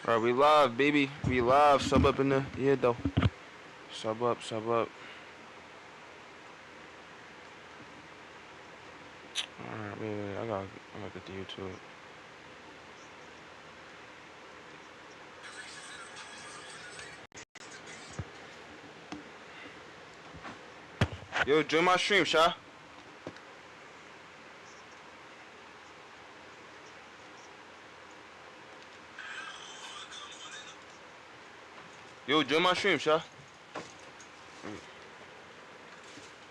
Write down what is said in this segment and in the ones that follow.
Alright, we live, baby. We live. Sub up in the though. Sub up, sub up. Alright, wait. I gotta get to YouTube. Yo, join my stream, Sha. Yo, join my stream, Sha.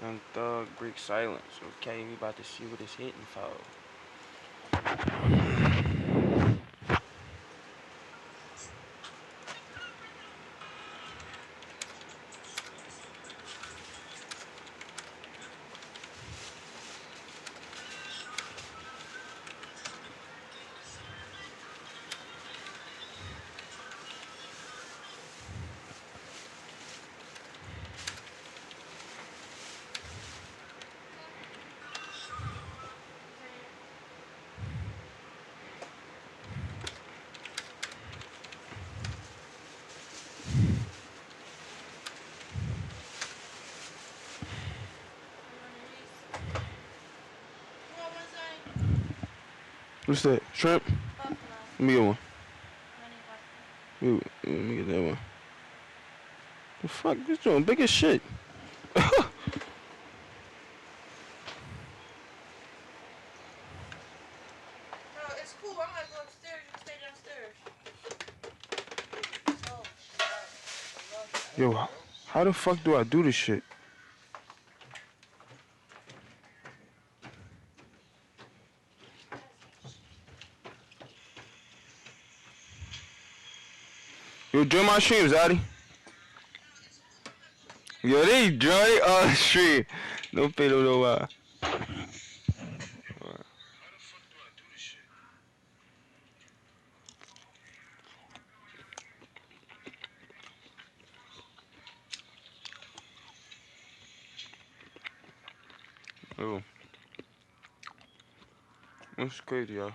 Young Thug break silence. Okay, we about to see what it's hitting for. What's that? Shrimp? Let me get one. Let me get that one. The fuck? This joint big as shit. It's cool. I'm gonna go upstairs. You can stay downstairs. Yo, how the fuck do I do this shit? Yo, join my stream, Zaddy. Yo, they join on the stream. No pay no why. Oh, that's crazy, y'all.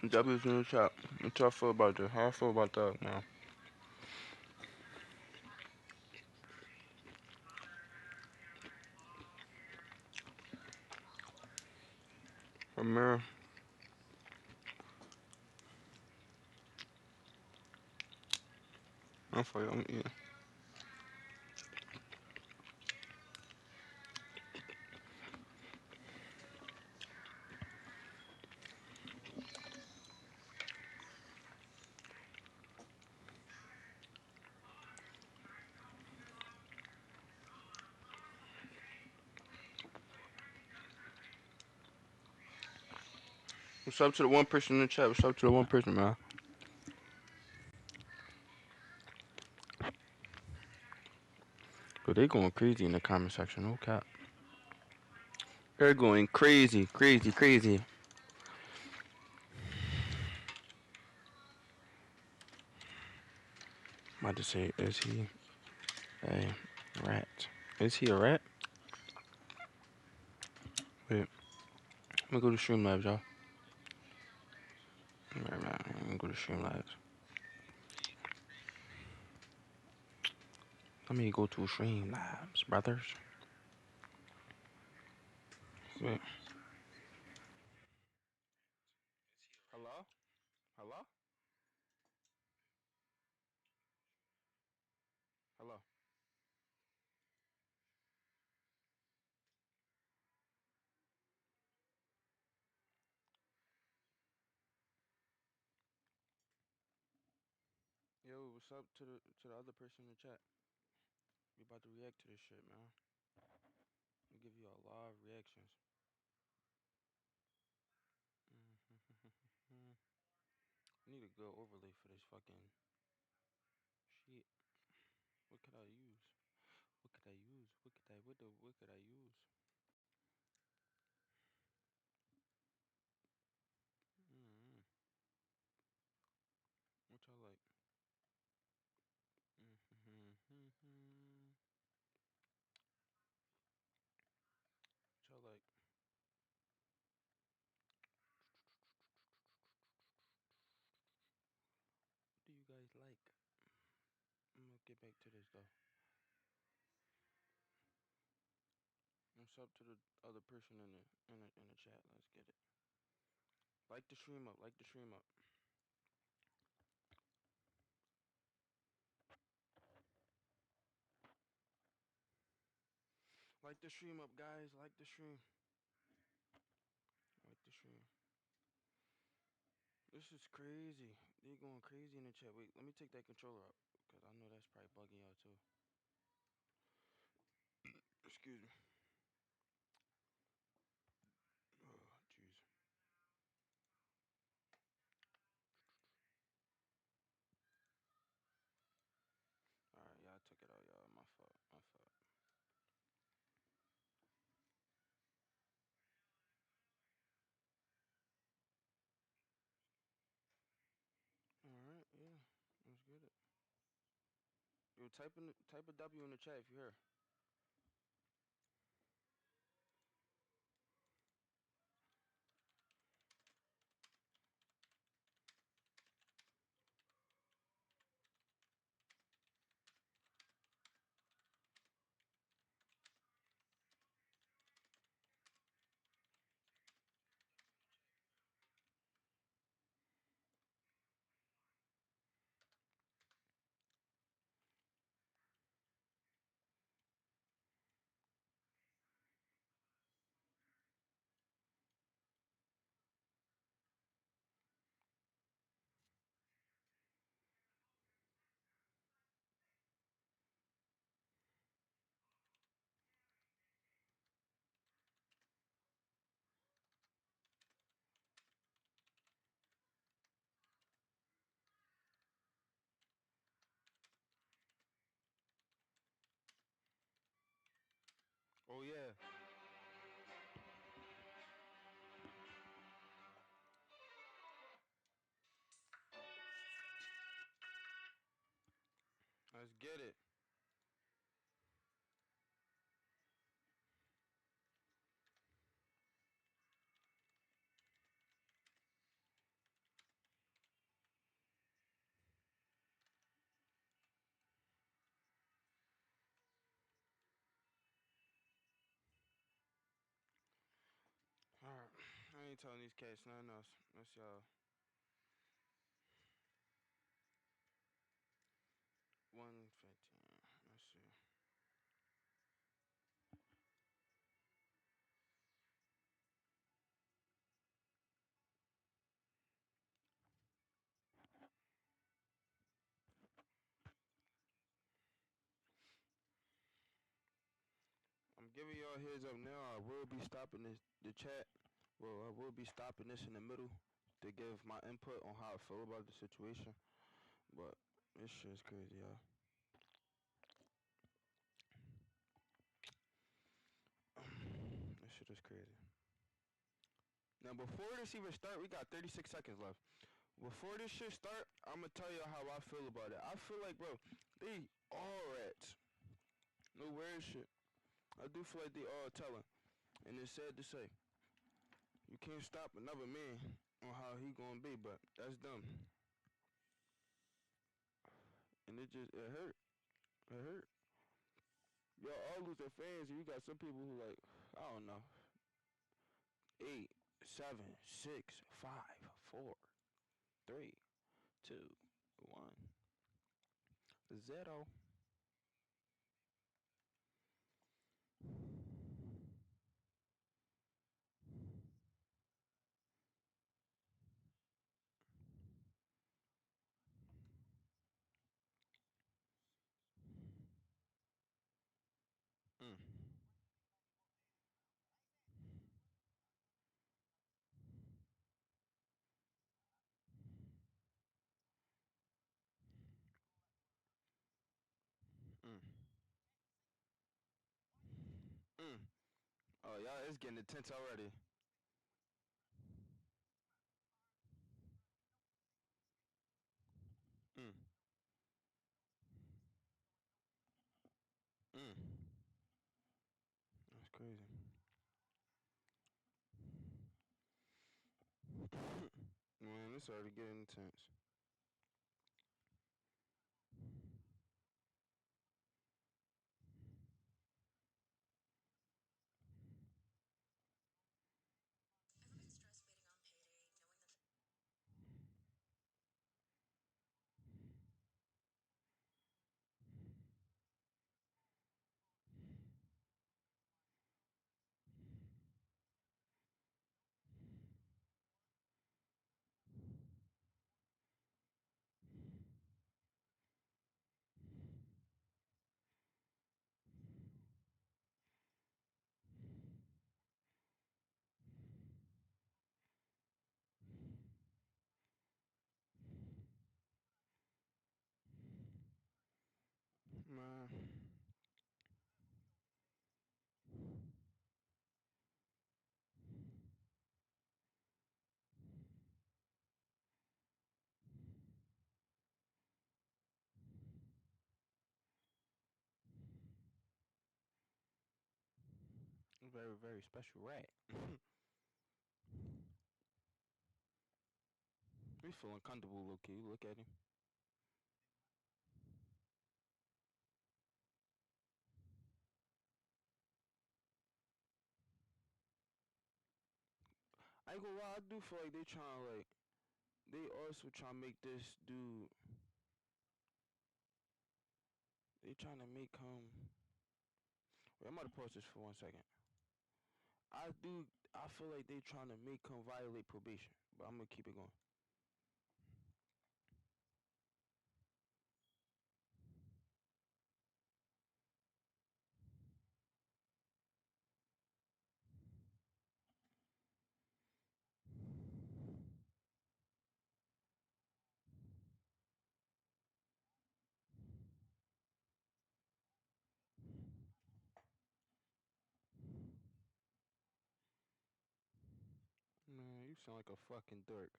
W's in the chat. What y'all feel about this? How I feel about that, man? Amir, I'm for you. I'm eating. What's up to the one person in the chat? What's up to the one person, man? But they going crazy in the comment section. No cap. They're going crazy, crazy, crazy. I'm about to say, is he a rat? Is he a rat? Wait, I'm gonna go to Streamlabs, y'all. Alright, man. I'm gonna go to Streamlabs. Let me go to Streamlabs, brothers. Wait. Hello? Hello? Hello? Yo, what's up to the other person in the chat? We about to react to this shit, man. I'll give you a lot of reactions. I need a good overlay for this fucking shit. What could I use? What could I use? What could I use? Mm-hmm. What y'all like? Mm-hmm. get back to this though. What's up to the other person in the chat? Let's get it. Like the stream up. Like the stream up. Like the stream up, guys. Like the stream. Like the stream. This is crazy. They going crazy in the chat. Wait, let me take that controller up, cause I know that's probably bugging y'all too. Excuse me. Oh, jeez. All right, y'all took it out, y'all. My fault. My fault. All right, yeah. Let's get it. Yo, type a W in the chat if you're here. Oh yeah. Let's get it. All right. I ain't telling these cats nothing else. That's y'all. 115. Let's see. I'm giving y'all a heads up now. I will be stopping the chat. Well, I will be stopping this in the middle to give my input on how I feel about the situation. But this shit is crazy, y'all. This shit is crazy. Now, before this even start, we got 36 seconds left. Before this shit start, I'm gonna tell y'all how I feel about it. I feel like, bro, they all rats. No weird shit. I do feel like they all telling. And it's sad to say. You can't stop another man on how he gonna be, but that's dumb. And it hurt. It hurt. Y'all all lose their fans, and you got some people who like, I don't know, 8, 7, 6, 5, 4, 3, 2, 1, 0. Mm. Mm. Mm. Oh, y'all, it's getting intense already. Mm. Mm. That's crazy. Man, it's already getting intense. very, very special rat. He's feeling comfortable, low key. Look at him. I ain't gonna lie, I do feel like they trying like they also trying to make this dude. They trying to make him. Wait, I'm gonna pause this for 1 second. I do. I feel like they trying to make him violate probation, but I'm gonna keep it going. Man, you sound like a fucking dork.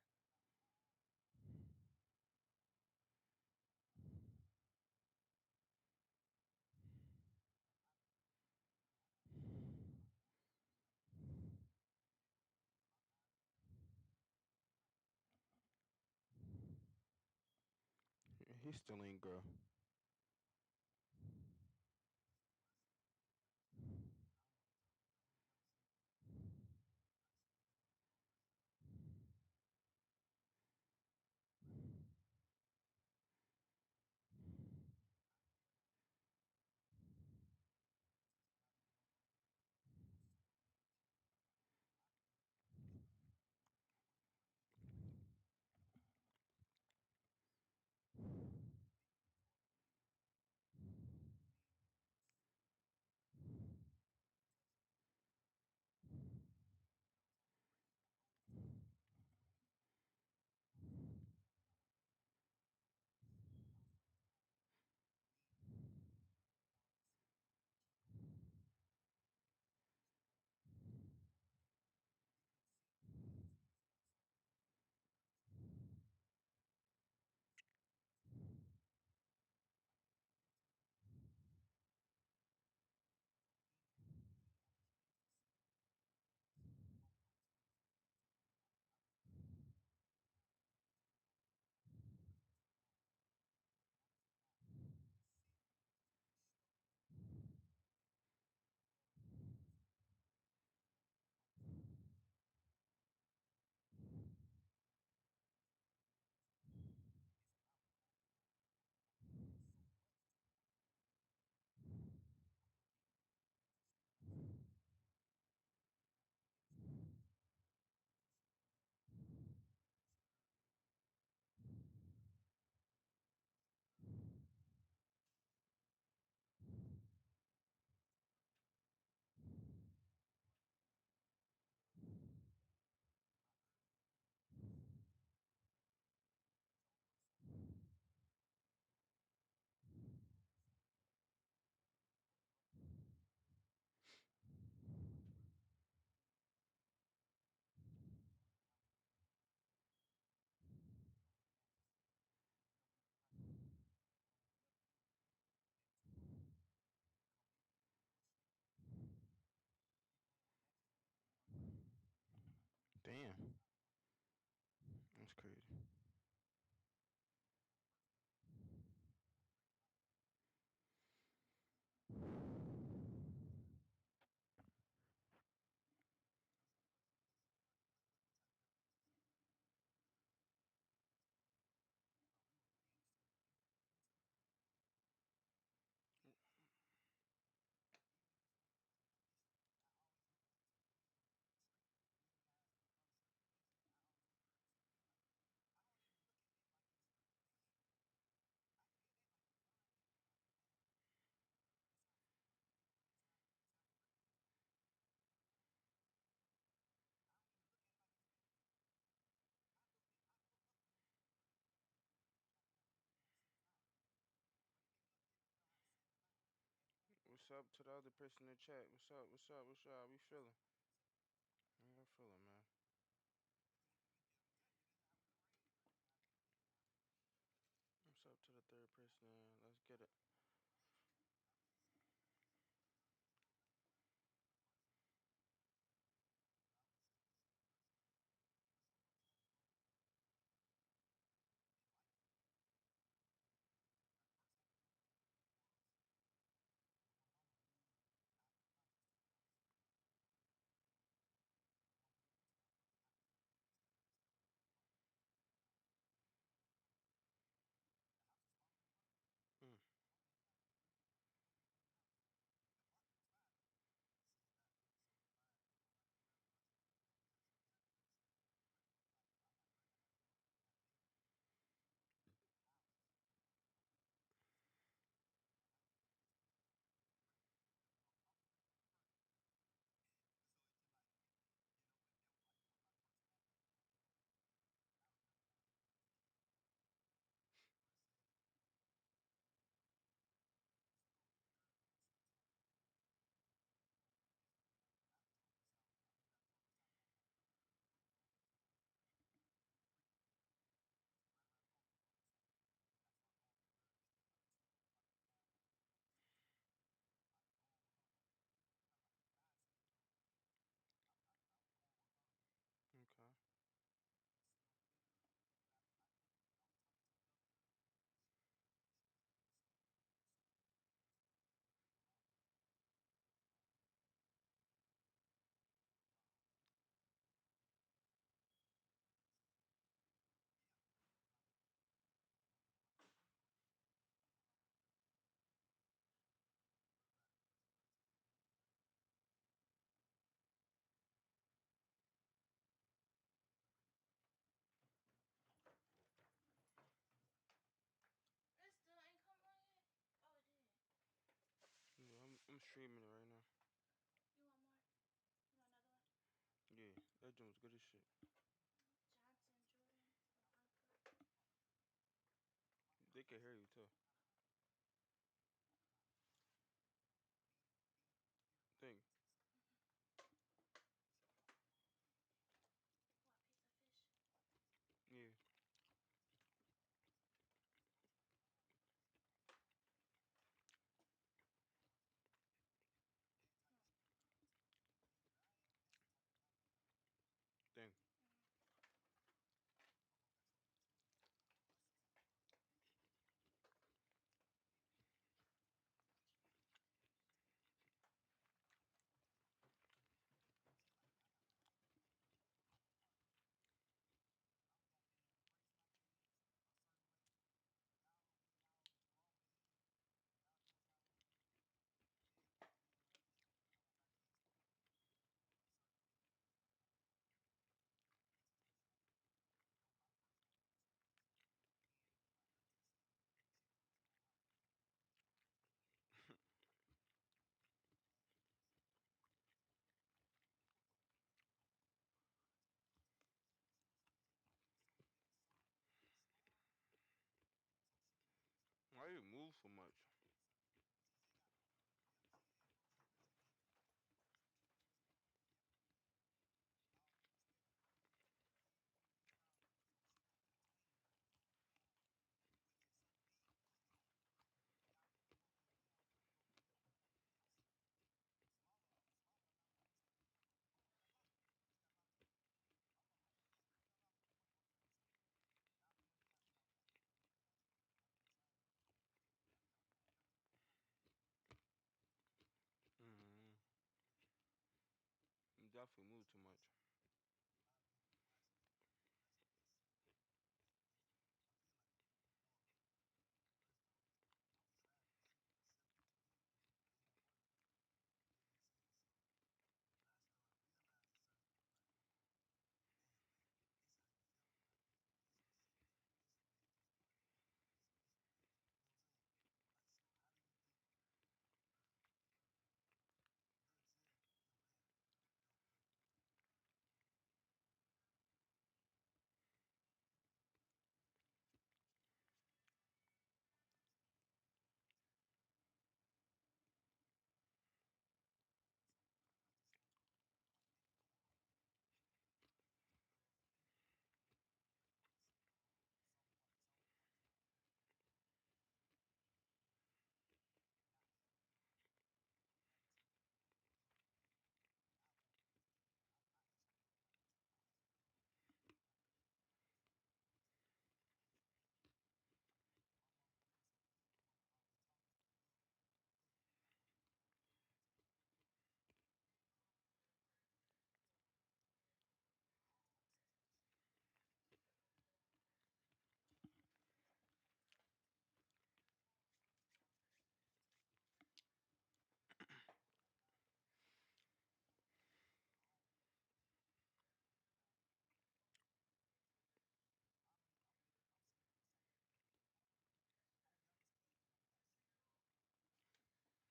He still ain't grow. Damn, that's crazy. What's up to the other person in the chat? What's up? What's up? What's up? How we feeling? How y'all feeling, man? What's up to the third person? Let's get it. I'm streaming it right now. You want more? You want another one? Yeah, that joint was good as shit. Johnson, Jordan, vodka. They can hear you too. Thing. What, piece of fish? Yeah. No. Thing. Why you move so much? Mm-hmm. You definitely move too much.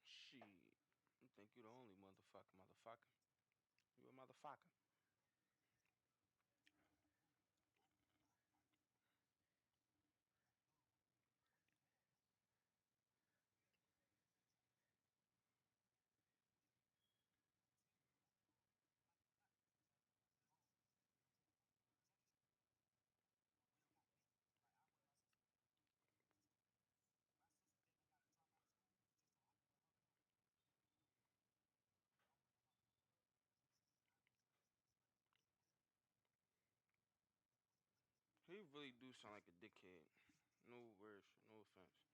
Shit. You think you the only motherfucker. You a motherfucker. He really do sound like a dickhead. No words, no offense.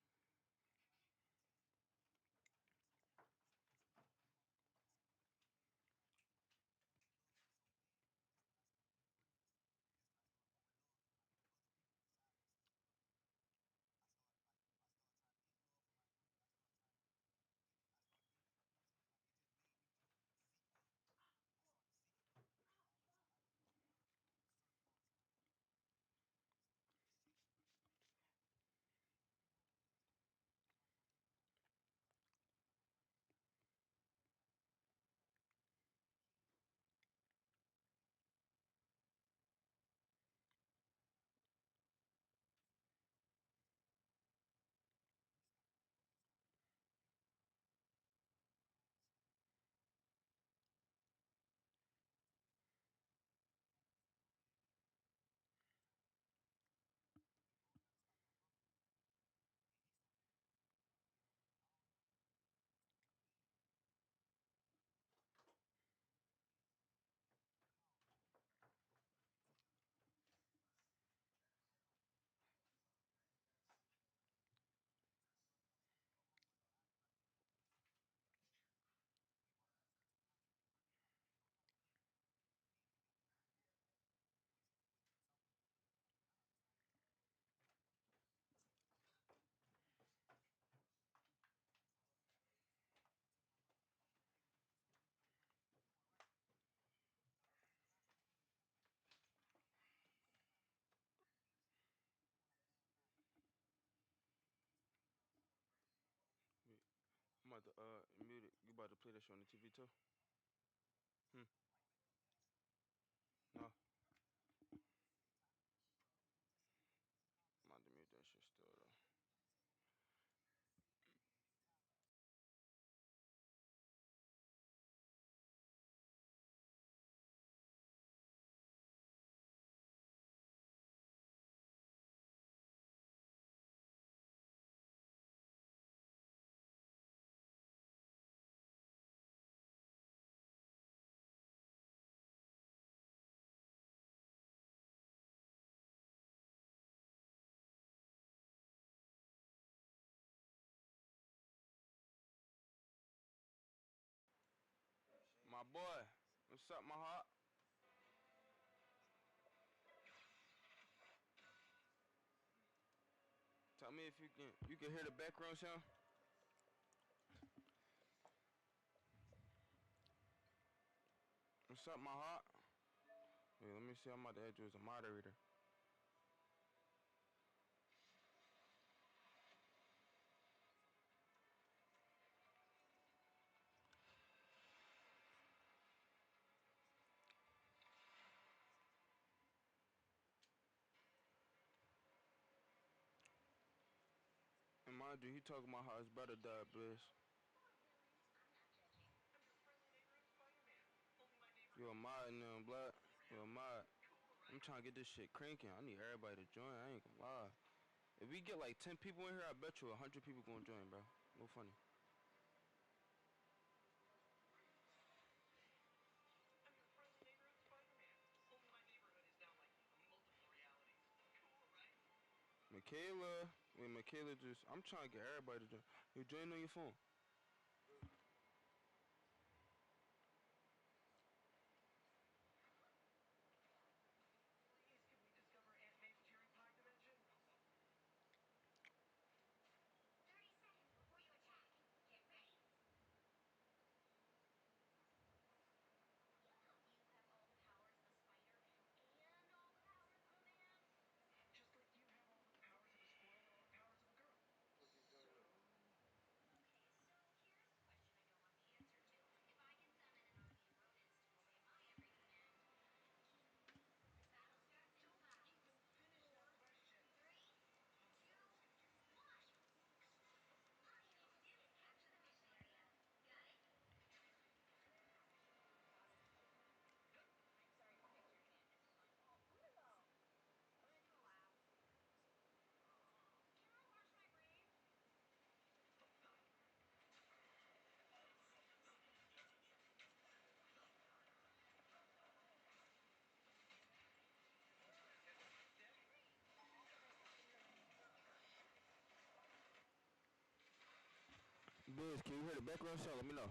about to mute it. You about to play that shit on the TV too? Hmm. No. I'm about to mute that shit still though. My boy, what's up, my heart? Tell me if you can hear the background sound. What's up, my heart? Wait, let me see. I'm about to add you as a moderator. And mind you, he talking about how his brother died, Bliss. You a mod in them, blood. You a mod. I'm trying to get this shit cranking. I need everybody to join. I ain't gonna lie. If we get like 10 people in here, I bet you 100 people gonna join, bro. No funny. Michaela, wait, Michaela just, I'm trying to get everybody to join. You join on your phone. Biz, can you hear the background sound? Let me know.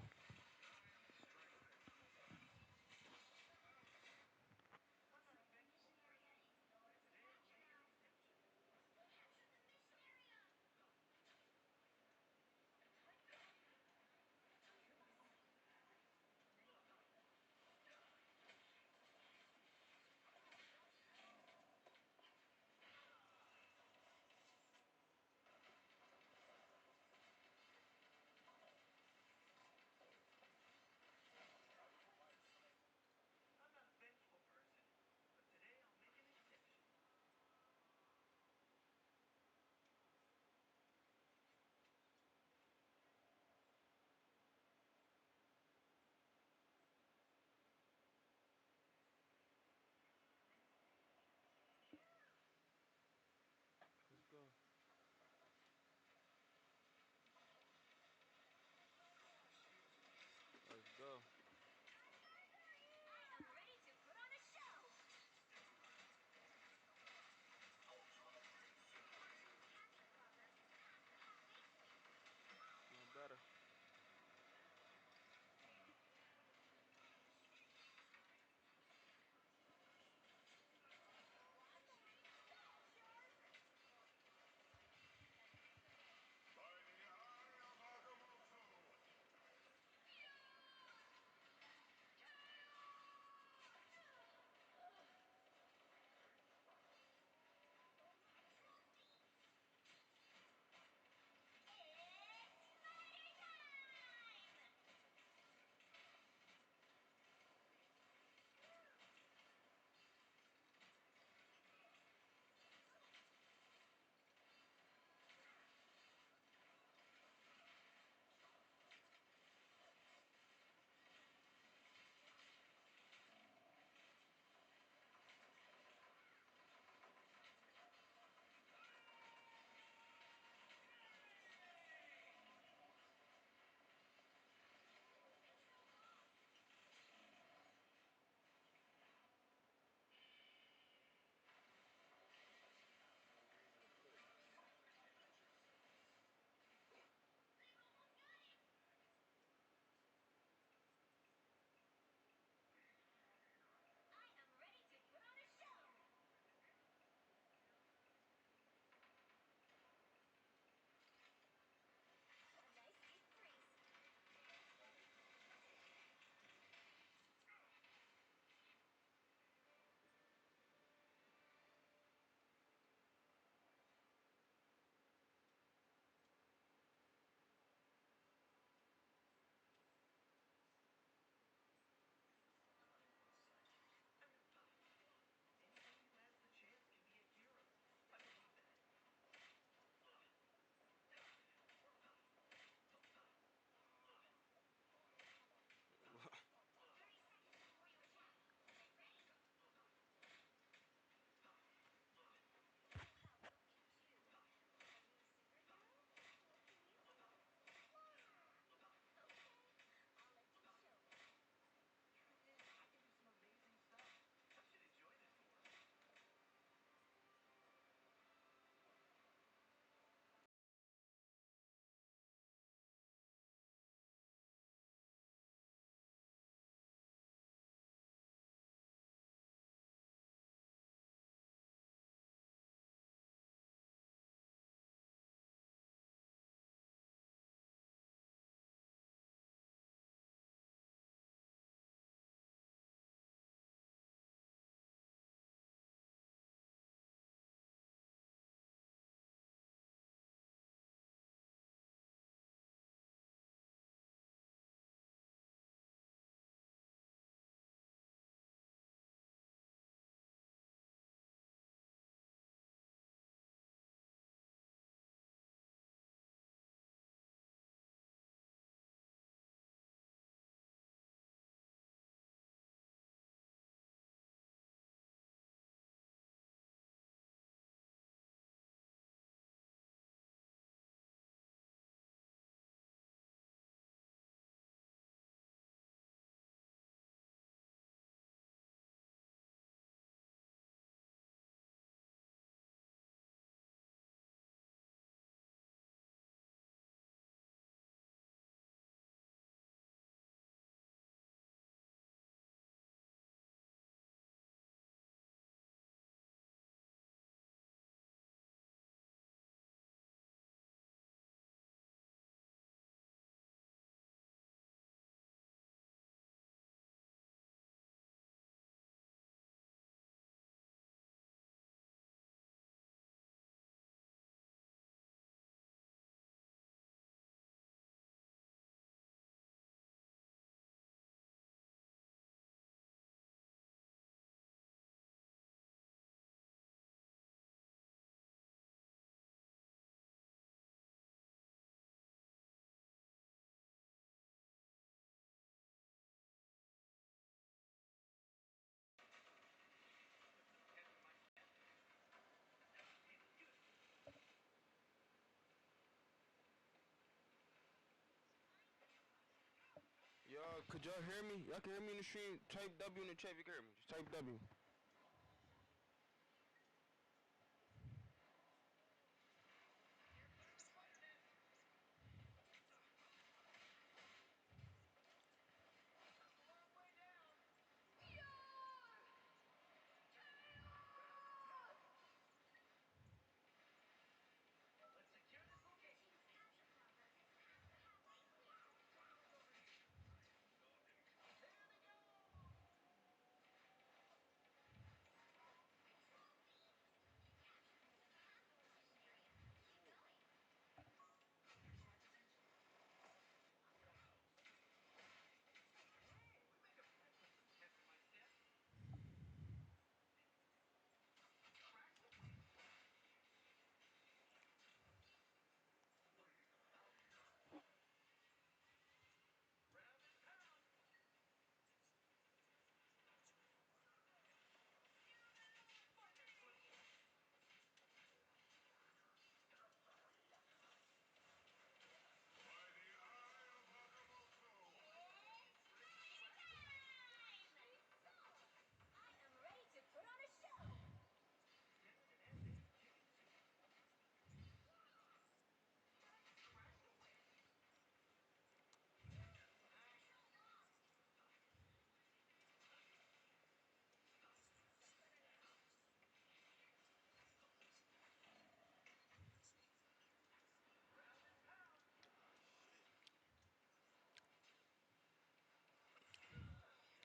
Could y'all hear me? Y'all can hear me in the stream. Type W in the chat if you can hear me. Just type W.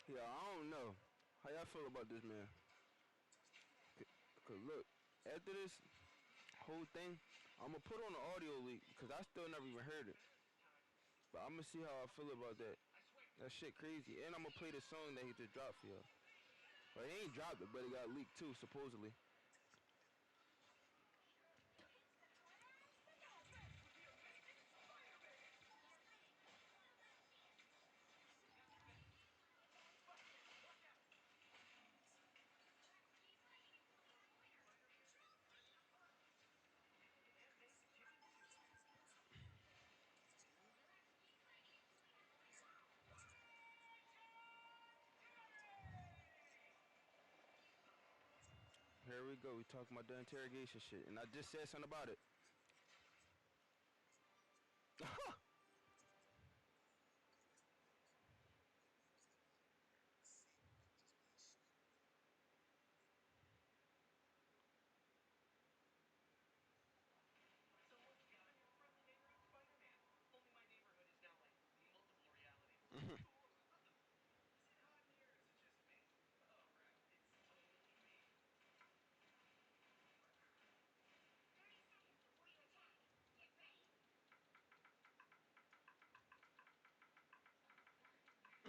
Yeah, I don't know. How y'all feel about this, man? Cause look, after this whole thing, I'm gonna put on the audio leak because I still never even heard it. But I'm gonna see how I feel about that. That shit crazy. And I'm gonna play the song that he just dropped for y'all. Well, he ain't dropped it, but it got leaked too, supposedly. Here we go. We talking about the interrogation shit, and I just said something about it.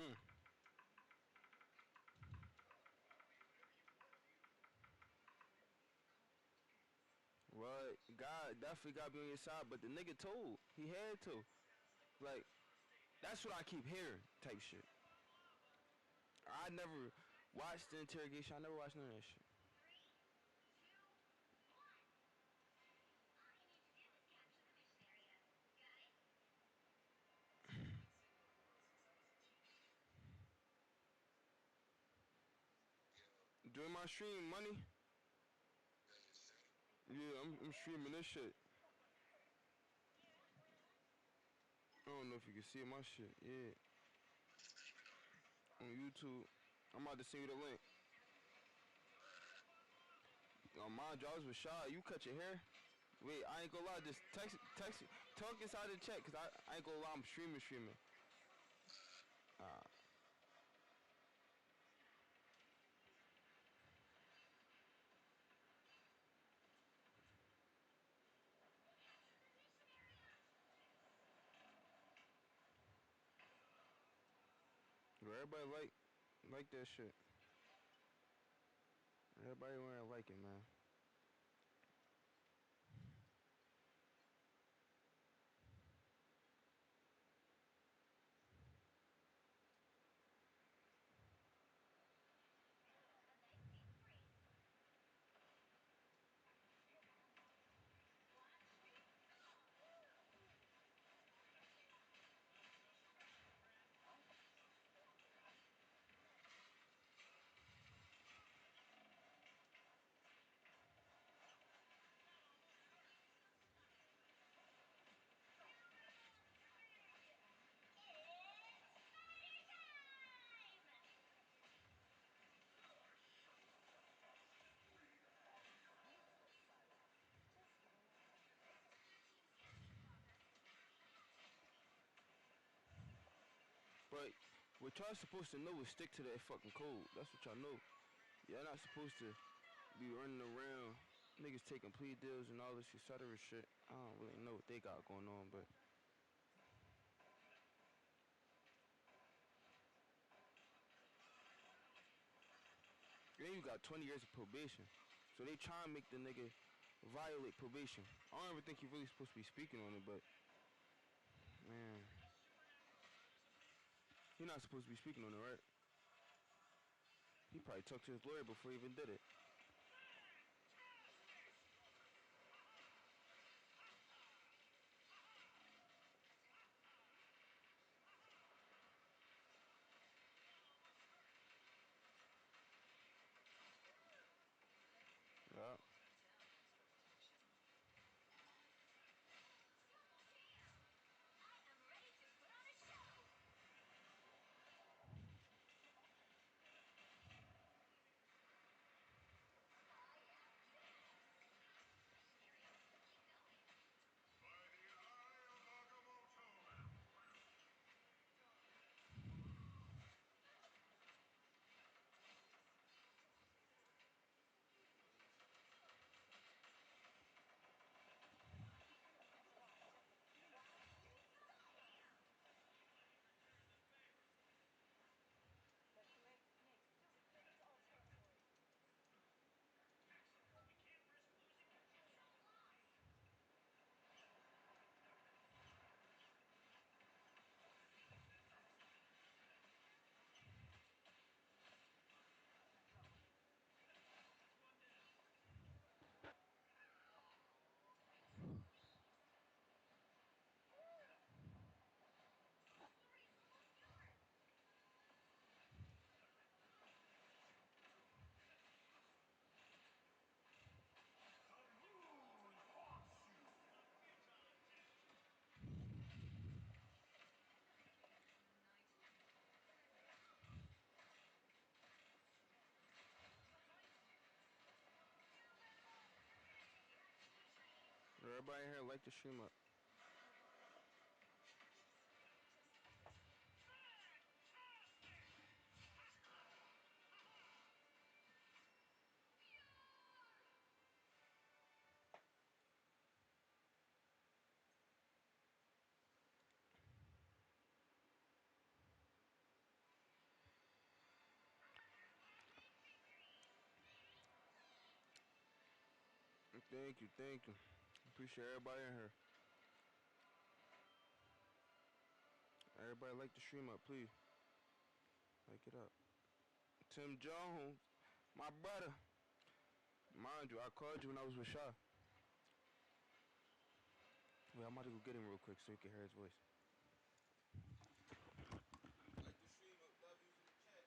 Mm. Right. God definitely got to be on your side, but the nigga told. He had to. Like, that's what I keep hearing type shit. I never watched the interrogation. I never watched none of that shit. Doing my stream, money. Yeah, I'm streaming this shit. I don't know if you can see my shit. Yeah, on YouTube. I'm about to send you the link. On my jobs with Shaw, you cut your hair. Wait, I ain't gonna lie. Just text, talk inside the chat, cause I ain't gonna lie. I'm streaming. Uh, everybody like that shit. Everybody wanna like it, man. What y'all supposed to know is stick to that fucking code. That's what y'all know. Y'all not supposed to be running around, niggas taking plea deals and all this etc. shit. I don't really know what they got going on, but then you got 20 years of probation. So they try and make the nigga violate probation. I don't even think he really supposed to be speaking on it, but man, he not supposed to be speaking on it, right? He probably talked to his lawyer before he even did it. Yeah. Everybody in here like the stream up. Thank you, thank you. Appreciate everybody in here. Everybody like the stream up, please. Like it up. Tim Jones, my brother. Mind you, I called you when I was with Shaw. Wait, I'm about to go get him real quick so you can hear his voice. Like the stream up, W's in the chat.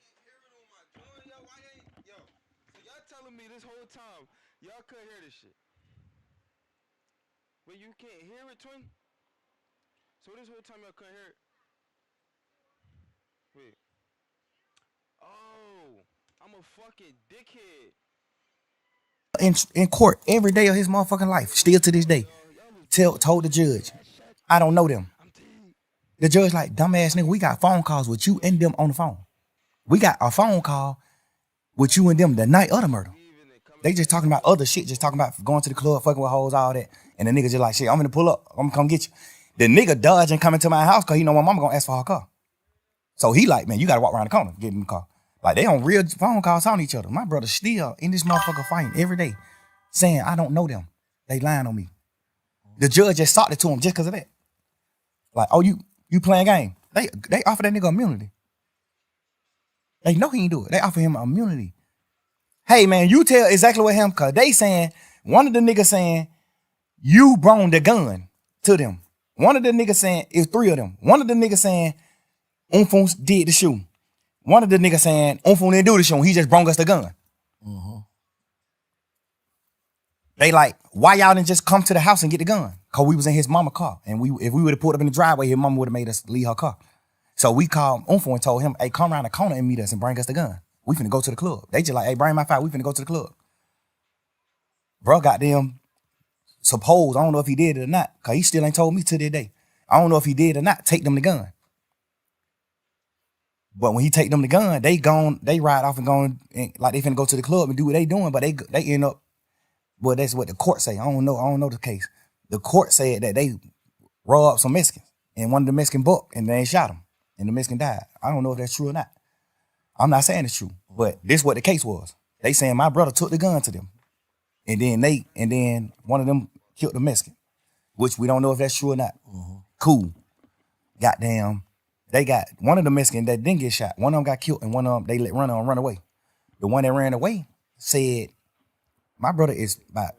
I can't hear it on my joint, yo. Why ain't yo? So y'all telling me this whole time y'all couldn't hear this shit? But you can't hear it, twin. So this whole time y'all couldn't hear it. Wait. Oh, I'm a fucking dickhead. In court every day of his motherfucking life, still to this day. Told the judge, I don't know them. The judge like, dumbass nigga, we got phone calls with you and them on the phone. We got a phone call with you and them the night of the murder. They just talking about other shit, just talking about going to the club, fucking with hoes, all that. And the nigga just like, shit, I'm gonna pull up, I'm gonna come get you. The nigga dodging coming to my house because he know my mama gonna ask for her car. So he like, man, you gotta walk around the corner, get in the car. Like they on real phone calls on each other. My brother still in this motherfucker fighting every day, saying I don't know them. They lying on me. The judge just sought it to him just because of that. Like, oh, you playing game. They offer that nigga immunity. They know he ain't do it. They offer him immunity. Hey man, you tell exactly what happened, cause they saying, one of the niggas saying, you brought the gun to them. One of the niggas saying, it's three of them. One of the niggas saying, Umfun did the shooting. One of the niggas saying, Umfun didn't do the shooting, he just brought us the gun. Mm-hmm. They like, why y'all didn't just come to the house and get the gun? Cause we was in his mama car. And if we would have pulled up in the driveway, his mama would have made us leave her car. So we called Umfun and told him, hey, come around the corner and meet us and bring us the gun. We finna go to the club. They just like, hey, bring my file, we finna go to the club. Bro, goddamn, suppose, I don't know if he did it or not, cause he still ain't told me to this day. I don't know if he did or not, take them the gun. But when he take them the gun, they ride off and go and like they finna go to the club and do what they doing, but they end up, well, that's what the court say. I don't know the case. The court said that they robbed some Mexicans and one of the Mexican buck and they shot him and the Mexican died. I don't know if that's true or not. I'm not saying it's true, but this is what the case was. They saying my brother took the gun to them. And then one of them killed the Mexican, which we don't know if that's true or not. Mm-hmm. Cool. Goddamn. They got one of the Mexicans that didn't get shot. One of them got killed and one of them, they let run away. The one that ran away said, my brother is about,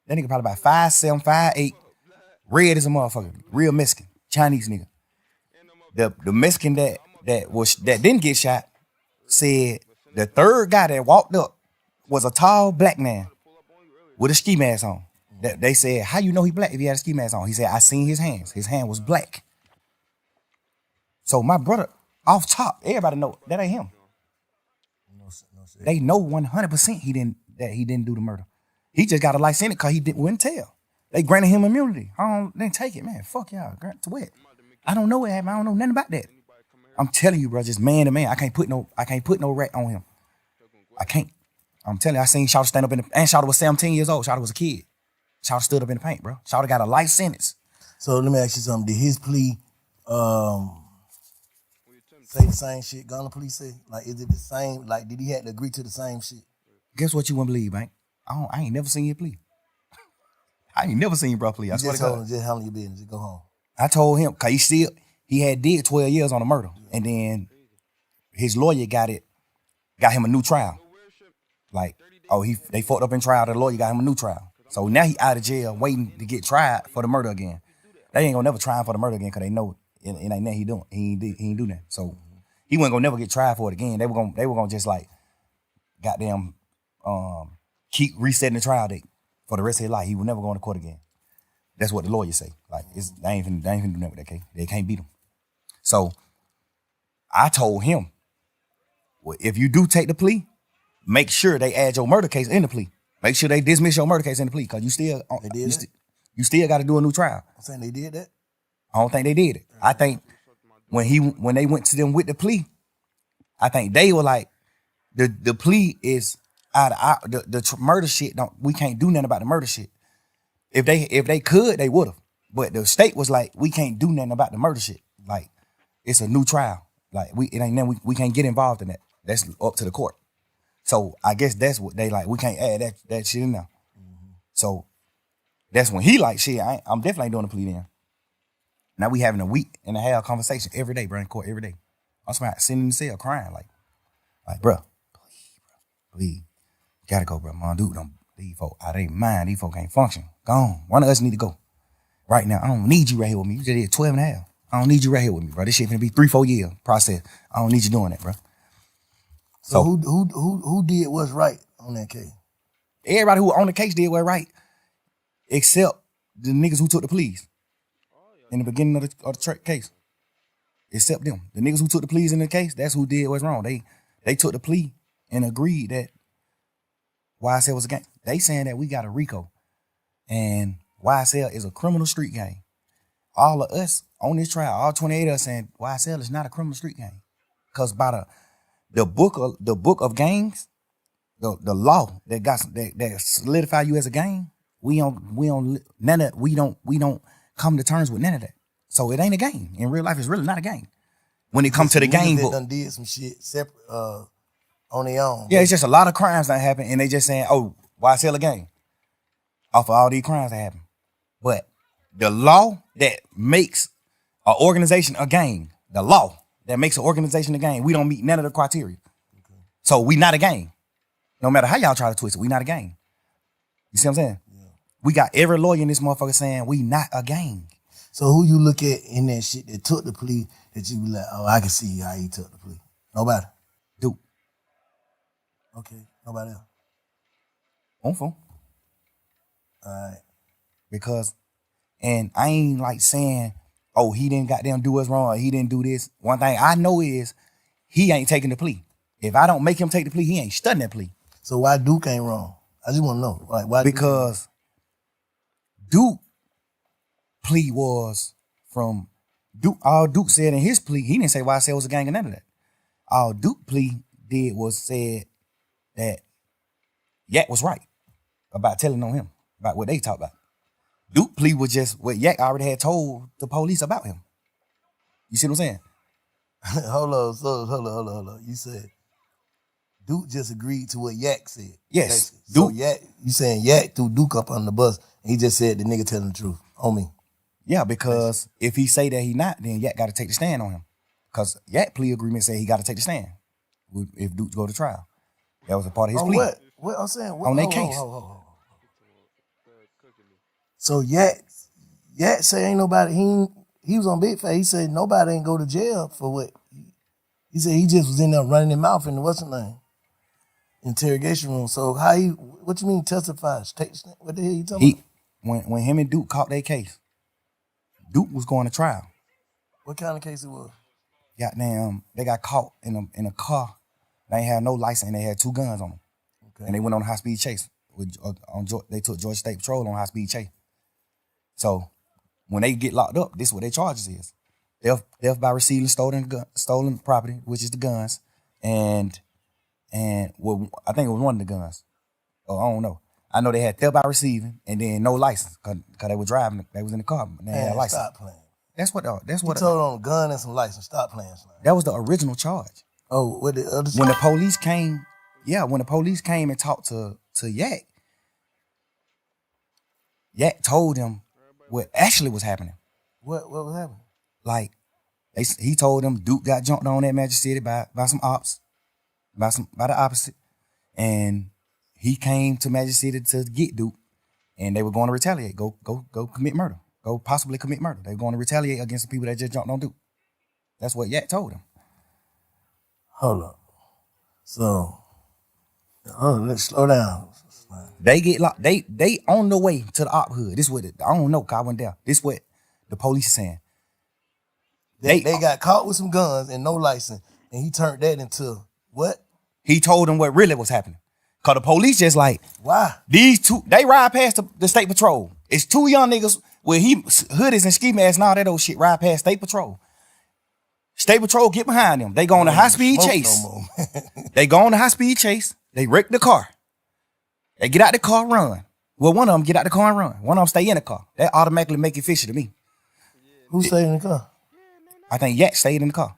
that nigga probably about 5'7", 5'8", red as a motherfucker, real Mexican, Chinese nigga. The Mexican that didn't get shot said the third guy that walked up was a tall black man with a ski mask on. They said, how you know he black if he had a ski mask on? He said, I seen his hands. His hand was black. So my brother, off top, everybody know that ain't him. No, they know 100% he didn't do the murder. He just got a life sentence because he wouldn't tell. They granted him immunity. Then take it, man. Fuck y'all. Grant to what? I don't know what happened. I don't know nothing about that. I'm telling you, bro, just man to man. I can't put no rat on him. I can't. I'm telling you, I seen Shawty stand up and Shawty was 17 years old. Shawty was a kid. Shawty stood up in the paint, bro. Shawty got a life sentence. So let me ask you something. Did his plea say the same shit Gunna plea say? Like, is it the same? Like, did he have to agree to the same shit? Guess what you wouldn't believe, man? I ain't never seen your plea. I ain't never seen your bro plea. I swear to God. Just handle your business. Just go home. I told him, cause he had did 12 years on the murder. Yeah. And then his lawyer got him a new trial. Like, they fucked up in trial, the lawyer got him a new trial. So now he out of jail waiting to get tried for the murder again. They ain't gonna never try him for the murder again because they know it ain't nothing he doing. He ain't do that. So he wasn't gonna never get tried for it again. They were gonna just like goddamn keep resetting the trial date for the rest of his life. He would never go into court again. That's what the lawyers say. Like they ain't finna do nothing with that case. They can't beat him. So I told him, well, if you do take the plea, make sure they add your murder case in the plea. Make sure they dismiss your murder case in the plea because you still got to do a new trial. I'm saying they did that. I don't think they did it. I think when they went to them with the plea, I think they were like, the plea is out of the murder shit. We can't do nothing about the murder shit. If they could, they would have. But the state was like, we can't do nothing about the murder shit. Like, it's a new trial. Like it ain't nothing, we can't get involved in that. That's up to the court. So I guess that's what they like. We can't add that shit in there. Mm-hmm. So that's when he like, shit, I'm definitely doing a plea then. Now we having a week and a half conversation every day, bro, in court every day. I'm sitting in the cell crying like, bro, please, gotta go, bro. Mom, dude, these folk out of their mind. These folk can't function. Go on. One of us need to go. Right now, I don't need you right here with me. You just did 12 and a half. I don't need you right here with me, bro. This shit finna be 3-4 year process. I don't need you doing that, bro. So who did what's right on that case? Everybody who on the case did what's right, except the niggas who took the pleas in the beginning of the case. Except them. The niggas who took the pleas in the case, that's who did what's wrong. They took the plea and agreed that YSL was a gang. They saying that we got a RICO and YSL is a criminal street gang. All of us on this trial, all 28 of us saying YSL is not a criminal street gang. Cause by the book of gangs, the law that solidify you as a gang, we don't come to terms with none of that. So it ain't a game. In real life, it's really not a game. When it comes to the game book. Done did some shit separate on their own. Yeah, it's just a lot of crimes that happen, and they just saying, oh, YSL a game? Off of all these crimes that happen. But the law that makes an organization a gang, the law that makes an organization a gang, we don't meet none of the criteria. Okay. So we not a gang. No matter how y'all try to twist it, we not a gang. You see what I'm saying? Yeah. We got every lawyer in this motherfucker saying we not a gang. So who you look at in that shit that took the plea that you be like, oh, I can see how he took the plea? Nobody? Dude. Okay, nobody else? On phone. All right. Because, and I ain't like saying, oh, he didn't goddamn do us wrong, or he didn't do this. One thing I know is he ain't taking the plea. If I don't make him take the plea, he ain't studying that plea. So why Duke ain't wrong? I just want to know. Like, why? Because Duke plea was from Duke. All Duke said in his plea, he didn't say YSL was a gang or none of that. All Duke plea did was said that Yak was right about telling on him, about what they talked about. Duke plea was just what Yak already had told the police about him. You see what I'm saying? Hold on. You said Duke just agreed to what Yak said. Yes. Duke. So Yak, you saying Yak threw Duke up on the bus and he just said the nigga telling the truth on me. Yeah, because if he say that he not, then Yak got to take the stand on him. Because Yak plea agreement said he got to take the stand if Duke go to trial. That was a part of his plea. What I'm saying? On their case. So Yak say ain't nobody, he was on Big Fat. He said nobody ain't go to jail for what? He said he just was in there running his mouth in the what's the name? Interrogation room. So how what you mean testifies? What the hell you talking about? When him and Duke caught their case, Duke was going to trial. What kind of case it was? Goddamn, they got caught in a car. They ain't had no license and they had 2 guns on them. Okay. And they went on a high-speed chase. They took Georgia State Patrol on a high-speed chase. So when they get locked up, this is what their charges is. Theft by receiving stolen property, which is the guns, and well, I think it was one of the guns. Oh, I don't know. I know they had theft by receiving and then no license because they were driving. They was in the car. And they had a license. Stop playing. That's what. You told on a gun and some license. Stop playing. That was the original charge. Oh, what the other? When the police came, when the police came and talked to Yak, Yak told them what actually was happening. What was happening? Like, he told them Duke got jumped on at Magic City by some ops, by the opposite, and he came to Magic City to get Duke, and they were going to retaliate, go commit murder, go possibly commit murder. They were going to retaliate against the people that just jumped on Duke. That's what Yak told him. Hold up. So, let's slow down. They get locked. They on the way to the op hood. This what I don't know, cause I went there. This what the police is saying. They got caught with some guns and no license, and he turned that into what? He told them what really was happening. Cause the police just like, why? These 2, they ride past the state patrol. It's 2 young niggas with hoodies and ski masks and all that old shit ride past state patrol. State patrol get behind them. They go on a high-speed chase. No they go on a high-speed chase. They wreck the car. They get out the car, run. Well, one of them get out the car and run. One of them stay in the car. That automatically make it fishy to me. Who stayed in the car? I think Yak stayed in the car.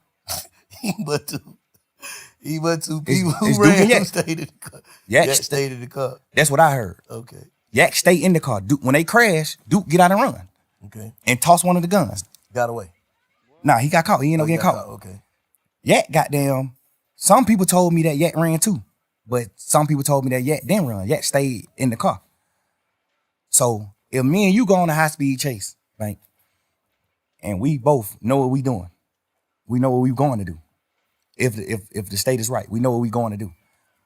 He but two people who ran who stayed in the car. Yak stayed in the car. That's what I heard. Okay. Yak stayed in the car. Duke, when they crash, Duke get out and run. Okay. And toss one of the guns. Got away. Nah, he got caught. He ain't no getting caught. Okay. Yak goddamn. Some people told me that Yak ran too. But some people told me that Yak didn't run. Yak stayed in the car. So if me and you go on a high-speed chase, right, and we both know what we doing, we know what we going to do. If the state is right, we know what we going to do.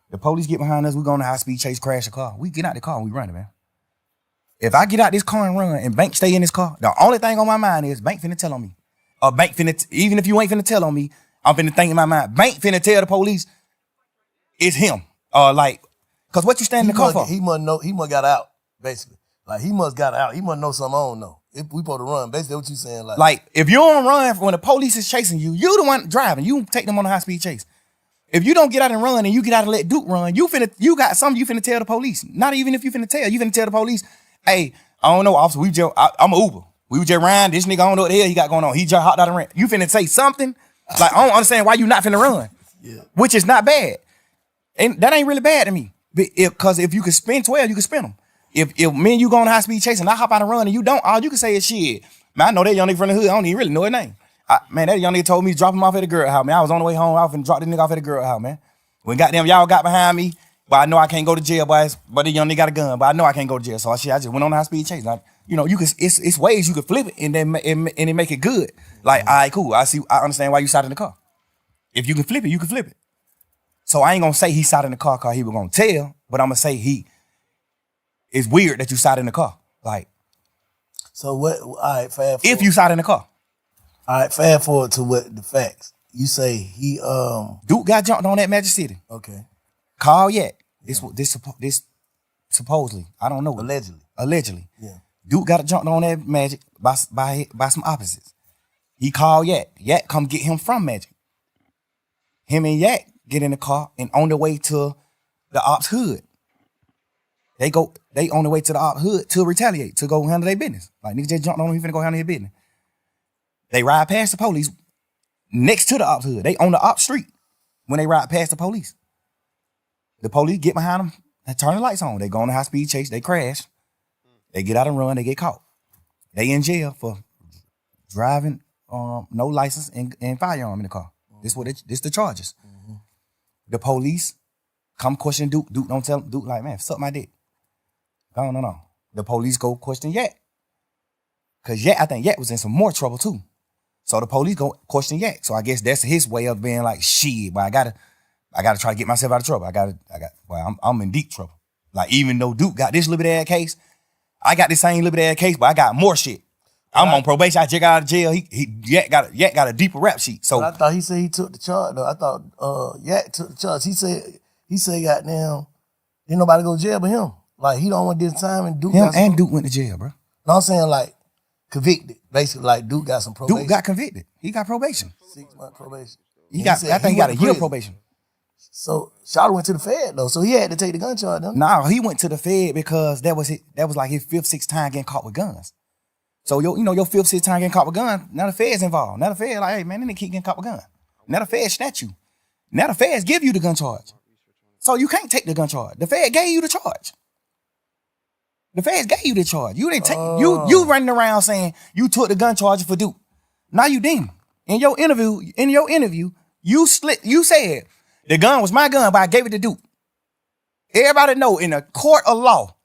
The police get behind us, we go on a high-speed chase, crash the car. We get out the car and we run it, man. If I get out this car and run and Bank stay in this car, the only thing on my mind is Bank finna tell on me. Or Bank finna, even if you ain't finna tell on me, I'm finna think in my mind, Bank finna tell the police it's him. Cause what you stand in the car for? He must know, he must got out, basically. Like he must got out. He must know something I don't know. If we supposed to run, basically what you saying, like if you don't run when the police is chasing you, you the one driving. You take them on a high speed chase. If you don't get out and run and you get out and let Duke run, you got something you finna tell the police. Not even if you finna tell the police, hey, I don't know, officer, I'm an Uber. We was just riding. This nigga, I don't know what the hell he got going on. He just hopped out and ran. You finna say something? Like, I don't understand why you not finna run. Yeah. Which is not bad. And that ain't really bad to me. Because if you could spin 12, you can spin them. If me and you go on high speed chase and I hop out and run and you don't, all you can say is shit. Man, I know that young nigga from the hood. I don't even really know his name. Man, that young nigga told me to drop him off at the girl house, man. I was on the way home. I was finna drop this nigga off at the girl house, man. When goddamn y'all got behind me, but I know I can't go to jail, boys. But the young nigga got a gun, but I know I can't go to jail. So I just went on the high speed chase. Like, you know, you can. It's ways you can flip it and then it make it good. Like, all right, cool. I understand why you sat in the car. If you can flip it, you can flip it. So I ain't gonna say he sat in the car because he was gonna tell, but I'm gonna say it's weird that you sat in the car. Like, So what? All right, fast forward. if you sat in the car, All right, fast forward to what the facts. You say he Duke got jumped on that Magic City. okay. Call yet? This supposedly, I don't know. Allegedly. Yeah. Duke got jumped on that Magic by some opposites. He called Yak. Yak come get him from Magic. Him and Yak get in the car and on the way to the ops hood. They on the way to the ops hood to retaliate, to go handle their business. Like, niggas just jumped on him, he finna go handle his business. They ride past the police next to the ops hood. They on the ops street when they ride past the police. The police get behind them and turn the lights on. They go on a high speed chase. They crash. They get out and run. They get caught. They in jail for driving no license and firearm in the car. This the charges. Mm-hmm. The police come question Duke. Duke don't tell Duke like, man, suck my dick. No. The police go question Yak. Cause I think Yak was in some more trouble too. So the police go question Yak. So I guess that's his way of being like, shit, but I gotta try to get myself out of trouble. I'm in deep trouble. Like, even though Duke got this little bit ass case, I got this same little bit ass case, but I got more shit. I'm on probation. I just got out of jail. Yak got a deeper rap sheet. So But I thought he said he took the charge though. I thought Yak took the charge. He said goddamn, ain't nobody go to jail but him. Like, he don't want this time and Duke him and Duke went to jail, bro. No, I'm saying like convicted. Basically, like Duke got some probation. Duke got convicted. He got probation. 6 month probation. I think he got a year probation. So Shawty went to the Fed though, so he had to take the gun charge. Though. No, he went to the Fed because that was like his 5th, 6th time getting caught with guns. So your 5th, 6th time getting caught with guns. Now the Fed's involved. Now the Fed like, hey man, they keep getting caught with guns. Now the Fed snatch you. Now the Feds give you the gun charge. So you can't take the gun charge. The Fed gave you the charge. The Feds gave you the charge. You didn't take you running around saying you took the gun charge for Duke. Now you didn't. In your interview, you said the gun was my gun, but I gave it to Duke. Everybody know in a court of law,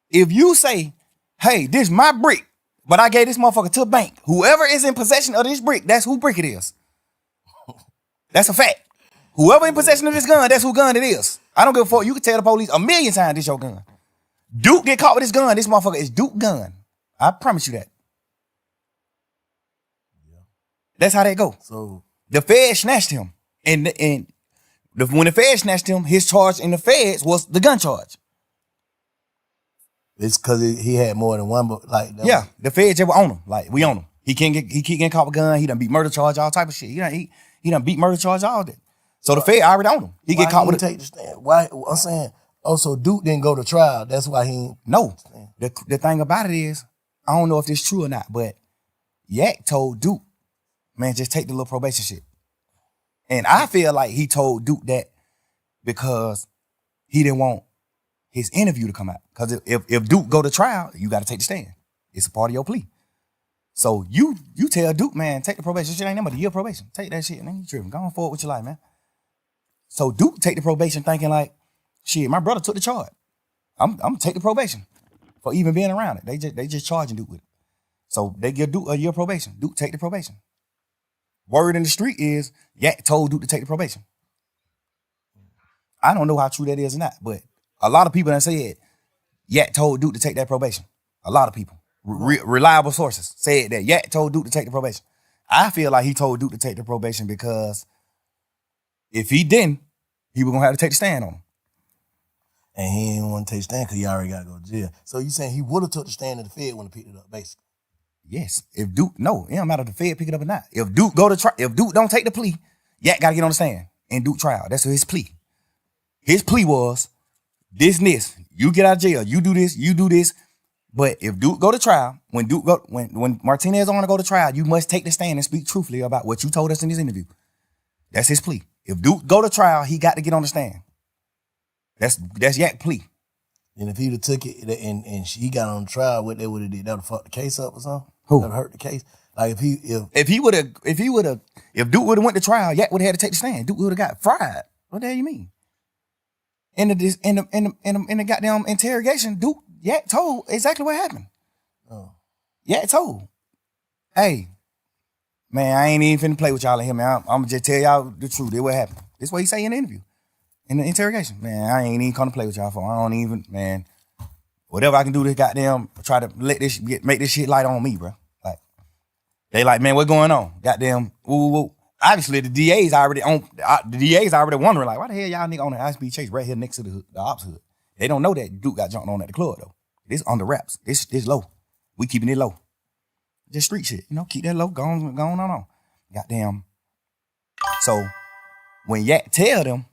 if you say, hey, this is my brick, but I gave this motherfucker to a bank, whoever is in possession of this brick, that's who brick it is. That's a fact. Whoever in possession of this gun, that's who gun it is. I don't give a fuck. You can tell the police 1,000,000 times this your gun. Duke get caught with this gun. This motherfucker is Duke gun. I promise you that. Yeah. That's how that go. So the Fed snatched him, and when the Fed snatched him, his charge in the Feds was the gun charge. it's because he had more than one, but like The Feds just were on him. Like, we on him. He keep getting caught with gun. He done beat murder charge, all type of shit. He done beat murder charge, all that. So the Fed already on him. He get caught with take the stand. Why? I'm saying. Also, Duke didn't go to trial. That's why he. No. The thing about it is, I don't know if this true or not, but Yak told Duke, man, just take the little probation shit. And I feel like he told Duke that because he didn't want his interview to come out. Because if Duke go to trial, you got to take the stand. It's a part of your plea. So you tell Duke, man, take the probation shit. Ain't nothing but a year probation. Take that shit, man. You tripping. Go on forward with your life, man. So Duke take the probation thinking like, shit, my brother took the charge. I'm gonna take the probation for even being around it. They just charging Duke with it. So they give Duke a year probation. Duke take the probation. Word in the street is Yak told Duke to take the probation. I don't know how true that is or not, but a lot of people that said Yak told Duke to take that probation. A lot of people, reliable sources, said that Yak told Duke to take the probation. I feel like he told Duke to take the probation because if he didn't, he was gonna have to take the stand on him. And he didn't want to take the stand because he already got to go to jail. So you saying he would have took the stand if the Fed wouldn't have picked it up, basically? Yes. If Duke, no, it don't matter if the Fed pick it up or not. If Duke if Duke don't take the plea, Yak got to get on the stand and Duke trial. That's his plea. His plea was this. You get out of jail. You do this. But if Duke go to trial, when Martinez want to go to trial, you must take the stand and speak truthfully about what you told us in this interview. That's his plea. If Duke go to trial, he got to get on the stand. That's Yak plea. And if he'd have took it and he got on trial, what they would have did, that would have fucked the case up or something? Who? That would hurt the case. Like if Duke would have went to trial, Yak would have had to take the stand. Duke would have got fried. What the hell you mean? In the goddamn interrogation, Yak told exactly what happened. Oh. Yak told, hey, man, I ain't even finna play with y'all in here, man. I'm gonna just tell y'all the truth. That's what happened. That's what he say in the interview. In the interrogation, man, I ain't even come to play with y'all for. I don't even, man. Whatever I can do to goddamn try to make this shit light on me, bro. Like, they like, man, what going on? Goddamn, woo. Obviously, the DA's already wondering, like, why the hell y'all nigga on the high-speed chase right here next to the ops hood? They don't know that Duke got jumped on at the club, though. This under wraps. This low. We keeping it low. Just street shit, keep that low, going on. Goddamn. So, when Yak tell them,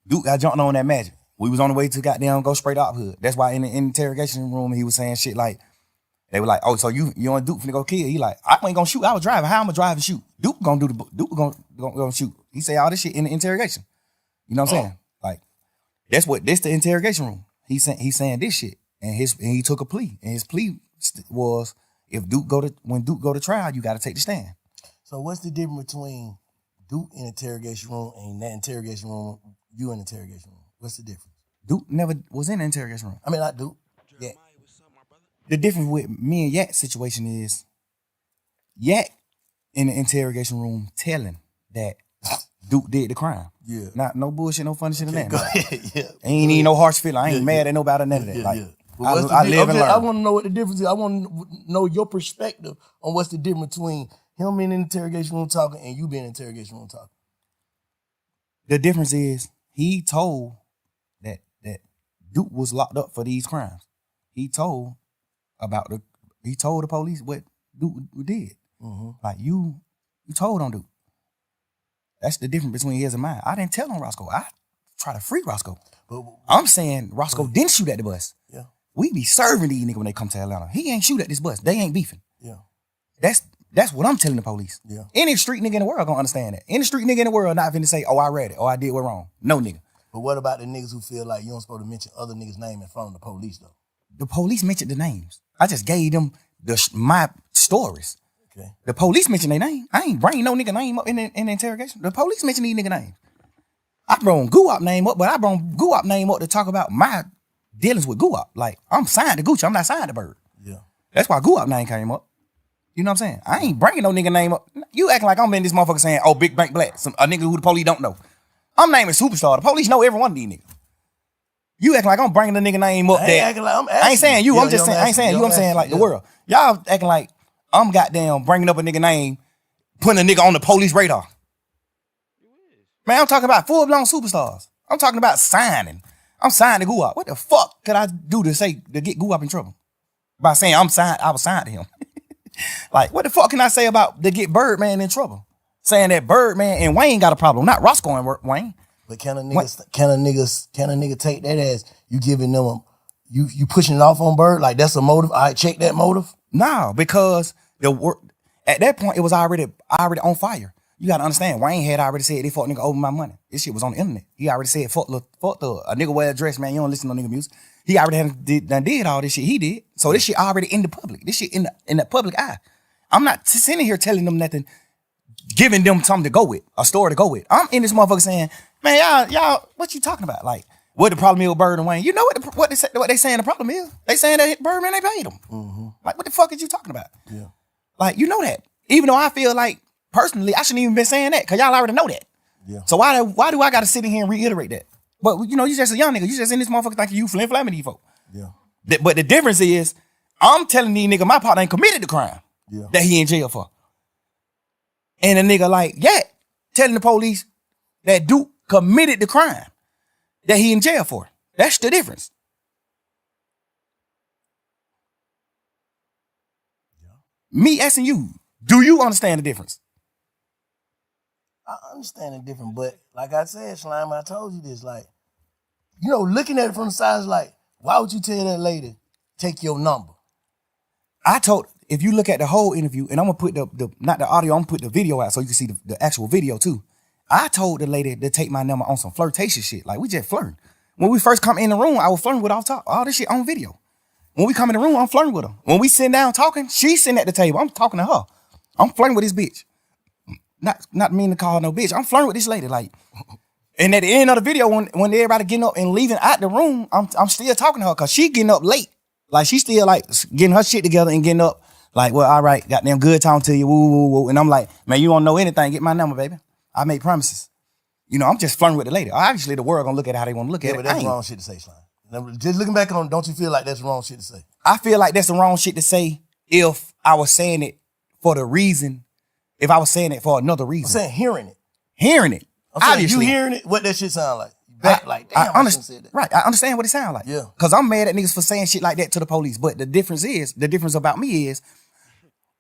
Duke got jumped on that magic. We was on the way to goddamn go straight up hood. That's why in the interrogation room, he was saying shit like, they were like, oh, so you and Duke finna go kill? He like, I ain't gonna shoot. I was driving. How I'm gonna drive and shoot? Duke gonna shoot. He say all this shit in the interrogation. You know what I'm saying? Like, this the interrogation room. He's saying this shit. And he took a plea. And his plea was, when Duke go to trial, you gotta take the stand. So what's the difference between Duke in the interrogation room and that interrogation room, you in the interrogation room? What's the difference? Duke never was in the interrogation room. I mean, not Duke. Yeah. The difference with me and Yak's situation is Yak in the interrogation room telling that Duke did the crime. Yeah. Not no bullshit, no funny shit in that. Go ahead. Yeah. Ain't even no harsh feeling. I ain't mad at nobody or none of that. I live and learn. I want to know what the difference is. I want to know your perspective on what's the difference between him being in the interrogation room talking and you being in the interrogation room talking. The difference is he told that Duke was locked up for these crimes. He told the police what Duke did. Mm-hmm. Like you told on Duke. That's the difference between his and mine. I didn't tell on Roscoe. I try to free Roscoe. But I'm saying Roscoe didn't shoot at the bus. Yeah. We be serving these niggas when they come to Atlanta. He ain't shoot at this bus. They ain't beefing. Yeah. That's what I'm telling the police. Yeah. Any street nigga in the world gonna understand that. Any street nigga in the world not finna say, oh, I read it, or I did what wrong. No nigga. But what about the niggas who feel like you don't supposed to mention other niggas' name in front of the police though? The police mentioned the names. I just gave them my stories. Okay. The police mentioned their name. I ain't bring no nigga name up in the interrogation. The police mentioned these nigga names. I brought Guap name up, but I brought Guap name up to talk about my dealings with Guap. Like, I'm signed to Gucci. I'm not signed to Bird. Yeah. That's why Guap name came up. You know what I'm saying? I ain't bringing no nigga name up. You acting like I'm in this motherfucker saying, oh, Big Bank Black, a nigga who the police don't know. I'm naming Superstar. The police know every one of these niggas. You acting like I'm bringing the nigga name up there. I ain't saying you. I'm just saying, I ain't saying you. I'm saying like the world. Y'all acting like I'm goddamn bringing up a nigga name, putting a nigga on the police radar. Man, I'm talking about full-blown superstars. I'm talking about signing. I'm signed to Guap. What the fuck could I do to get Guap in trouble? By saying I was signed to him. Like, what the fuck can I say to get Birdman in trouble? Saying that Birdman and Wayne got a problem, not Roscoe and Wayne. But can a nigga take that as you giving them you pushing it off on Bird? Like that's a motive? I check that motive? No, because at that point it was already on fire. You gotta understand, Wayne had already said they fuck nigga over my money. This shit was on the internet. He already said fuck the a nigga wear a dress, man. You don't listen to nigga music. He already did all this shit he did. So this shit already in the public. This shit in the public eye. I'm not sitting here telling them nothing, giving them something to go with, a story to go with. I'm in this motherfucker saying, man, y'all, what you talking about? Like, what the problem is with Bird and Wayne? You know what they saying the problem is? They saying that Birdman, they paid him. Mm-hmm. Like, what the fuck is you talking about? Yeah. Like, you know that. Even though I feel like, personally, I shouldn't even been saying that, because y'all already know that. Yeah. So why do I got to sit in here and reiterate that? But, you know, you just a young nigga. You just in this motherfucker thinking you flim-flamming these folk. Yeah. But the difference is, I'm telling these niggas my partner ain't committed the crime that he in jail for. And a nigga like, telling the police that Duke committed the crime that he in jail for. That's the difference. Yeah. Me asking you, do you understand the difference? I understand the difference, but like I said, Slime, I told you this, like, you know, looking at it from the side is like, why would you tell that lady, take your number? I told, if you look at the whole interview, and I'm gonna put the not the audio, I'm gonna put the video out so you can see the actual video too. I told the lady to take my number on some flirtation shit. Like we just flirting. When we first come in the room, I was flirting with her off top. All this shit on video. When we come in the room, I'm flirting with her. When we sit down talking, she's sitting at the table. I'm talking to her. I'm flirting with this bitch. Not mean to call her no bitch. I'm flirting with this lady. Like, and at the end of the video, when everybody getting up and leaving out the room, I'm still talking to her because she getting up late. Like she still like getting her shit together and getting up. Like, well, all right, goddamn good talking to you. Woo, woo, woo. And I'm like, man, you don't know anything. Get my number, baby. I made promises. You know, I'm just flirting with the lady. Obviously, the world gonna look at it how they want to look at it. But that's wrong shit to say, Slime. Just looking back on, don't you feel like that's wrong shit to say? I feel like that's the wrong shit to say if I was saying it for the reason, if I was saying it for another reason. I'm saying hearing it. Hearing it. I'm saying Obviously. you hearing it, what that shit sound like? Back like, damn, I shouldn't say that. Right, I understand what it sounds like. Yeah. Because I'm mad at niggas for saying shit like that to the police. But the difference about me is,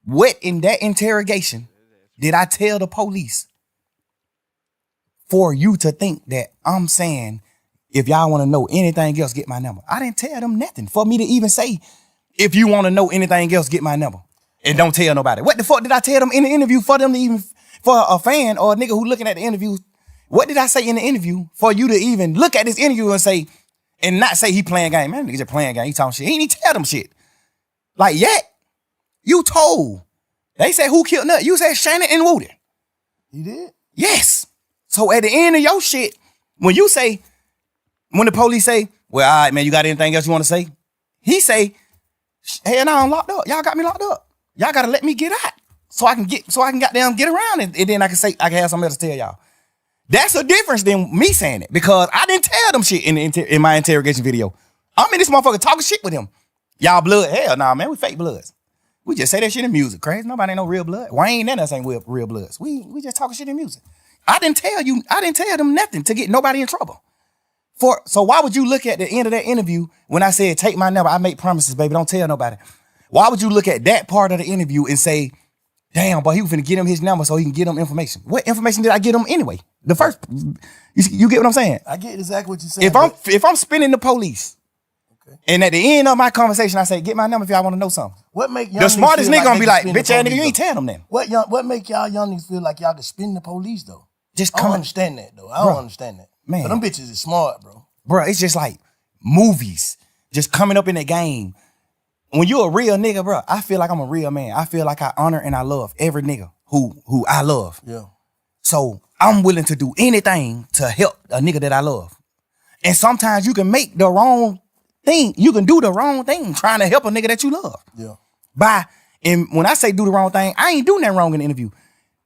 what in that interrogation did I tell the police for you to think that I'm saying, if y'all want to know anything else, get my number? I didn't tell them nothing for me to even say, if you want to know anything else, get my number. And don't tell nobody. What the fuck did I tell them in the interview for them to even, for a fan or a nigga who looking at the interview? What did I say in the interview for you to even look at this interview and say, and not say he playing game? Man, nigga just playing game. He talking shit. He ain't even tell them shit. Like, yet, you told. They said who killed Nut? You said Shannon and Woody. You did? Yes. So at the end of your shit, when you say, when the police say, well, all right, man, you got anything else you want to say? He say, hell no, I'm locked up. Y'all got me locked up. Y'all gotta let me get out. So I can goddamn get around and then I can say, I can have something else to tell y'all. That's a difference than me saying it, because I didn't tell them shit in my interrogation video. I'm in this motherfucker talking shit with him. Y'all blood? Hell nah, man, we fake bloods. We just say that shit in music, crazy. Nobody ain't no real blood. Wayne and us ain't real bloods. We just talking shit in music. I didn't tell them nothing to get nobody in trouble. So why would you look at the end of that interview when I said, take my number, I make promises, baby, don't tell nobody? Why would you look at that part of the interview and say, damn, boy, he was finna get him his number so he can get him information? What information did I get him anyway? The first, you get what I'm saying? I get exactly what you're saying. If I'm spinning the police, okay, and at the end of my conversation, I say, get my number if y'all want to know something. What make young the smartest nigga gonna be like, bitch ass nigga, you ain't though? telling them then. What make y'all young niggas feel like y'all can spin the police though? Just I don't understand that though. I don't understand that. Man. But them bitches is smart, bro. Bro, it's just like movies just coming up in the game. When you a real nigga, bro, I feel like I'm a real man. I feel like I honor and I love every nigga who I love. Yeah. So I'm willing to do anything to help a nigga that I love. And sometimes you can make the wrong thing. You can do the wrong thing trying to help a nigga that you love. Yeah. And when I say do the wrong thing, I ain't doing that wrong in the interview.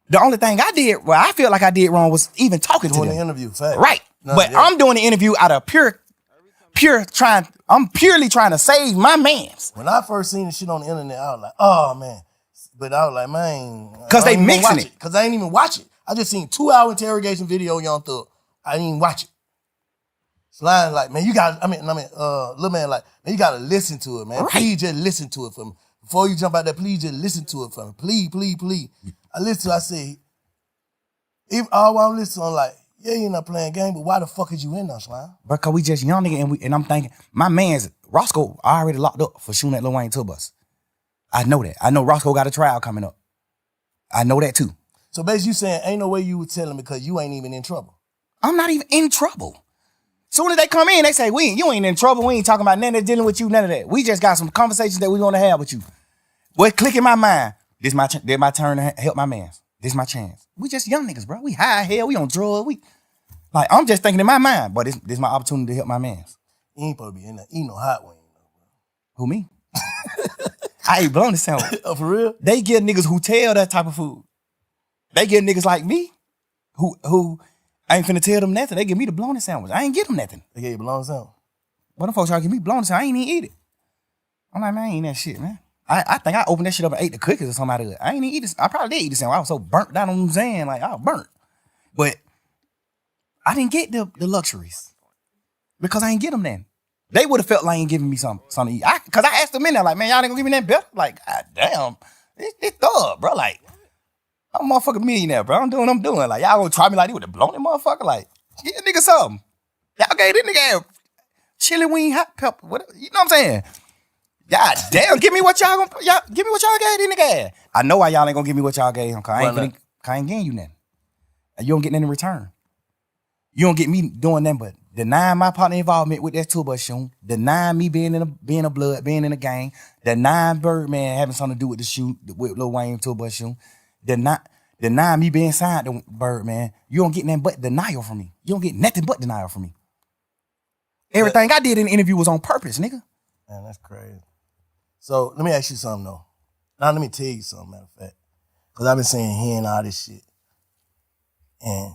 The only thing I did, well, I feel like I did wrong was even talking to them. The interview, fact. Right. But yeah, I'm doing the interview out of I'm purely trying to save my mans. When I first seen the shit on the internet, I was like, oh man. But I was like, man. Because they mixing it. Because I ain't even watch it. I just seen 2-hour interrogation video, Young Thug. I didn't even watch it. Slime like, man, you got, little man like, man, you gotta listen to it, man. Right. Please just listen to it for me. Before you jump out there, please just listen to it for me. Please, please, please. I listened to it, I said, if all I'm listening, I'm like, yeah, you're not playing game, but why the fuck is you in there, Slime? Because we just young nigga and I'm thinking, my man's Roscoe already locked up for shooting at Lil Wayne tour bus. I know that. I know Roscoe got a trial coming up. I know that too. So basically you saying ain't no way you would tell him because you ain't even in trouble. I'm not even in trouble. Soon as they come in, they say, you ain't in trouble. We ain't talking about nothing that's dealing with you, none of that. We just got some conversations that we want to have with you. What click in my mind, this my turn to help my mans. This my chance. We just young niggas, bro. We high hell, we on drugs. Like, I'm just thinking in my mind, but this my opportunity to help my mans. You ain't supposed to be in there. Eat no hot wing, bro. Who, me? I ain't blown this sandwich. Oh, for real? They give niggas who tell that type of food. They give niggas like me who I ain't finna tell them nothing. They give me the bologna sandwich. I ain't give them nothing. They gave you bologna sandwich? But them folks try to give me bologna sandwich. I ain't even eat it. I'm like, man, I ain't eat that shit, man. I think I opened that shit up and ate the cookies or something out of it. I ain't even eat this. I probably did eat the sandwich. I was so burnt down on them saying, like, I was burnt. But I didn't get the luxuries because I ain't get them then. They would have felt like ain't giving me something to eat. Because I asked them in there, like, man, y'all ain't gonna give me that better? Like, God damn, it's thug, bro. Like, I'm a motherfucking millionaire, bro. I'm doing what I'm doing. Like, y'all gonna try me like this with a blown motherfucker? Like, give a nigga something. Y'all gave this nigga chili wing, hot pepper, whatever. You know what I'm saying? God damn, give me what y'all gave this nigga. I know why y'all ain't gonna give me what y'all gave him, cause I ain't getting you nothing. You don't get nothing in return. You don't get me doing nothing but denying my partner involvement with that tour bus shoot, denying me being in a gang, denying Birdman having something to do with the shoot, with Lil Wayne tour bus shoot, denying me being signed to Birdman. You don't get nothing but denial from me. You don't get nothing but denial from me. Everything I did in the interview was on purpose, nigga. Man, that's crazy. So let me ask you something though. Now let me tell you something, matter of fact. Cause I've been hearing all this shit. And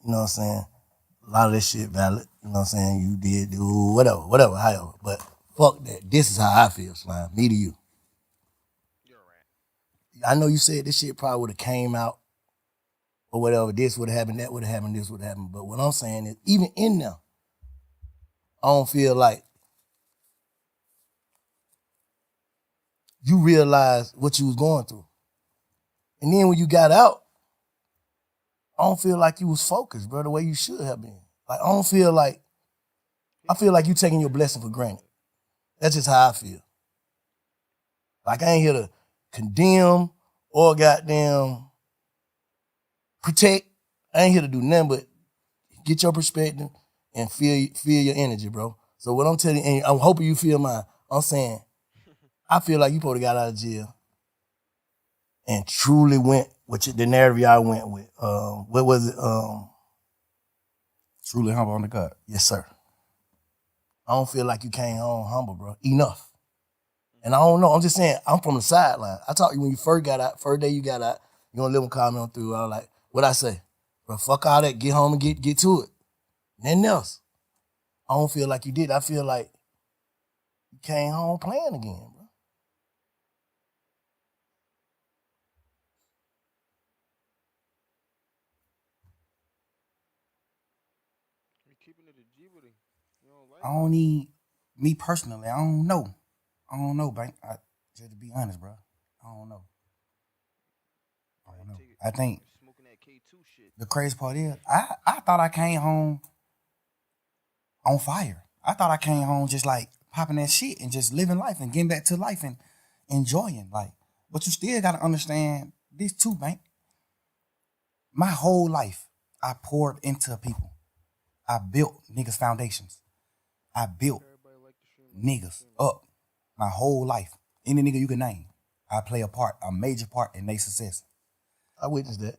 you know what I'm saying? A lot of this shit valid. You know what I'm saying? You did do whatever, however. But fuck that. This is how I feel, Slime. Me to you. You're right. I know you said this shit probably would have came out or whatever. This would have happened, that would have happened, this would have happened. But what I'm saying is, even in there, I don't feel like you realized what you was going through. And then when you got out, I don't feel like you was focused, bro, the way you should have been. Like, I feel like you taking your blessing for granted. That's just how I feel. Like, I ain't here to condemn or goddamn protect. I ain't here to do nothing but get your perspective and feel your energy, bro. So what I'm telling you, and I'm hoping you feel mine, I'm saying, I feel like you probably got out of jail and truly went with the narrative y'all went with. What was it? Truly humble on the gut. Yes, sir. I don't feel like you came home humble, bro. Enough. And I don't know. I'm just saying, I'm from the sideline. I talked to you when you first got out, first day you got out, you gonna live and call me on through. I was like, what'd I say? Bro, fuck all that. Get home and get to it. Nothing else. I don't feel like you did. I feel like you came home playing again, bro. You're keeping it a G with him. You don't like I don't need me personally. I don't know, Bank. Just to be honest, bro. I don't know. I think smoking that K2 shit. the crazy part is, I thought I came home on fire. I thought I came home just like popping that shit and just living life and getting back to life and enjoying life. But you still gotta understand this too, Bank. My whole life, I poured into people. I built niggas' foundations. I built niggas up my whole life. Any nigga you can name, I play a major part in their success. I witnessed that.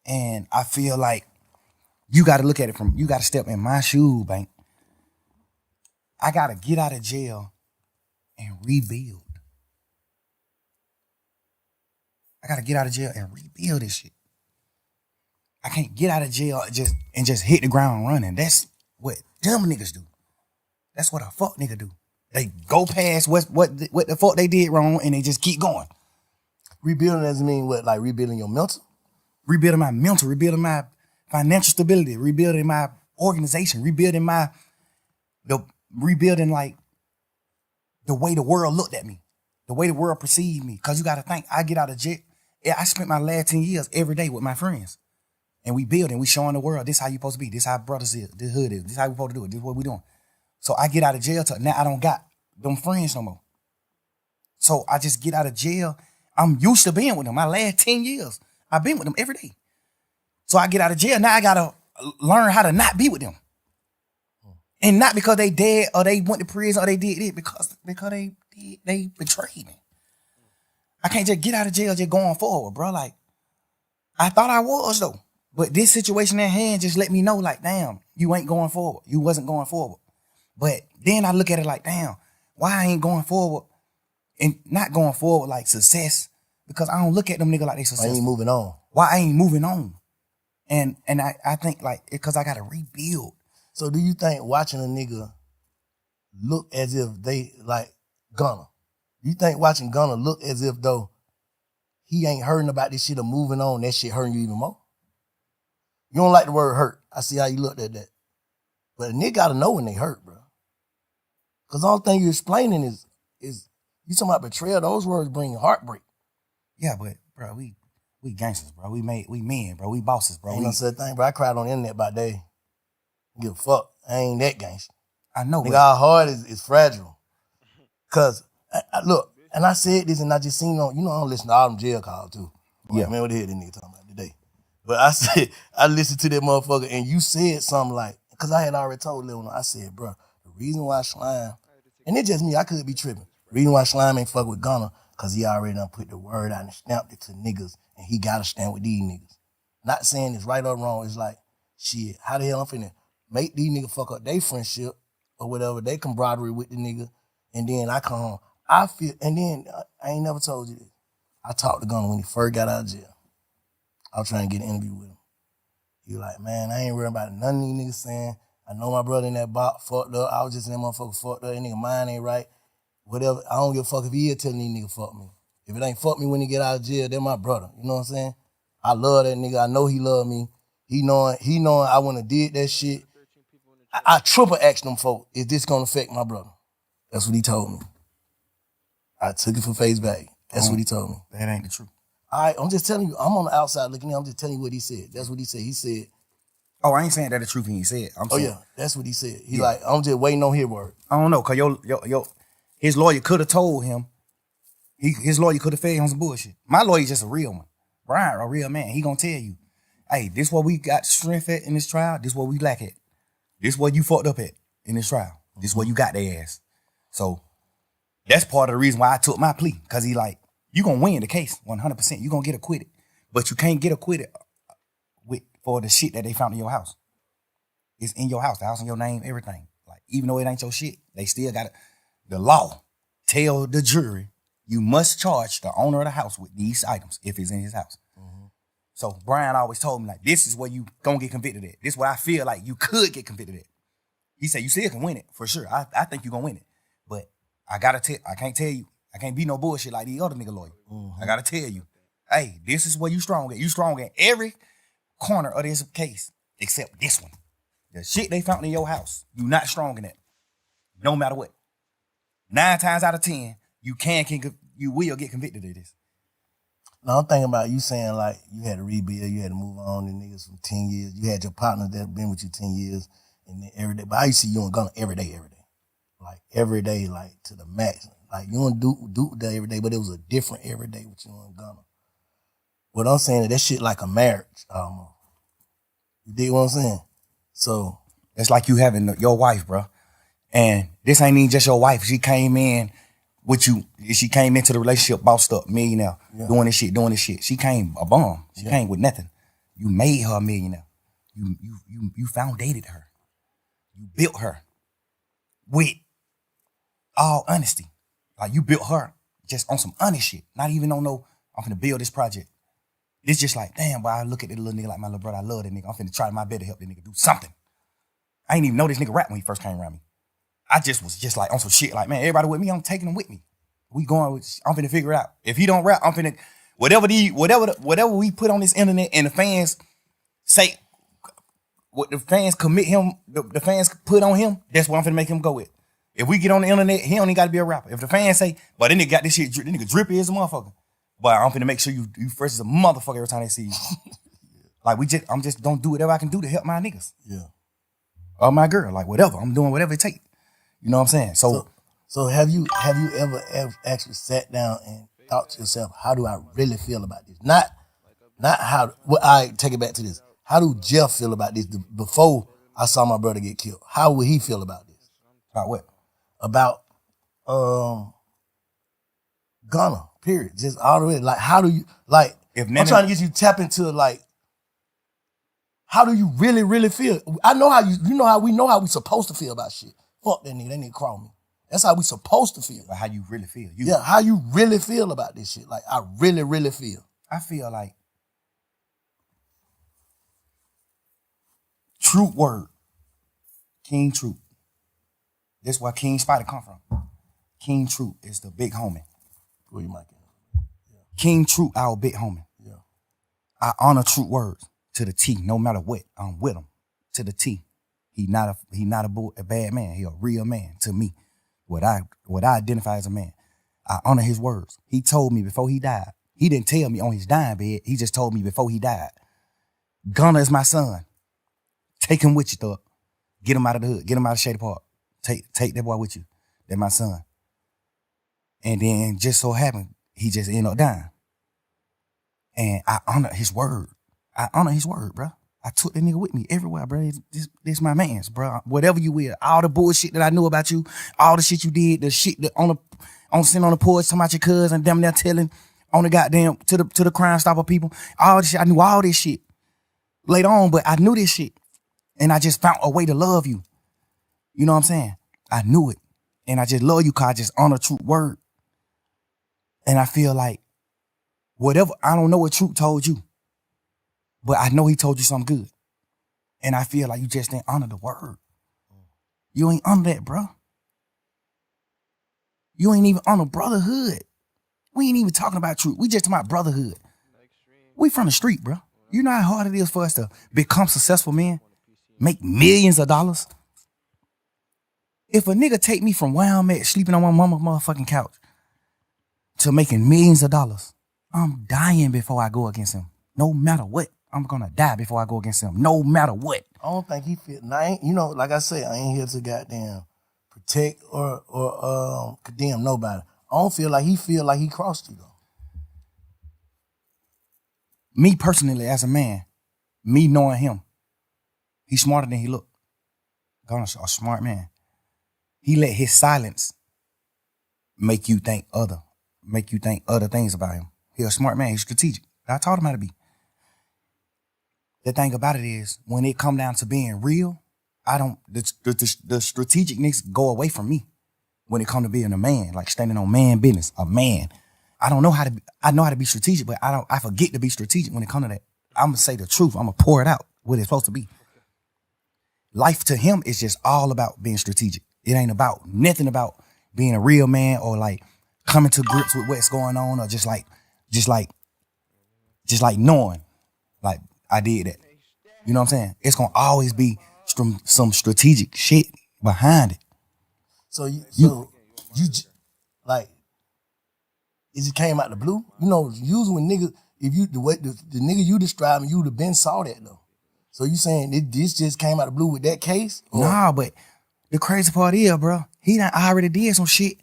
And I feel like you got to look at it you got to step in my shoe, Bank. I got to get out of jail and rebuild. I got to get out of jail and rebuild this shit. I can't get out of jail and just hit the ground running. That's what dumb niggas do. That's what a fuck nigga do. They go past what the fuck they did wrong and they just keep going. Rebuilding doesn't mean what, like rebuilding your mental? Rebuilding my mental, rebuilding my financial stability, rebuilding my organization, rebuilding like the way the world looked at me, the way the world perceived me. Cause you gotta think, I get out of jail. I spent my last 10 years every day with my friends. And we building, we showing the world, this how you supposed to be, this how brothers is, this hood is, this how we supposed to do it, this what we doing. So I get out of jail now I don't got them friends no more. So I just get out of jail. I'm used to being with them. My last 10 years, I've been with them every day. So I get out of jail, now I gotta learn how to not be with them. And not because they dead or they went to prison or they did it, because they betrayed me. I can't just get out of jail just going forward, bro. Like, I thought I was though. But this situation at hand just let me know, like, damn, you ain't going forward. You wasn't going forward. But then I look at it like, damn, why I ain't going forward and not going forward like success? Because I don't look at them niggas like they successful. I ain't moving on. Why I ain't moving on? And I think like, because I got to rebuild. So do you think watching a nigga look as if they, like Gunna, you think watching Gunna look as if though he ain't hurting about this shit or moving on, that shit hurting you even more? You don't like the word hurt. I see how you looked at that. But a nigga gotta know when they hurt, bro. Cause the only thing you're explaining is you talking about betrayal. Those words bring heartbreak. Yeah, but bro, we gangsters, bro. We men, bro. We bosses, bro. Ain't no such thing, bro. I cried on the internet about that. Give a fuck. I ain't that gangster. I know, nigga, our heart is fragile. Cause Look, and I said this, and I just seen on, I don't listen to all them jail calls too. I'm Yeah. like, man, what the hell this nigga talking about today? But I said, I listened to that motherfucker, and you said something like, because I had already told Lil, I said, bro, the reason why Slime, and it's just me, I could be tripping. The reason why Slime ain't fuck with Gunna, because he already done put the word out and stamped it to niggas, and he got to stand with these niggas. Not saying it's right or wrong, it's like, shit, how the hell I'm finna make these niggas fuck up their friendship or whatever, they camaraderie with the nigga, and then I come home. I feel, and then I ain't never told you this. I talked to Gunna when he first got out of jail. I was trying to get an interview with him. He was like, man, I ain't worried about none of these niggas saying, I know my brother in that box fucked up. I was just in that motherfucker fucked up. That nigga mind ain't right. Whatever. I don't give a fuck if he is telling these niggas fuck me. If it ain't fuck me when he get out of jail, they're my brother. You know what I'm saying? I love that nigga. I know he love me. He knowing I wouldn't have did that shit. I triple asked them folk, is this gonna affect my brother? That's what he told me. I took it for face value. That's what he told me. That ain't the truth. All right, I'm just telling you, I'm on the outside looking in, I'm just telling you what he said. That's what he said. He said, Oh, I ain't saying that the truth he said. I'm oh saying, yeah, that's what he said. He like, I'm just waiting on his word. I don't know, cause his lawyer could have told him. His lawyer could have fed him some bullshit. My lawyer's just a real one. Brian, a real man. He gonna tell you, hey, this what we got strength at in this trial. This what we lack at. This what you fucked up at in this trial. This what you got their ass. So that's part of the reason why I took my plea. Cause he like, you gonna win the case 100%. You gonna get acquitted, but you can't get acquitted for the shit that they found in your house. It's in your house, the house in your name, everything. Like, even though it ain't your shit, they still got it. The law tell the jury you must charge the owner of the house with these items if it's in his house. Mm-hmm. So Brian always told me, like, this is where you gonna get convicted at. This is where I feel like you could get convicted at. He said you still can win it for sure. I think you gonna win it, but I can't tell you. I can't be no bullshit like these other nigga lawyers. Mm-hmm. I gotta tell you, hey, this is where you strong at. You strong at every corner of this case except this one. The shit they found in your house, you not strong in that. No matter what. 9 times out of 10, you will get convicted of this. Now I'm thinking about you saying like you had to rebuild, you had to move on, and niggas from 10 years. You had your partner that been with you 10 years, and then every day. But I used to see you and Gunna every day. Like every day, like to the max. Like you don't do that every day, but it was a different every day with you and Gunna. What I'm saying is that shit like a marriage almost. You dig what I'm saying? So it's like you having your wife, bro. And this ain't even just your wife. She came in with you. She came into the relationship bossed up, millionaire, doing this shit. She came a bum. She came with nothing. You made her a millionaire. You foundated her. You built her with all honesty. Like you built her just on some honest shit. Not even on no, I'm finna build this project. It's just like, damn, boy, I look at this little nigga like my little brother. I love that nigga. I'm finna try my best to help that nigga do something. I ain't even know this nigga rap when he first came around me. I just was just like on some shit like, man, everybody with me, I'm taking them with me. I'm finna figure it out. If he don't rap, I'm finna, whatever we put on this internet and the fans say, what the fans commit him, the fans put on him, that's what I'm finna make him go with. If we get on the internet, he don't even gotta be a rapper. If the fans say, but that nigga got this shit, this nigga drippy as a motherfucker. But I'm finna make sure you fresh as a motherfucker every time they see you. Like I'm just don't do whatever I can do to help my niggas. Yeah. Or my girl, like whatever. I'm doing whatever it takes. You know what I'm saying? So have you ever actually sat down and thought to yourself, how do I really feel about this? Not how, well, I take it back to this. How do Jeff feel about this before I saw my brother get killed? How would he feel about this? About what? About Gunna, period. Just all the way. Like, how do you, like, I'm trying to get you to tap into, like, how do you really, really feel? I know how we know how we supposed to feel about shit. Fuck that nigga crawl me. That's how we supposed to feel. But how you really feel. How you really feel about this shit. Like, I really, really feel. I feel like Truth word. King Truth. That's where King Spider come from. King Truth is the big homie. Where you might get? King Truth, our big homie. Yeah. I honor Truth words to the T, no matter what. I'm with him to the T. He not a bad man. He a real man to me. What I identify as a man. I honor his words. He told me before he died. He didn't tell me on his dying bed. He just told me before he died. Gunna is my son. Take him with you, thug. Get him out of the hood. Get him out of Shady Park. Take that boy with you. That's my son. And then just so happened, he just ended up dying. And I honor his word. I honor his word, bro. I took that nigga with me everywhere, bro. This my man's, bro. Whatever you will, all the bullshit that I knew about you, all the shit you did, the shit that sitting on the porch talking about your cousin, damn near telling on the goddamn to the Crime Stopper people, all this shit. I knew all this shit later on, but I knew this shit, and I just found a way to love you. You know what I'm saying? I knew it, and I just love you because I just honor true word, and I feel like whatever, I don't know what Truth told you, but I know he told you something good. And I feel like you just didn't honor the word. You ain't honor that, bro. You ain't even honor brotherhood. We ain't even talking about truth. We just talking about brotherhood. We from the street, bro. You know how hard it is for us to become successful men? Make millions of dollars? If a nigga take me from where I'm at, sleeping on my mama's motherfucking couch, to making millions of dollars, I'm dying before I go against him. No matter what. I'm gonna die before I go against him. No matter what. I don't think he feel. Now, you know, like I say, I ain't here to goddamn protect or condemn nobody. I don't feel like he crossed you though. Me personally, as a man, me knowing him, he's smarter than he looked. Gunna's a smart man. He let his silence make you think other things about him. He's a smart man. He's strategic. I taught him how to be. The thing about it is, when it come down to being real, the strategicness go away from me when it come to being a man, like standing on man business, a man. I know how to be strategic, but I forget to be strategic when it come to that. I'm gonna say the truth. I'm gonna pour it out what it's supposed to be. Life to him is just all about being strategic. It ain't about nothing about being a real man or like coming to grips with what's going on or just like knowing like I did that. You know what I'm saying? It's gonna always be some strategic shit behind it. So like, it just came out the blue. You know, usually when niggas, if you the nigga you describing, you would have been saw that though. So you saying this just came out the blue with that case? Or? Nah, but the crazy part is, bro, he done already did some shit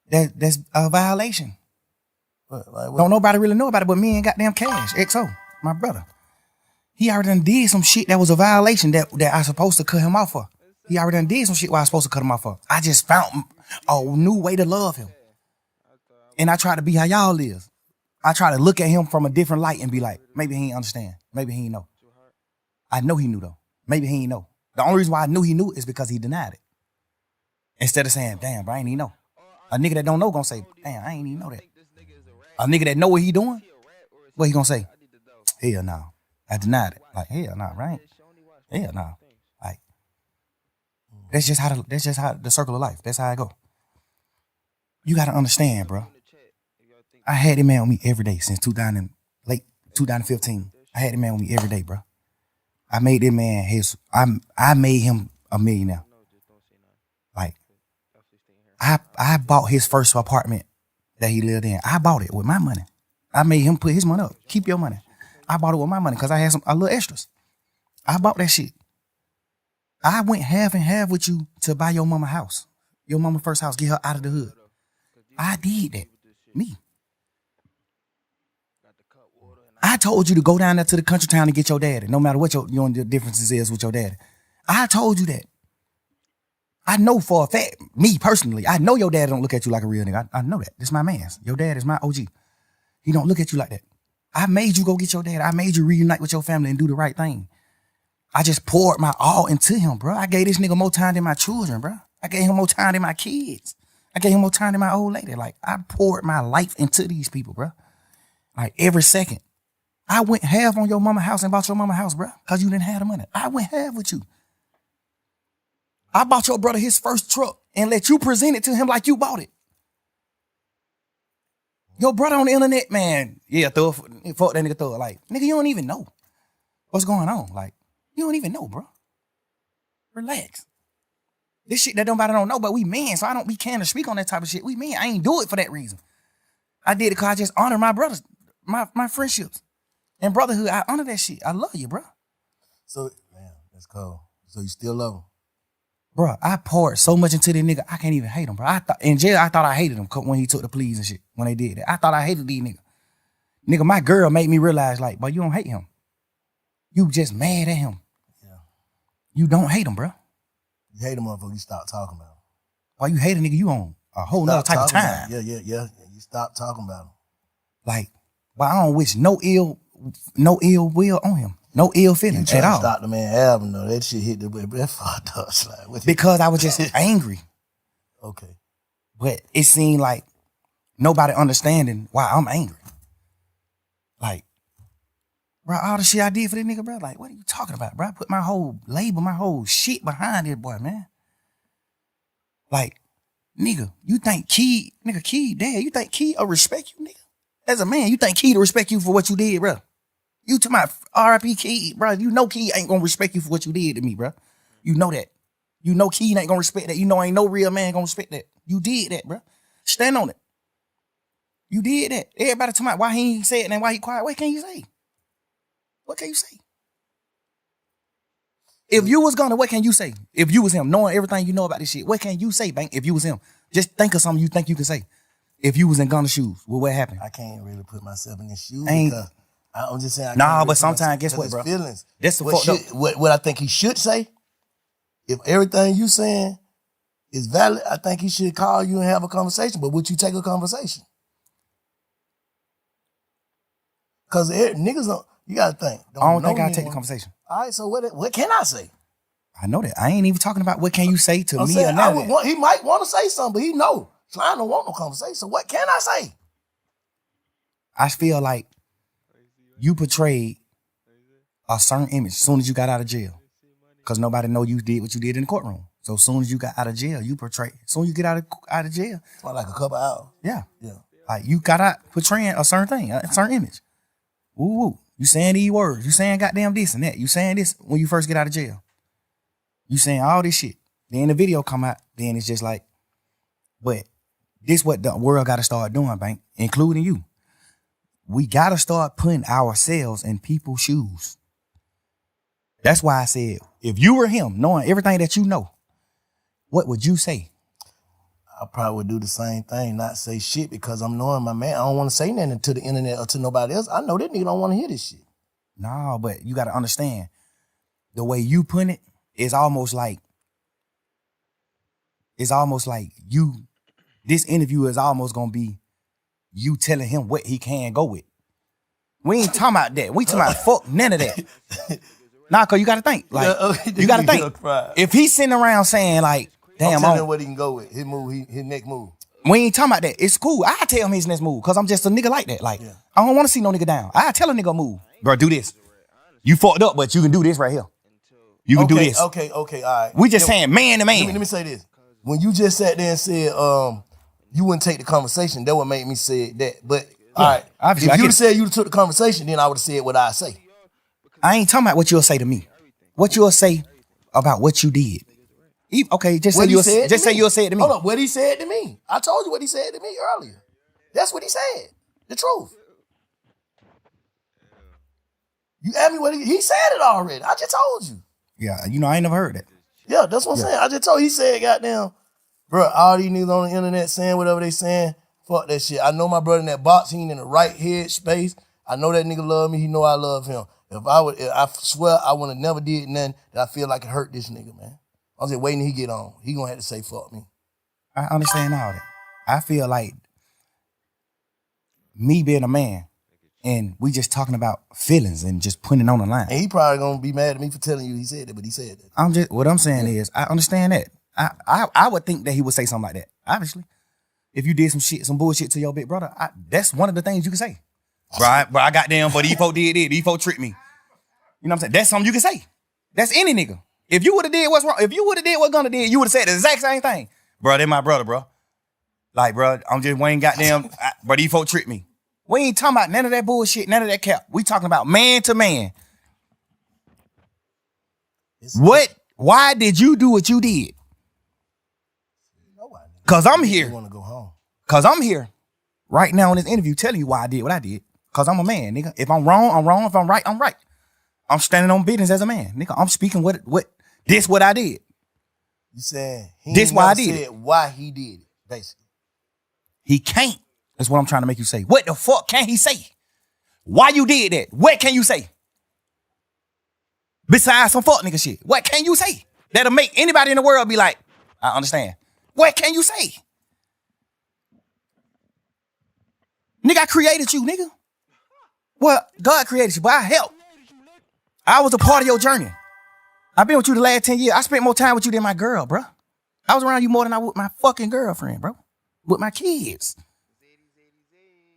that's a violation. What? Don't nobody really know about it but me and goddamn Cash, XO, my brother. He already done did some shit that was a violation that I supposed to cut him off for. He already done did some shit where I was supposed to cut him off for. I just found a new way to love him. And I try to be how y'all is. I try to look at him from a different light and be like, maybe he ain't understand. Maybe he ain't know. I know he knew though. Maybe he ain't know. The only reason why I knew he knew is because he denied it. Instead of saying, damn, bro, I ain't even know. A nigga that don't know gonna say, damn, I ain't even know that. A nigga that know what he doing, what he gonna say? Hell no. I denied it. Like, hell no, right? Hell no. Like, that's just how the circle of life. That's how I go. You gotta understand, bro. I had him man with me every day since late 2015. I had him man with me every day, bro. I made that man I made him a millionaire. Like, I bought his first apartment that he lived in. I bought it with my money. I made him put his money up. Keep your money. I bought it with my money because I had a little extras. I bought that shit. I went half and half with you to buy your mama house. Your mama first house, get her out of the hood. I did that. Me. I told you to go down there to the country town and get your daddy, no matter what your differences is with your daddy. I told you that. I know for a fact, me personally, I know your dad don't look at you like a real nigga. I know that. This is my man's. Your dad is my OG. He don't look at you like that. I made you go get your dad. I made you reunite with your family and do the right thing. I just poured my all into him, bro. I gave this nigga more time than my children, bro. I gave him more time than my kids. I gave him more time than my old lady. Like, I poured my life into these people, bro. Like, every second. I went half on your mama house and bought your mama house, bro, because you didn't have the money. I went half with you. I bought your brother his first truck and let you present it to him like you bought it. Your brother on the internet, man, yeah, fuck that nigga, throw it. Like, nigga, you don't even know what's going on. Like, you don't even know, bro. Relax. This shit that nobody don't know, but we men, so we can't speak on that type of shit. We men, I ain't do it for that reason. I did it because I just honor my brothers, my friendships. And brotherhood, I honor that shit. I love you, bro. So, man, that's cool. So you still love him? Bro, I poured so much into this nigga, I can't even hate him, bro. In jail, I thought I hated him when he took the pleas and shit, when they did that. I thought I hated these niggas. Nigga, my girl made me realize, like, bro, you don't hate him. You just mad at him. Yeah. You don't hate him, bro. You hate a motherfucker, you stop talking about him. Why you hate a nigga, you on a whole nother type of time. Yeah. You stop talking about him. Like, but I don't wish no ill will on him. No ill feelings at all. Stop the man album though. That shit hit the way. That fucked up. Like, because I was just angry. Okay. But it seemed like nobody understanding why I'm angry. Like, bro, all the shit I did for this nigga, bro. Like, what are you talking about, bro? I put my whole label, my whole shit behind this boy, man. Like, nigga, you think Key, dad, you think Key will respect you, nigga? As a man, you think Key to respect you for what you did, bro? You to my R.I.P. Key, bro. You know Key ain't gonna respect you for what you did to me, bro. You know that. You know Key ain't gonna respect that. You know ain't no real man gonna respect that. You did that, bro. Stand on it. You did that. Everybody talking about why he ain't say it and why he quiet. What can you say? What can you say? If you was Gunna, what can you say? If you was him, knowing everything you know about this shit, what can you say, Bank? If you was him, just think of something you think you can say. If you was in Gunna's shoes, what happened? I can't really put myself in his shoes Ain't, because I'm just saying. But sometimes, guess what, bro? Feelings. That's the fucked up. What I think he should say, if everything you saying is valid, I think he should call you and have a conversation. But would you take a conversation? Because niggas don't. You gotta think. I don't think I'll take the conversation. All right, so what can I say? I know that. I ain't even talking about what can you say to me saying, or nothing. He might want to say something, but he know. So I don't want no conversation. So what can I say? I feel like you portrayed a certain image as soon as you got out of jail. Because nobody know you did what you did in the courtroom. So as soon as you got out of jail, you portrayed. As soon as you get out of jail. For like a couple hours. Yeah. Yeah. Like you got out portraying a certain thing, a certain image. Woo. You saying these words. You saying goddamn this and that. You saying this when you first get out of jail. You saying all this shit. Then the video come out. Then it's just like, but this what the world got to start doing, Bank, including you. We got to start putting ourselves in people's shoes. That's why I said, if you were him, knowing everything that you know, what would you say? I probably would do the same thing, not say shit because I'm knowing my man. I don't want to say nothing to the internet or to nobody else. I know that nigga don't want to hear this shit. No, but you got to understand, the way you put it is almost like you, this interview is almost going to be you telling him what he can go with. We ain't talking about that. We talking about fuck none of that. Nah, cause you got to think. Like, you got to think. If he's sitting around saying like, damn, I'm telling him what he can go with. His move, his next move. We ain't talking about that. It's cool. I tell him his next move because I'm just a nigga like that. Like, I don't want to see no nigga down. I tell a nigga move. Bro, do this. You fucked up, but you can do this right here. You can do this. Okay, all right. We just saying man to man. Let me say this. When you just sat there and said you wouldn't take the conversation, that would make me say that. But all right, obviously, if you'd have said you took the conversation, then I would have said what I say. I ain't talking about what you'll say to me. What you'll say about what you did. Okay, just say you'll say it to me. Hold on, what he said to me. I told you what he said to me earlier. That's what he said. The truth. You asked me what he said it already. I just told you. Yeah, I ain't never heard that. Yeah, that's what I'm saying. I just told you. He said, goddamn, bro, all these niggas on the internet saying whatever they saying, fuck that shit. I know my brother in that box, he ain't in the right head space. I know that nigga love me. He know I love him. I swear I would have never did nothing that I feel like it hurt this nigga, man. I'm just waiting till he get on. He gonna have to say fuck me. I understand all that. I feel like me being a man and we just talking about feelings and just putting it on the line. And he probably gonna be mad at me for telling you he said that, but he said that. What I'm saying is I understand that. I would think that he would say something like that. Obviously. If you did some bullshit to your big brother, that's one of the things you can say. Bro, I got them, but these folk did it. These folk tricked me. You know what I'm saying? That's something you can say. That's any nigga. If you would have did what's wrong, if you would have did what Gunna did, you would have said the exact same thing. Bro, they my brother, bro. Like, bro, I'm just Wayne goddamn, bro, these folk tricked me. We ain't talking about none of that bullshit, none of that cap. We talking about man to man. Why did you do what you did? Cause I'm here. Want to go home? Cause I'm here right now in this interview telling you why I did what I did. Cause I'm a man, nigga. If I'm wrong, I'm wrong. If I'm right, I'm right. I'm standing on business as a man, nigga. I'm speaking what I did. You saying he This ain't why I never did said it. why he did it, basically. He can't. That's what I'm trying to make you say. What the fuck can he say? Why you did that? What can you say? Besides some fuck nigga shit. What can you say? That'll make anybody in the world be like, I understand. What can you say? Nigga, I created you, nigga. Well, God created you, but I helped. I was a part of your journey. I've been with you the last 10 years. I spent more time with you than my girl, bro. I was around you more than I was with my fucking girlfriend, bro. With my kids.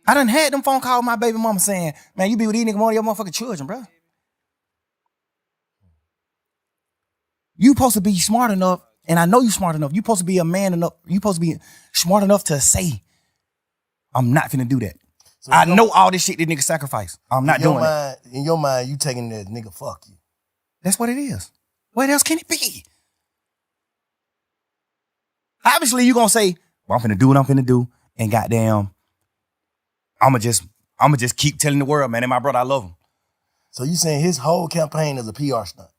I done had them phone calls with my baby mama saying, man, you be with these niggas more than your motherfucking children, bro. You supposed to be smart enough, and I know you smart enough. You supposed to be a man enough. You supposed to be smart enough to say, I'm not finna do that. So I know all this shit that nigga sacrifice. I'm not doing it. In your mind, you taking that nigga fuck you. That's what it is. What else can it be? Obviously, you gonna say, well, I'm finna do what I'm finna do, and goddamn, I'ma just keep telling the world, man, and my brother, I love him. So you saying his whole campaign is a PR stunt?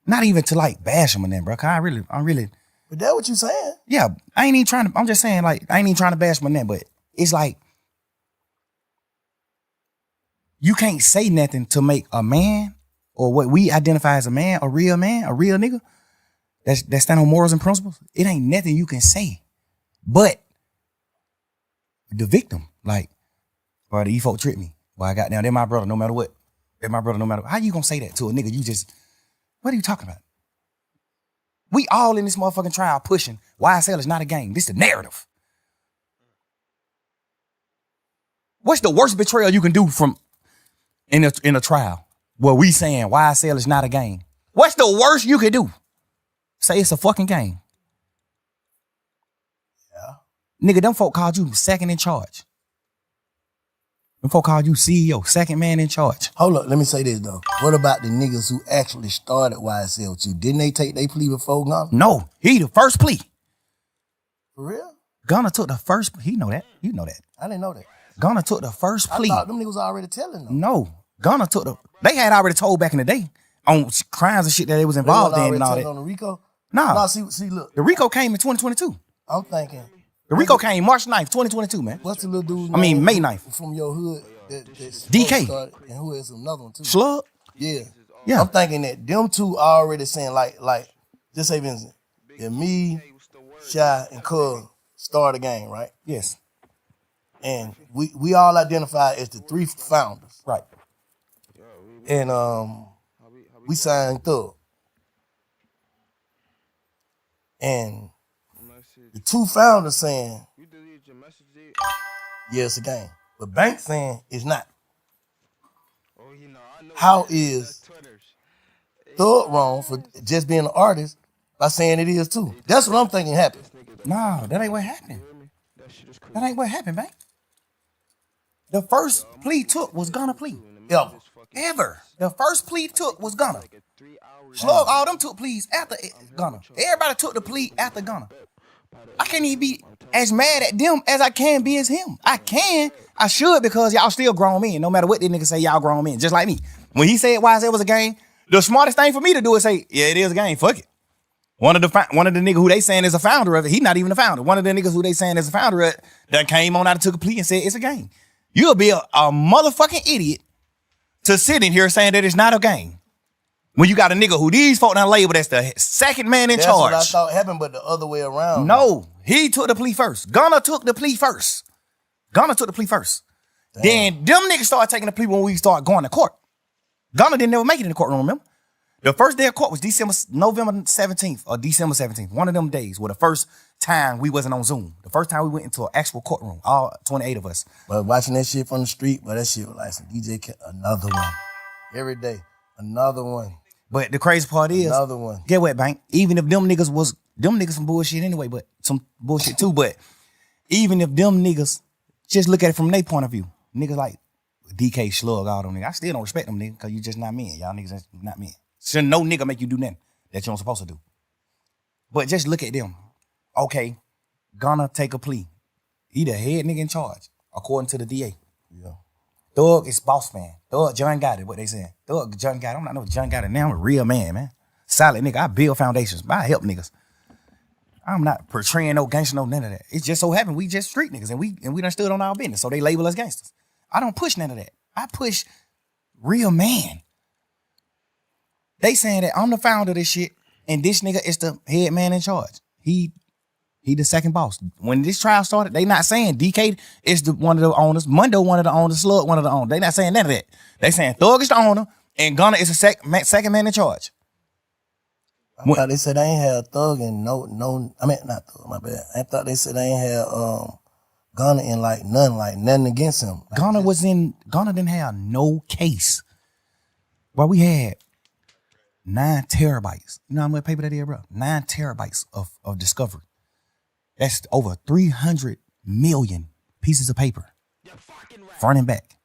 Not even to like bash him and then, bro. Cause I'm really. But that's what you saying. Yeah, I ain't even trying to. I'm just saying, like, I ain't even trying to bash him and then, but it's like you can't say nothing to make a man or what we identify as a man, a real nigga that stand on morals and principles. It ain't nothing you can say, but the victim, like, bro, the folk tripped me. Well, I got down. They're my brother, no matter what. They're my brother, no matter what. How you gonna say that to a nigga? You just, what are you talking about? We all in this motherfucking trial pushing YSL is not a game. This is the narrative. What's the worst betrayal you can do from in a trial where we saying YSL is not a game? What's the worst you can do? Say it's a fucking game. Yeah. Nigga, them folk called you second in charge. Them folk called you CEO, second man in charge. Hold up, let me say this though. What about the niggas who actually started YSL with you? Didn't they take their plea before Gunna? No, he the first plea. For real? Gunna took the first, he know that. You know that. I didn't know that. Gunna took the first plea. I thought them niggas already telling them. No, Gunna took they had already told back in the day on crimes and shit that they was involved in and all that. On the RICO? No, see, look. The RICO came in 2022. I'm thinking. The RICO came March 9th, 2022, man. What's the little dude? May 9th. From your hood. DK. Started, and who is another one too? Slug? Yeah. Yeah. I'm thinking that them two already saying like, just say Vincent, that me, Shy, and Cuz start the game, right? Yes. And we all identify as the three founders. Right. And we signed Thug. And the two founders saying, yeah, it's a game. But Bank saying it's not. How is Thug wrong for just being an artist by saying it is too? That's what I'm thinking happened. No, that ain't what happened. That ain't what happened, Bank. The first plea took was Gunna plea. Ever. The first plea took was Gunna. Slug, all them took pleas after Gunna. Everybody took the plea after Gunna. I can't even be as mad at them as I can be as him. I should, because y'all still grown men. No matter what this nigga say, y'all grown men. Just like me. When he said YSL was a game, the smartest thing for me to do is say, yeah, it is a game. Fuck it. One of the niggas who they saying is a founder of it, he not even a founder. One of the niggas who they saying is a founder of it that came on out and took a plea and said it's a game. You'll be a motherfucking idiot to sit in here saying that it's not a game. When you got a nigga who these folk done labeled as the second man in charge. That's what I thought happened, but the other way around. No, he took the plea first. Gunna took the plea first. Damn. Then them niggas started taking the plea when we started going to court. Gunna didn't never make it in the courtroom, remember? The first day of court was November 17th or December 17th. One of them days were the first time we wasn't on Zoom. The first time we went into an actual courtroom, all 28 of us. But watching that shit from the street, but that shit was like some another one. Every day, another one. But the crazy part is, another one. Get what, Bank? Even if them niggas some bullshit anyway, but some bullshit too. But even if them niggas just look at it from their point of view, niggas like DK, Slug, all them niggas, I still don't respect them niggas because you just not men. Y'all niggas not men. Should no nigga make you do nothing that you don't supposed to do. But just look at them. Okay, Gunna take a plea. He the head nigga in charge, according to the DA. Yeah. Thug is boss man. Thug John got it, what they saying. Thug John got it. I'm not no John got it now. I'm a real man, man. solid nigga. I build foundations. I help niggas. I'm not portraying no gangster, no none of that. It just so happened we just street niggas and we done stood on our business. So they label us gangsters. I don't push none of that. I push real man. They saying that I'm the founder of this shit and this nigga is the head man in charge. He the second boss. When this trial started, they not saying DK is the one of the owners, Mundo one of the owners, Slug one of the owners. They not saying none of that. They saying Thug is the owner and Gunna is the second man in charge. I thought they said they ain't had Thug and no, I mean, not Thug, my bad. I thought they said they ain't had Gunna in like nothing against him. Like Gunna didn't have no case. Well, we had 9 terabytes. You know how much paper that is, bro? 9 terabytes of discovery. That's over 300 million pieces of paper. Front and back.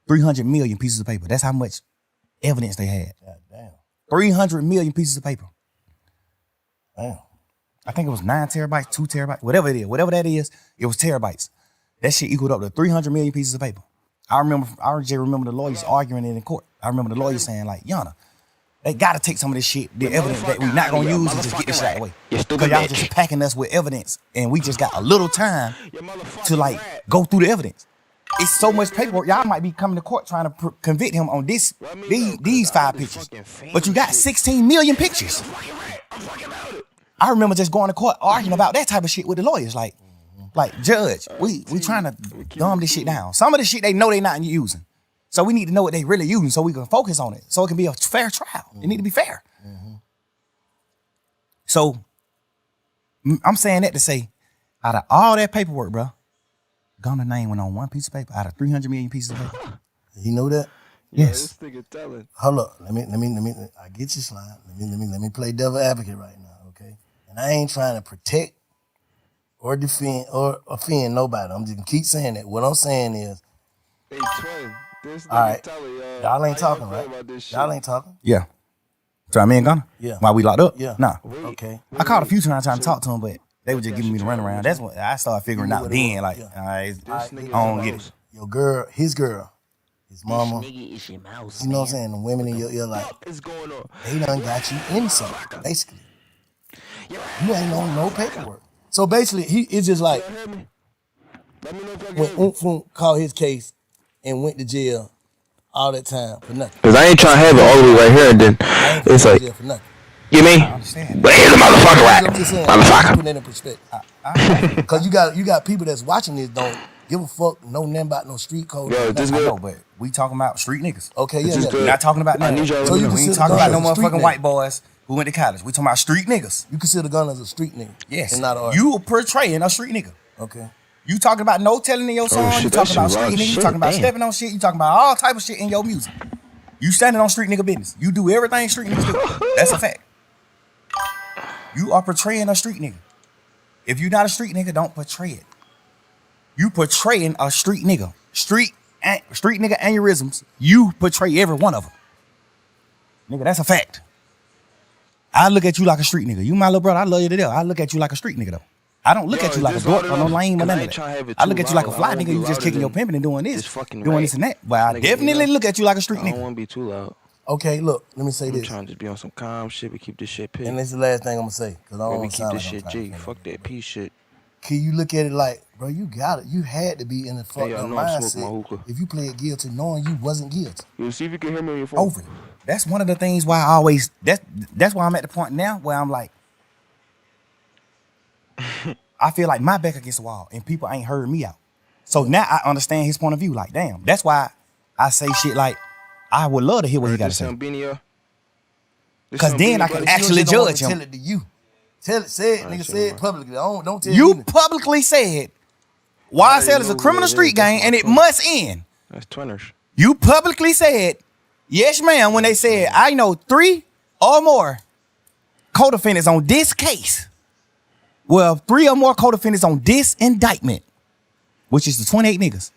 300 million pieces of paper. That's how much evidence they had. God damn. 300 million pieces of paper. Damn. I think it was 9 terabytes, 2 terabytes, whatever it is. Whatever that is, it was terabytes. That shit equaled up to 300 million pieces of paper. I just remember the lawyers arguing it in court. I remember the lawyers saying like, Yana, they gotta take some of this shit, the evidence that we're not gonna use and just get this shit out of the way. Because y'all just packing us with evidence and we just got a little time to like go through the evidence. It's so much paperwork. Y'all might be coming to court trying to convict him on these 5 pictures. But you got 16 million pictures. I remember just going to court arguing about that type of shit with the lawyers. Like judge, we trying to dumb this shit down. Some of the shit they know they not using. So we need to know what they really using so we can focus on it. So it can be a fair trial. It need to be fair. So I'm saying that to say, out of all that paperwork, bro, Gunna's name went on one piece of paper out of 300 million pieces of paper. You know that? Yes. Yeah, this nigga telling. Hold up. Let me. I get your slide. Let me play devil advocate right now, okay? And I ain't trying to protect or defend or offend nobody. I'm just gonna keep saying that. What I'm saying is, Hey, twin, this nigga all right, telling y'all ain't how talking, feel right? about this shit? Y'all ain't talking. Yeah. So me and Gunna? Yeah. While we locked up? Yeah. Nah. Okay. I called a few times trying to talk to him, but they were just giving me the runaround. That's what I started figuring out then. Like, Yeah. all right, I nigga don't get it. Your girl, his mama. Nigga is your mouse. You know what I'm saying? The women in your ear, like, What is going on? they done got you in something, basically. You ain't on no paperwork. So basically, it's just like Y'all hear me? Let me know if y'all when can hear me. Umfum called his case and went to jail all that time for nothing. Cause I ain't trying to have it all the way right here and then I ain't it's going like, to jail for nothing. you mean? understand. But here's the motherfucker I'm right. just saying, I'm Motherfucker. putting that in perspective. Because you got people that's watching this don't give a fuck, know nothing about no street code. Yo, or this nothing. I know, but we talking about street niggas. Okay, yeah, This is yeah. good. We're not talking about I nothing. need y'all to So let you me We know. ain't consider talking about no Gunna as a street motherfucking nigga. white boys who went to college. We talking about street niggas. You consider Gunna as a street nigga. Yes. And not an artist. You portraying a street nigga. Okay. You talking about no telling in your song. shit, You that talking about shit street wild nigga. You shit, talking about damn. stepping on shit. You talking about all type of shit in your music. You standing on street nigga business. You do everything street niggas do. That's a fact. You are portraying a street nigga. If you're not a street nigga, don't portray it. You portraying a street nigga. Street nigga aneurysms. You portray every one of them. Nigga, that's a fact. I look at you like a street nigga. You my little brother. I love you to death. I look at you like a street nigga though. I don't look Yo, at you like a is this dork loud or no enough? lame or 'Cause I none of ain't tryna have that. it I too look at you like a loud. fly I won't nigga. be You just louder kicking your than pimping and doing this, this fucking doing rap. this and that. But I Nigga, you definitely know? look at you like a street I don't nigga. want to be too loud. Okay, look, let me say I'm this. trying to just be on some calm shit. We keep this shit And pit. this is the last thing I'm gonna say, because I don't We want to keep sound this like I'm shit trying to G. offend Fuck that nobody. P shit. Can you look at it like, bro, you got it. You had to be in a fucked I up know I'm smoking my mindset hookah. if you pled guilty knowing you wasn't guilty. You see if you can hear me on your phone. Over. That's one of the things why I always that's why I'm at the point now where I'm like I feel like my back against the wall and people ain't heard me out. So now I understand his point of view. Like, damn, that's why I say shit like I would love to hear what he got to This say. sound Beanie, Because then I can You actually just don't want judge me to him. Tell it to you. Tell it, say it, Alright, nigga, so say it what? publicly. Don't tell You me. publicly said YSL is know a who criminal that street is. That's gang my and it twin. must end. That's twinners. You publicly said, yes, ma'am, when they said, I know 3 or more co-defendants on this case. Well, 3 or more co-defendants on this indictment, which is the 28 niggas.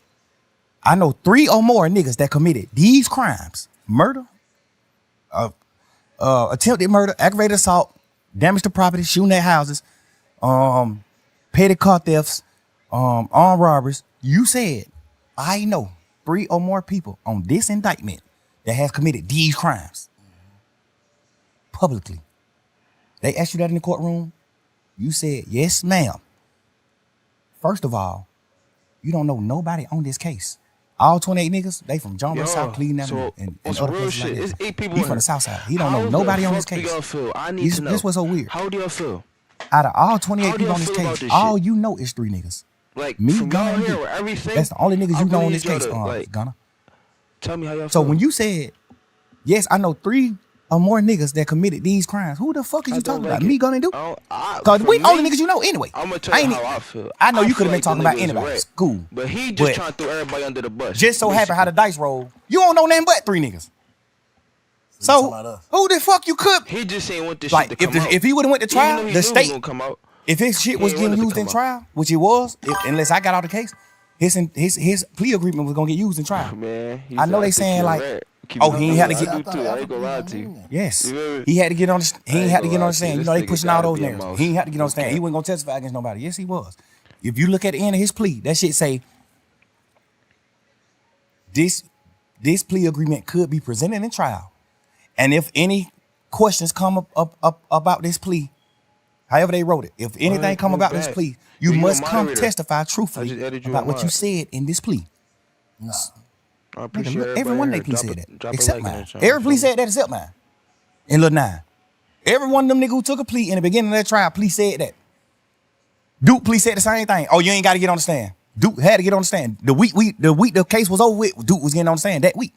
I know 3 or more niggas that committed these crimes: murder, attempted murder, aggravated assault, damage to property, shooting at houses, petty car thefts, armed robberies. You said, I know 3 or more people on this indictment that has committed these crimes. publicly. They asked you that in the courtroom. You said, yes, ma'am. First of all, you don't know nobody on this case. All 28 niggas, they from Jonesboro, South Cleveland Avenue, and on other some real places like shit, that. it's 8 people He in from here. the South Side. He don't How know the nobody on this fuck do case. y'all feel? I need to know. This was so weird. How do y'all feel? Out of all 28 How do people y'all on this feel about case, this all shit? you know is 3 niggas. Like, Me, from Gunna, y'all and here Duke. with everything. That's the only niggas I you know really on this need y'all case, to, like, Gunna. tell me how y'all So feel. when you said, yes, I know 3 or more niggas that committed these crimes, who the fuck is I you don't talking like about? Me, it. Gunna, and Duke? Because For we only me, niggas you know anyway. I'm gonna tell you ain't how it- I feel. I know you feel could have been like the talking about nigga is anybody. rat. Cool. But he just But trying to throw everybody under the bus. just so happened how the basically. dice roll, you don't know nothing but 3 niggas. So you talking So about us? who the fuck you could? He just ain't want this Like shit to come out. if he would have went to Even trial, though he the knew it was state, gonna come out. if his shit He was ain't getting want it to used in come out. trial, which it was, unless I got out the case, his plea agreement was gonna get used in trial. Man, I know they saying like, oh, he ain't had to I get. do too. I ain't gonna lie to you. Yes, You feel me? he had to get on. He I ain't ain't had to gonna get on lie the to stand. you. You know they This nigga pushing all gotta those be a narratives. mouse. He ain't had to get on the stand. Okay. He wasn't gonna testify against nobody. Yes, he was. If you look at the end of his plea, that shit say this plea agreement could be presented in trial, and if any questions come up about this plea, however they wrote it, if anything come Move about this back. plea, you Yo, you a must come moderator. testify I truthfully just added you about a what you mod. said in this plea. Nah. I Nigga, appreciate look, everybody every one of here. they plea said that, Drop except a like in mine. the channel. Every plea said that except mine. In Lil 9. Every one of them niggas who took a plea in the beginning of that trial, plea said that. Duke plea said the same thing. Oh, you ain't got to get on the stand. Duke had to get on the stand. The week the case was over with, Duke was getting on the stand that week.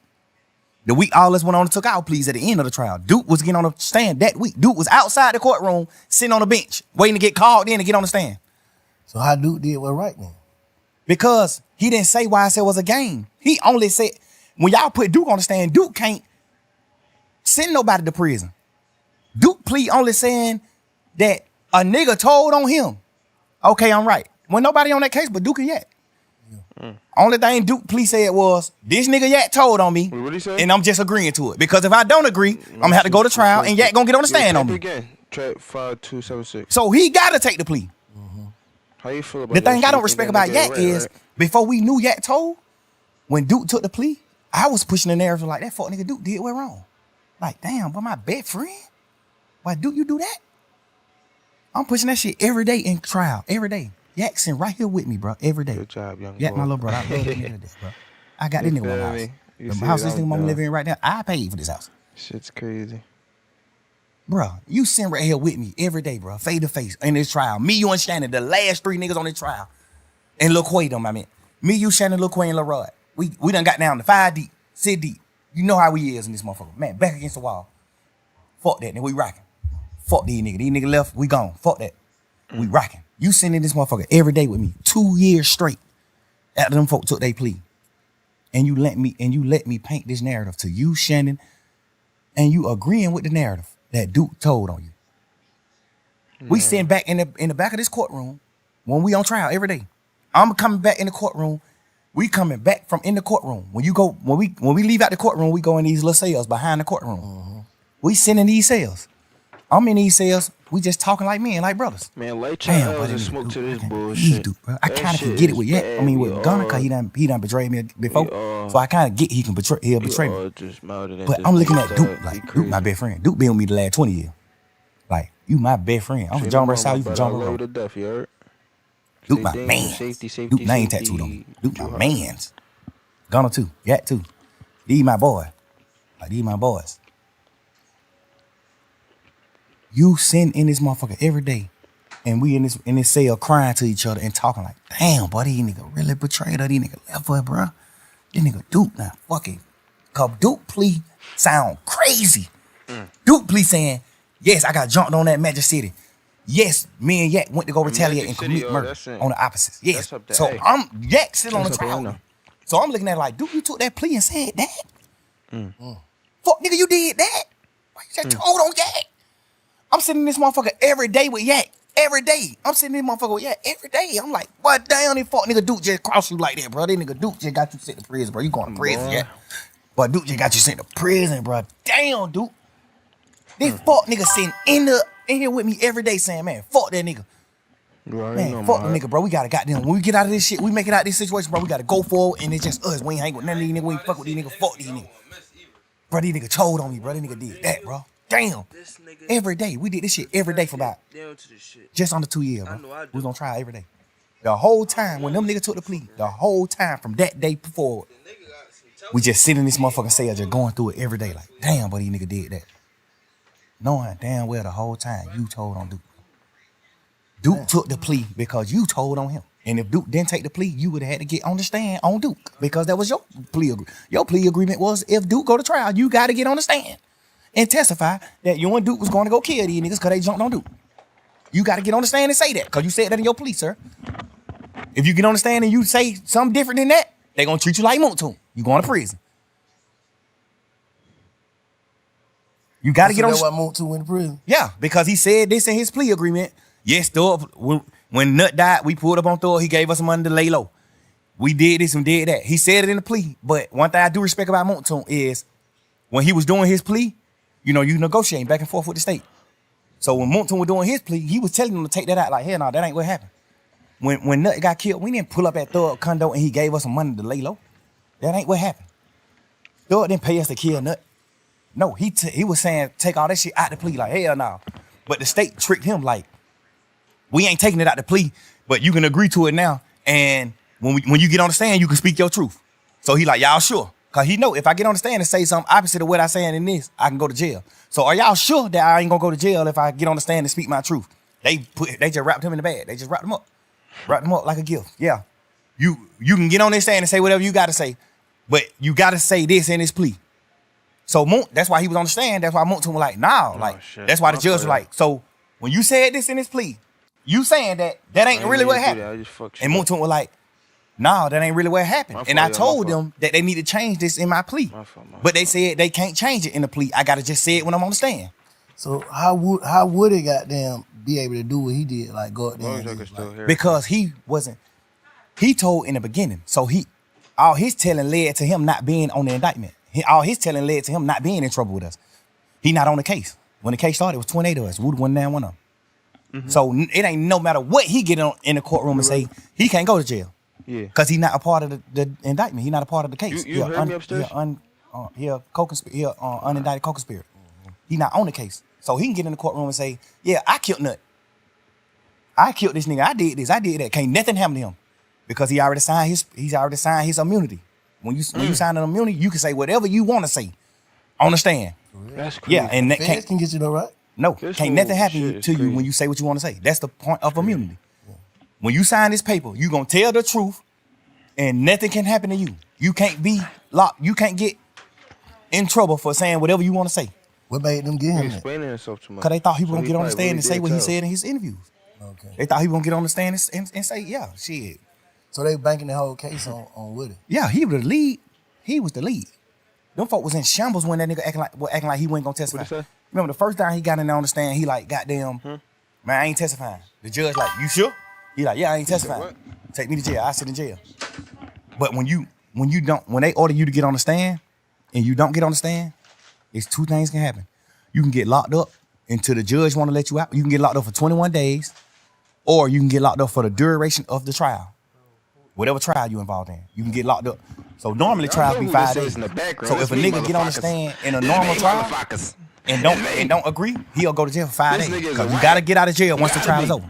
The week all us went on and took our pleas at the end of the trial. Duke was getting on the stand that week. Duke was outside the courtroom, sitting on the bench, waiting to get called in to get on the stand. So how Duke did what right then? Because he didn't say YSL was a game. He only said, when y'all put Duke on the stand, Duke can't send nobody to prison. Duke plea only saying that a nigga told on him. Okay, I'm right. When nobody on that case but Duke and Yak. Only thing Duke plea said was, this nigga Yak told on me, What'd he say? and I'm just agreeing to it. Because if I don't agree, I'm gonna have to go to trial, and Yak gonna get on the stand on me. Again. Track 5276. So he gotta take the plea. How you feel about The that thing shit? I don't You respect think that about nigga Yak right, is, right? before we knew Yak told, when Duke took the plea, I was pushing the narrative like, that fuck nigga Duke did what wrong. Like, damn, but my best friend? Why Duke you do that? I'm pushing that shit every day in trial, every day. Yak sitting right here with me, bro, every day. Good job, young Yak, boy. my little brother, I love that nigga to death, bro. I got You this nigga one feel house. me? You The see house it, this I'm nigga mama done. living in right now, I paid for this house. Shit's crazy. Bro, you sitting right here with me every day, bro, face to face in this trial. Me, you, and Shannon, the last 3 niggas on this trial. And Lil Quay them, I mean. Me, you, Shannon, Lil Quay, and Lil Rod. We done got down to 5 deep, 6 deep. You know how we is in this motherfucker. Man, back against the wall. Fuck that, nigga, we rocking. Fuck these niggas. These niggas left, we gone. Fuck that. We rocking. You sitting in this motherfucker every day with me, 2 years straight after them folk took their plea. And you let me paint this narrative to you, Shannon, and you agreeing with the narrative that Duke told on you. We sitting back in the back of this courtroom when we on trial every day. I'm coming back in the courtroom. We coming back from in the courtroom. When we leave out the courtroom, we go in these little cells behind the courtroom. We sitting in these cells. I'm in these cells. We just talking like men, like brothers. Man, light Damn, your buddy, L's and nigga, smoke Duke, to this I can't bullshit. believe Duke, bro. I That kind of can shit get it is with Yak. I mean, bad. with Gunna, cause he done betrayed me before. So I kind of get he'll betray me. Just mouthing at But this I'm looking nigga at Duke side. like He Duke my crazy. best friend. Duke been with me the last 20 years. Like, you my best friend. I'm from Say John no Brown more, South, my you from brother. John I love you Brown. to death, you heard? Duke Stay my dangerous. mans. Safety, Duke name safety. tattooed on me. Duke my You heard? mans. Gunna too. Yak too. These my boy. Like, these my boys. You sitting in this motherfucker every day, and we in this cell crying to each other and talking like, damn, boy, these nigga really betrayed her. These nigga left her, bro. This nigga Duke now fucking. Cause Duke plea sound crazy. Duke plea saying, yes, I got jumped on that Magic City. Yes, me and Yak went to go retaliate and Magic City, commit murder that's in- on the opposites. Yes. that's up to So A. I'm Yak sitting on the That's up trial. Atlanta. with me. So I'm looking at it like, Duke, you took that plea and said that? Fuck, nigga, you did that? Why you just told on Yak? I'm sitting in this motherfucker every day with Yak. Every day. I'm sitting in this motherfucker with Yak every day. I'm like, what damn, this fuck nigga Duke just crossed you like that, bro. This nigga Duke just got you sent to prison, bro. You going to prison, Boy. Yak. But Duke just got you sent to prison, bro. Damn, Duke. This fuck nigga sitting in here with me every day saying, man, fuck that nigga. You already know, Man, fuck my the heart. nigga, bro. We gotta goddamn, when we get out of this shit, we make it out of this situation, bro. We gotta go forward, and it's just us. We ain't hang with none of these niggas. We ain't fuck with these niggas. Fuck these niggas. Bro, these niggas told on me, bro. These nigga did that, bro. Damn. This nigga. Every day. We did this shit every day for about Down to this shit. just under 2 years, bro. I know I do. We was on trial every day. The whole time when them niggas took the plea, the whole time from that day forward, we just sit in this motherfucking cell just going through it every day. Like, damn, but these nigga did that. Knowing damn well the whole time you told on Duke. Duke took the plea because you told on him. And if Duke didn't take the plea, you would have had to get on the stand on Duke because that was your plea agreement. Your plea agreement was if Duke go to trial, you got to get on the stand and testify that you and Duke was going to go kill these niggas because they jumped on Duke. You got to get on the stand and say that because you said that in your plea, sir. If you get on the stand and you say something different than that, they going to treat you like Moontoon. You going to prison. You got to get on the stand. That's why Moontoon went to prison? Yeah, because he said this in his plea agreement. Yes, Thug, when Nut died, we pulled up on Thug. He gave us some money to lay low. We did this and did that. He said it in the plea. But one thing I do respect about Moontoon is when he was doing his plea, you know, you negotiating back and forth with the state. So when Moontoon was doing his plea, he was telling them to take that out. Like, hell no, that ain't what happened. When Nut got killed, we didn't pull up at Thug condo and he gave us some money to lay low. That ain't what happened. Thug didn't pay us to kill Nut. No, he was saying take all that shit out the plea. Like, hell no. But the state tricked him like, we ain't taking it out the plea, but you can agree to it now. And when you get on the stand, you can speak your truth. So he like, y'all sure? Cause he know if I get on the stand and say something opposite of what I saying in this, I can go to jail. So are y'all sure that I ain't gonna go to jail if I get on the stand and speak my truth? They just wrapped him in the bag. They just wrapped him up like a gift. Yeah, you can get on this stand and say whatever you gotta say, but you gotta say this in this plea. So that's why he was on the stand. That's why Moontoon was like, nah, that's why the judge was like, so when you said this in this plea, you saying that ain't really what happened. And Moontoon was like, nah, that ain't really what happened. And I told them that they need to change this in my plea. But they said they can't change it in the plea. I gotta just say it when I'm on the stand. So how would it goddamn be able to do what he did? Like go out there and do, because he told in the beginning. So all his telling led to him not being on the indictment. All his telling led to him not being in trouble with us. He not on the case. When the case started, it was 28 of us. Wood one down, one up. Mm-hmm. So it ain't no matter what he get in the courtroom and say, he can't go to jail. Yeah. Because he's not a part of the indictment. He's not a part of the case. You heard me upstairs? He unindicted co-conspirator. Mm-hmm. He not on the case. So he can get in the courtroom and say, yeah, I killed Nut. I killed this nigga. I did this. I did that. Can't nothing happen to him. Because he already signed his immunity. When you sign an immunity, you can say whatever you want to say on the stand. That's crazy. Yeah, and that can get you though, right? No, can't nothing happen to you when you say what you want to say. That's the point of immunity. Yeah. When you sign this paper, you gonna tell the truth, and nothing can happen to you. You can't be locked. You can't get in trouble for saying whatever you want to say. What made them get him? Explaining himself too much. Because they thought he was gonna get on the stand and say what he said in his interviews. Okay. They thought he was gonna get on the stand and say, yeah, shit. So they banking the whole case on Woody. Yeah, he was the lead. He was the lead. Them folk was in shambles when that nigga acting like he wasn't gonna testify. What'd he say? Remember the first time he got in there on the stand, he like, goddamn, man, I ain't testifying. The judge like, you sure? He like, yeah, I ain't testifying. Take me to jail. I sit in jail. But when they order you to get on the stand and you don't get on the stand, it's two things can happen. You can get locked up until the judge want to let you out. You can get locked up for 21 days, or you can get locked up for the duration of the trial. Whatever trial you involved in, you can get locked up. So normally trials be 5 days. So if a nigga get on the stand in a normal trial and don't agree, he'll go to jail for 5 days. Because you gotta get out of jail once the trial is over.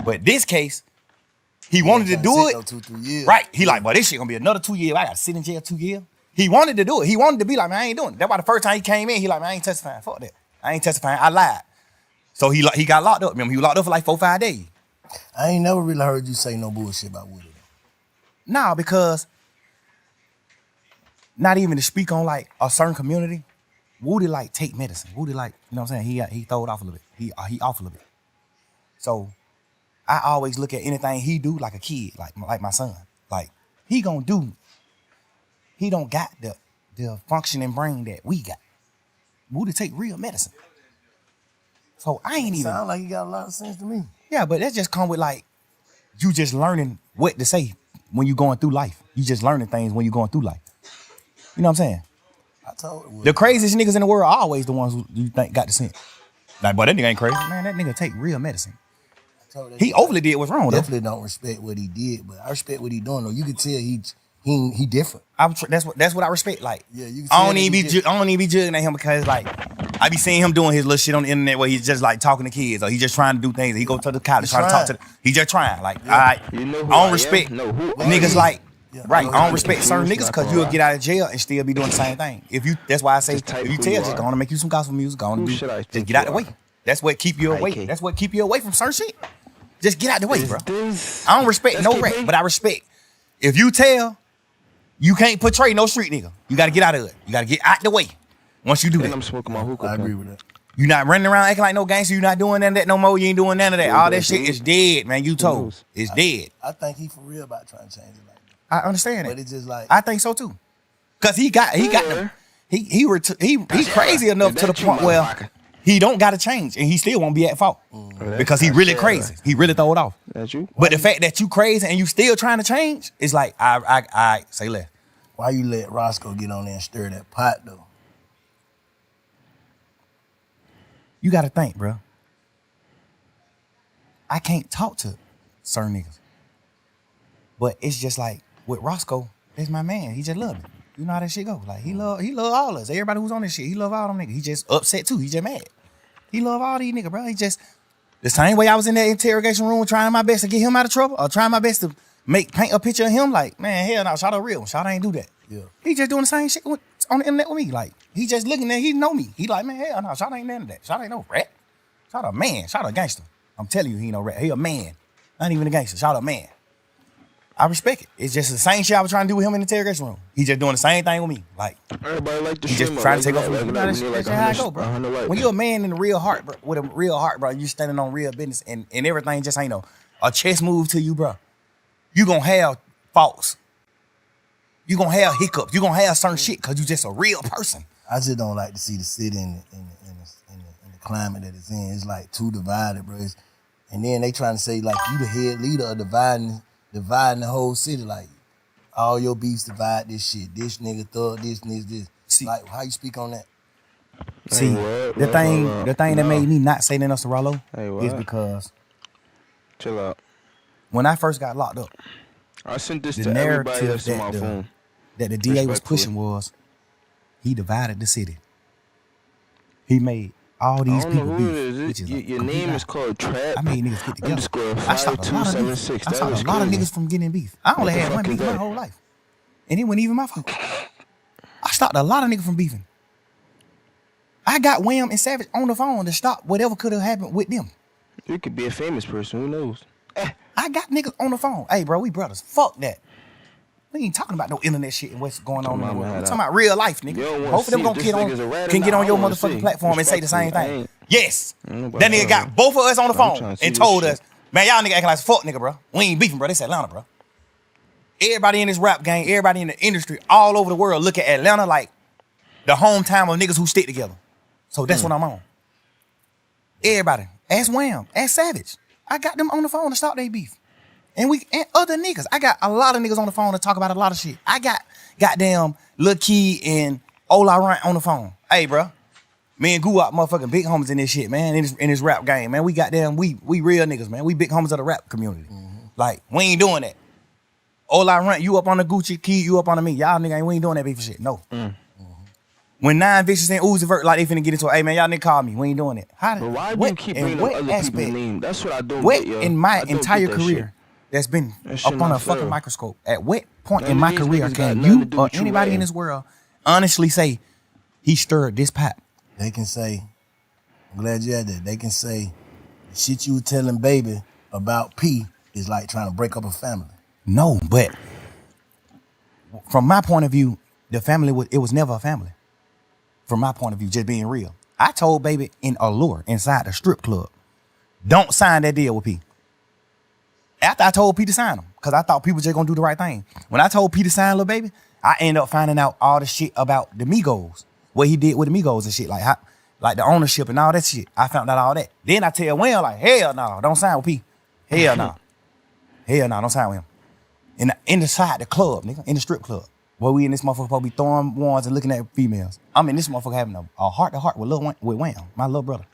But this case, he wanted to do it. 2-3 years. Right. He like, boy, this shit gonna be another 2 years. I gotta sit in jail 2 years. He wanted to do it. He wanted to be like, man, I ain't doing it. That's why the first time he came in, he like, man, I ain't testifying. Fuck that. I ain't testifying. I lied. So he got locked up. Remember, he was locked up for like 4-5 days. I ain't never really heard you say no bullshit about Woody. Nah, because not even to speak on like a certain community, Woody like take medicine. Woody like, you know what I'm saying? He throw it off a little bit. He off a little bit. So I always look at anything he do like a kid, like my son. Like he don't got the functioning brain that we got. Woody take real medicine. So I ain't even. Sound like he got a lot of sense to me. Yeah, but that just come with like you just learning what to say when you going through life. You just learning things when you going through life. You know what I'm saying? I told you. The craziest niggas in the world are always the ones who you think got the sense. Like, boy, that nigga ain't crazy. Man, that nigga take real medicine. He overly did what's wrong, though. Definitely don't respect what he did, but I respect what he doing, though. You can tell he different. That's what I respect. Like, yeah, you can I tell don't even be judging at him because like I be seeing him doing his little shit on the internet where he's just like talking to kids or he just trying to do things. He go to the college trying to talk to them. He just trying. Like, all right. You know who I don't I respect am? No, who are niggas you? like, Yeah, right. I I know don't who respect you certain is, niggas not because gonna you'll lie. get out of jail and still be doing the same thing. That's why I say, Just type if you who tell, you just are. go on and make you some gospel music. Go on and Who do. should I Just think get out you the way. are? That's what keep you away. IK. That's what keep you away from certain shit. Just get out the way, Is bro. this- I don't respect Let's no keep rap, it. but I respect. If you tell, you can't portray no street nigga. You got to get out of it. You got to get out the way. Once you do And that, I'm smoking my hookah. I agree with that. you not running around acting like no gangster. You not doing none of that no more. You ain't doing none of that. All that shit is dead, man. You told. knows? It's dead. I think he for real about trying to change it like that. I understand But it. it's just like I think so too. Cause he got them. He crazy enough to the That's you, point where motherfucker. he don't got to change and he still won't be at fault because he really crazy. He really throw it off. That's you. But the fact that you crazy and you still trying to change is like I say less. why you let Roscoe get on there and stir that pot though? You got to think, bro. I can't talk to certain niggas, but it's just like with Roscoe, that's my man. He just love me. You know how that shit go. Like he love all us. Everybody who's on this shit, he love all them niggas. He just upset too. He just mad. He love all these niggas, bro. He just the same way I was in that interrogation room trying my best to get him out of trouble or trying my best to paint a picture of him. Like, man, hell no, Shawty real. Shawty ain't do that. Yeah. He just doing the same shit on the internet with me. Like, he just looking at, he know me. He like, man, hell no, Shawty ain't none of that. Shawty ain't no rat. Shawty a man. Shawty a gangster. I'm telling you, he ain't no rat. He a man. Not even a gangster. Shawty a man. I respect it. It's just the same shit I was trying to do with him in the interrogation room. He just doing the same thing with me. Like, Everybody like the he just stream trying up, to take like off. that, You like know, that. that's We need like how I go, bro. 100 likes. When you're a man in a real heart, bro, with a real heart, bro, you standing on real business and everything just ain't a chess move to you, bro. You gonna have faults. You gonna have hiccups. You gonna have certain shit because you just a real person. I just don't like to see the city in the climate that it's in. It's like too divided, bro. And then they trying to say like you the head leader of dividing the whole city. Like all your beefs divide this shit. This nigga thug, this. See- Like how you speak on that? See, what? the thing that made me not say nothing else to Rollo Hey, is what? because Chill out. when I first got locked up, I sent this the to everybody narrative that's in my that phone. the DA was Respectfully. pushing was he divided the city. He made all I these don't know people who it beef, is. which is a Your complete name lie. is called Trap. I made niggas get together. Underscore I stopped a lot of niggas. 5276. I That stopped was a lot of crazy. niggas from getting beef. I only What the had one fuck is beef my that? whole life, and it wasn't even my fault. I stopped a lot of niggas from beefing. I got Wham and Savage on the phone to stop whatever could have happened with them. You could be a famous person. Who knows? I got niggas on the phone. Hey, bro, we brothers. Fuck that. We ain't talking about no internet shit and what's going on in the Mama world. had We that. talking about real life, You nigga. don't wanna Both of them see gonna if get this on, nigga's a rat or can get not. on your I wanna motherfucking see. platform and say the same Respectfully, I thing. ain't- Yes. Ain't nobody That nigga know. got both of us on the I'm trying phone to see and this told shit. us, man, y'all nigga acting like fuck nigga, bro. We ain't beefing, bro. This Atlanta, bro. Everybody in this rap game, everybody in the industry, all over the world look at Atlanta like the hometown of niggas who stick together. So that's what I'm on. Everybody. Ask Wham. Ask Savage. I got them on the phone to stop their beef. And other niggas. I got a lot of niggas on the phone to talk about a lot of shit. I got goddamn Lil Key and Ola Rant on the phone. Hey, bro. Me and Goo out motherfucking big homies in this shit, man. In this rap game, man. We goddamn, we real niggas, man. We big homies of the rap community. Like, we ain't doing that. Ola Rant, you up on the Gucci, Key, you up on the me. Y'all nigga we ain't doing that beef shit. No. When 9 Vicious and Uzi Vert, like they finna get into it, hey man, y'all nigga call me. We ain't doing it. How But why do what- you keep in bringing what up other aspect? people's names? That's what I don't What get, yo. in my I don't entire get that career shit. that's been That shit up on a not fucking fair. microscope, at what point None in of my these career niggas got can nothing to you do or with you anybody in ratting. this world honestly say he stirred this pot? They can say, I'm glad you had that. They can say, the shit you were telling baby about P is like trying to break up a family. No, but from my point of view, the family was never a family. From my point of view, just being real. I told baby in Allure inside the strip club, don't sign that deal with P. After I told P to sign them, because I thought people just gonna do the right thing. When I told P to sign Lil Baby, I ended up finding out all the shit about the Migos, what he did with the Migos and shit, like the ownership and all that shit. I found out all that. Then I tell Wayne like, hell no, don't sign with P. Hell no. Hell no, don't sign with him. Inside the club, nigga, in the strip club. Where we in this motherfucker supposed to be throwing ones and looking at females. I'm in this motherfucker having a heart-to-heart with Wham, my little brother.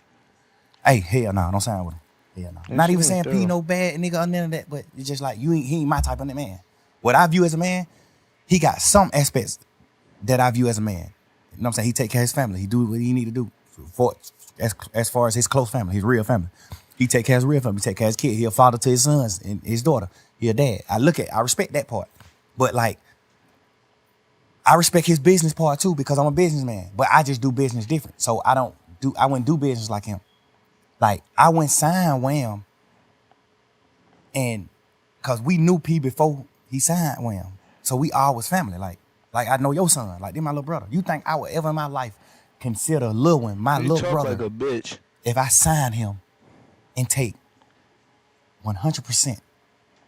Hey, hell no, don't sign with him. Hell no. Not even shit saying ain't P thorough. no bad nigga or none of that, but it's just like he ain't my type of man. What I view as a man, he got some aspects that I view as a man. You know what I'm saying? He take care of his family. He do what he need to do for as far as his close family, his real family. He take care of his real family. He take care of his kid. He a father to his sons and his daughter. He a dad. I respect that part. But like, I respect his business part too because I'm a businessman. But I just do business different. So I wouldn't do business like him. Like, I went sign Wham, and cause we knew P before he signed Wham. So we all was family. Like I know your son. Like, they're my little brother. You think I would ever in my life consider Lil One my You little talk brother like a bitch. if I sign him and take 100%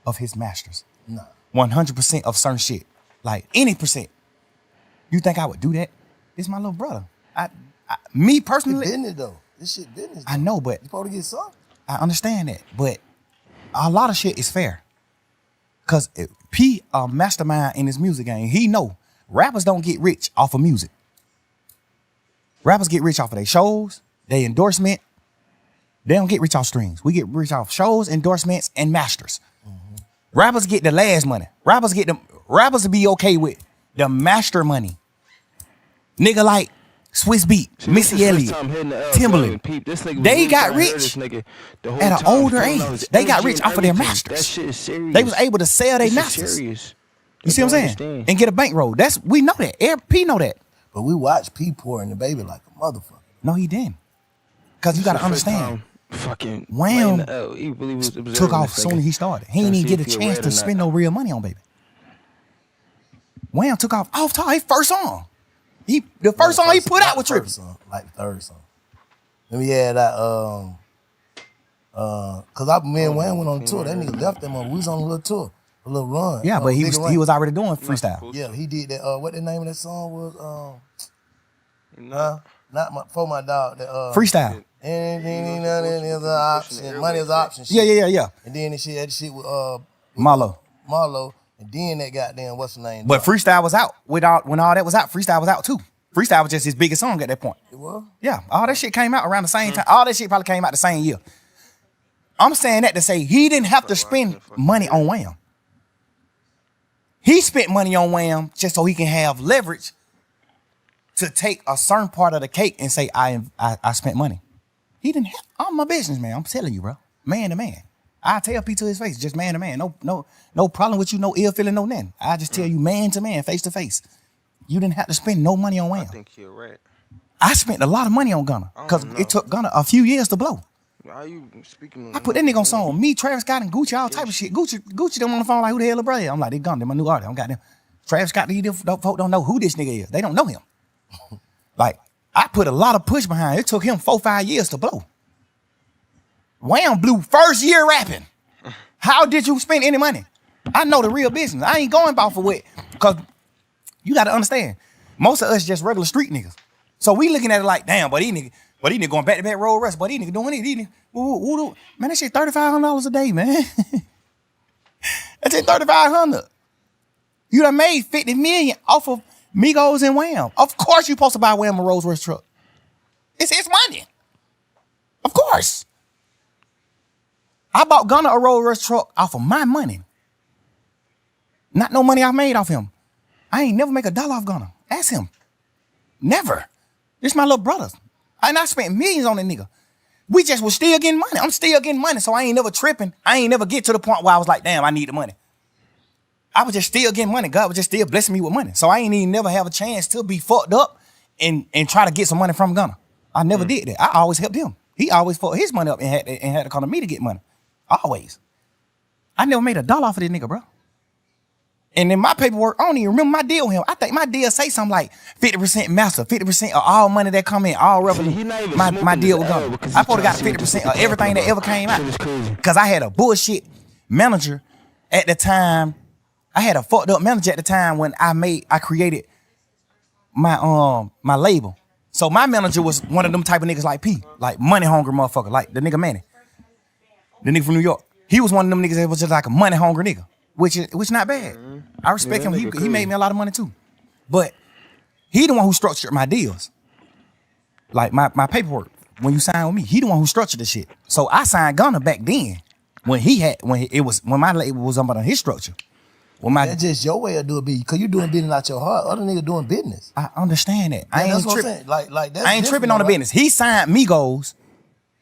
of his masters? Nah. 100% of certain shit. Like, any percent. You think I would do that? It's my little brother. Me It's personally, business though. This shit business. Though. I know, but You supposed to get some. I understand that. But a lot of shit is fair. Cause P a mastermind in his music game. He know rappers don't get rich off of music. Rappers get rich off of their shows, their endorsement. They don't get rich off streams. We get rich off shows, endorsements, and masters. Mm-hmm. Rappers get the last money. Rappers will be okay with the master money. Nigga like Swiss Beat, Missy Elliott, Timberland. They got rich at an older age. They got rich off of their masters. That shit is serious. They was able to sell their masters. You see what I'm saying? And get a bankroll. We know that. P know that. But we watched P pouring the baby like a motherfucker. No, he didn't. Cause you gotta understand. Fucking Wham he really was took off soon as he started. He didn't even get a chance to spend no real money on baby. Wham took off top his first song. The first song he put out was tripping. Like the third song. Then we had that cause me and Wayne went on a tour. That nigga left them on. We was on a little tour, a little run. Yeah, but he was already doing freestyle. Yeah, he did that. What the name of that song was? Not for my dog. That Freestyle. Anything is an option. Money is an option. Shit. Yeah. And then that shit with Marlo. And then that goddamn what's the name? But freestyle was out. When all that was out, freestyle was out too. Freestyle was just his biggest song at that point. It was? Yeah, all that shit came out around the same time. All that shit probably came out the same year. I'm saying that to say he didn't have to spend money on Wham. He spent money on Wham just so he can have leverage to take a certain part of the cake and say, I spent money. He didn't have, I'm my businessman. I'm telling you, bro. Man to man. I tell P to his face, just man to man. No problem with you, no ill feeling, no nothing. I just tell you man to man, face to face. You didn't have to spend no money on Wham. I think you're right. I spent a lot of money on Gunna because it took Gunna a few years to blow. Why are you speaking? I put that nigga on song. Me, Travis Scott, and Gucci, all type of shit. Gucci them on the phone like, who the hell is brother? I'm like, they Gunna, they my new artist. I don't got them. Travis Scott, these folk don't know who this nigga is. They don't know him. Like, I put a lot of push behind it. It took him 4-5 years to blow. Wham blew first year rapping. How did you spend any money? I know the real business. I ain't going about for what. Because you got to understand, most of us just regular street niggas. So we looking at it like, damn, but these niggas going back to back road rush, but these niggas doing it. These niggas, man, that shit $3,500 a day, man. That's it, $3,500. You done made 50 million off of Migos and Wham. Of course you supposed to buy Wham a Rolls Royce truck. It's his money. Of course. I bought Gunna a Rolls Royce truck off of my money. Not no money I made off him. I ain't never make $1 off Gunna. Ask him. Never. This my little brother. And I spent millions on that nigga. We just was still getting money. I'm still getting money, so I ain't never tripping. I ain't never get to the point where I was like, damn, I need the money. I was just still getting money. God was just still blessing me with money. So I ain't even never have a chance to be fucked up and try to get some money from Gunna. I never did that. I always helped him. He always fucked his money up and had to come to me to get money. Always. I never made $1 off of this nigga, bro. And in my paperwork, I don't even remember my deal with him. I think my deal say something like 50% master, 50% of all money that come in, all revenue. My deal with Gunna. I probably got 50% of everything that ever came out. Because I had a bullshit manager at the time. I had a fucked up manager at the time when I created my label. So my manager was one of them type of niggas like P, like money hungry motherfucker, like the nigga Manny, the nigga from New York. He was one of them niggas that was just like a money hungry nigga, which not bad. I respect him. He made me a lot of money too, but he the one who structured my deals, like my paperwork. When you sign with me, he the one who structured the shit. So I signed Gunna back then when my label was under his structure. Well, That's just your way of doing business. Because you doing business out your heart. Other niggas doing business. I understand that. I ain't that's what I'm tripping. saying. Like that's I ain't tripping on the right? business. He signed Migos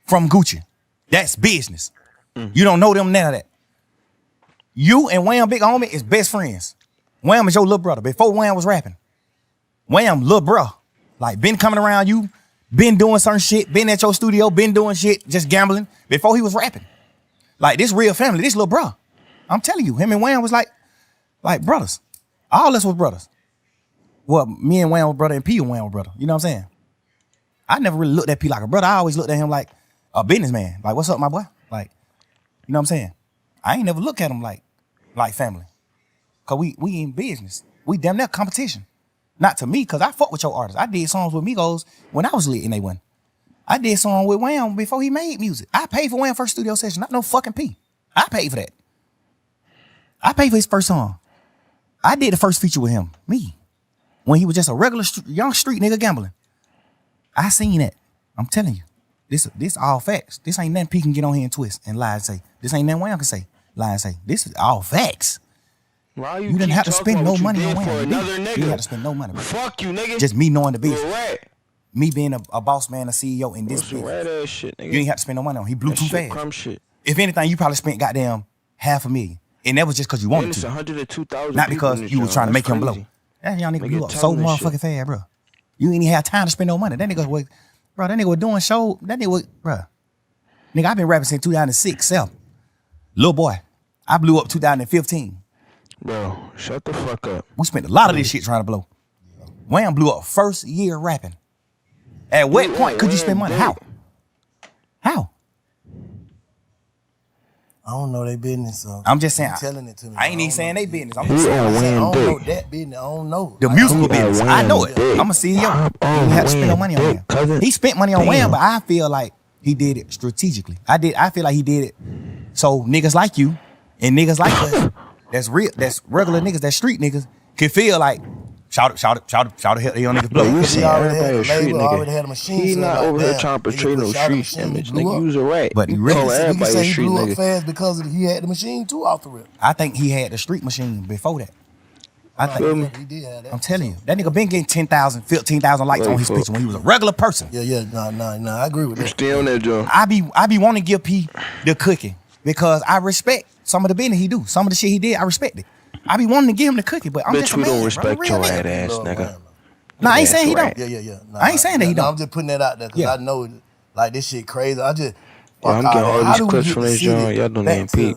from Gucci. That's business. You don't know them, none of that. You and Wham Big Homie is best friends. Wham is your little brother. Before Wham was rapping, Wham little bro. Like been coming around you, been doing certain shit, been at your studio, been doing shit, just gambling before he was rapping. Like this real family, this little bro. I'm telling you, him and Wham was like brothers. All us was brothers. Well, me and Wham was brother and P and Wham was brother. You know what I'm saying? I never really looked at P like a brother. I always looked at him like a businessman. Like, what's up, my boy? Like, you know what I'm saying? I ain't never look at him like family. Cause we in business. We damn near competition. Not to me, cause I fuck with your artists. I did songs with Migos when I was lit and they won. I did songs with Wham before he made music. I paid for Wham's first studio session, not no fucking P. I paid for that. I paid for his first song. I did the first feature with him, me. When he was just a regular young street nigga gambling. I seen that. I'm telling you. This all facts. This ain't nothing P can get on here and twist and lie and say. This ain't nothing Wham can say, lie and say. This is all facts. Why You didn't have to spend no money on Wham. for You another didn't nigga? have to spend no money. Bro. Fuck you, nigga. Just me knowing the business. You a rat. Me being a boss man, a CEO in this Some business. rat ass shit, nigga. You ain't have to spend no money on him. He blew That too shit fast. crumb shit. If anything, you probably spent goddamn $500,000. And that was just because you wanted It's to. 102,000 Not people because in this you was joint. trying to That's make him blow. crazy. That young nigga Nigga blew up so telling this motherfucking shit. fast, bro. You ain't even have time to spend no money. That nigga was doing show. That nigga was, bro. Nigga, I've been rapping since 2006, self. Little boy. I blew up 2015. Bro, shut the fuck up. We spent a lot of this shit trying to blow. Wham blew up first year rapping. At what Who point could you Wham spend money? did? How? How? I don't know their business. So I'm just saying. you telling it to me. I ain't even don't saying know. they business. I'm Who just saying. on I Wham don't know dick? that business. I don't know. The Like, musical Who on business. I know it. Wham I'm a CEO. Hop He on didn't have to spend no Wham money on dick, Wham. cousin. He spent money on Damn. Wham, but I feel like he did it strategically. I feel like he did it so niggas like you and niggas like us, that's regular niggas, that's street niggas, can feel like shout it, hell, young niggas blow. Bro, you Because see he already everybody had a the street label, nigga. already had a machine. He so not like, over here damn, trying to nigga portray put no shot in the street machine, he image, blew nigga. up. You was a rat. But You he really- call We can everybody say a he street blew up nigga. fast because he had the machine too off the rip. I think he had the street machine before that. I Feel me? think He did have that. I'm telling you, that nigga been getting 10,000, 15,000 likes Wait on his for- picture when he was a regular person. Yeah, nah. I agree with that. Stay on that, Joe. I be wanting to give P the cookie because I respect some of the business he do. Some of the shit he did, I respect it. I be wanting to give him the cookie, but I'm just Bitch, a we man, don't bro. respect I'm a real your nigga. rat ass, Lord, nigga. man. Nah, I ain't saying he That's don't. right. Yeah. Nah, I ain't saying that he nah, don't. I'm just putting that out there because Yeah. I know like this shit crazy. I just Yeah, I'm getting all how these do we clips get from the this city joint. Y'all don't back even to- peep.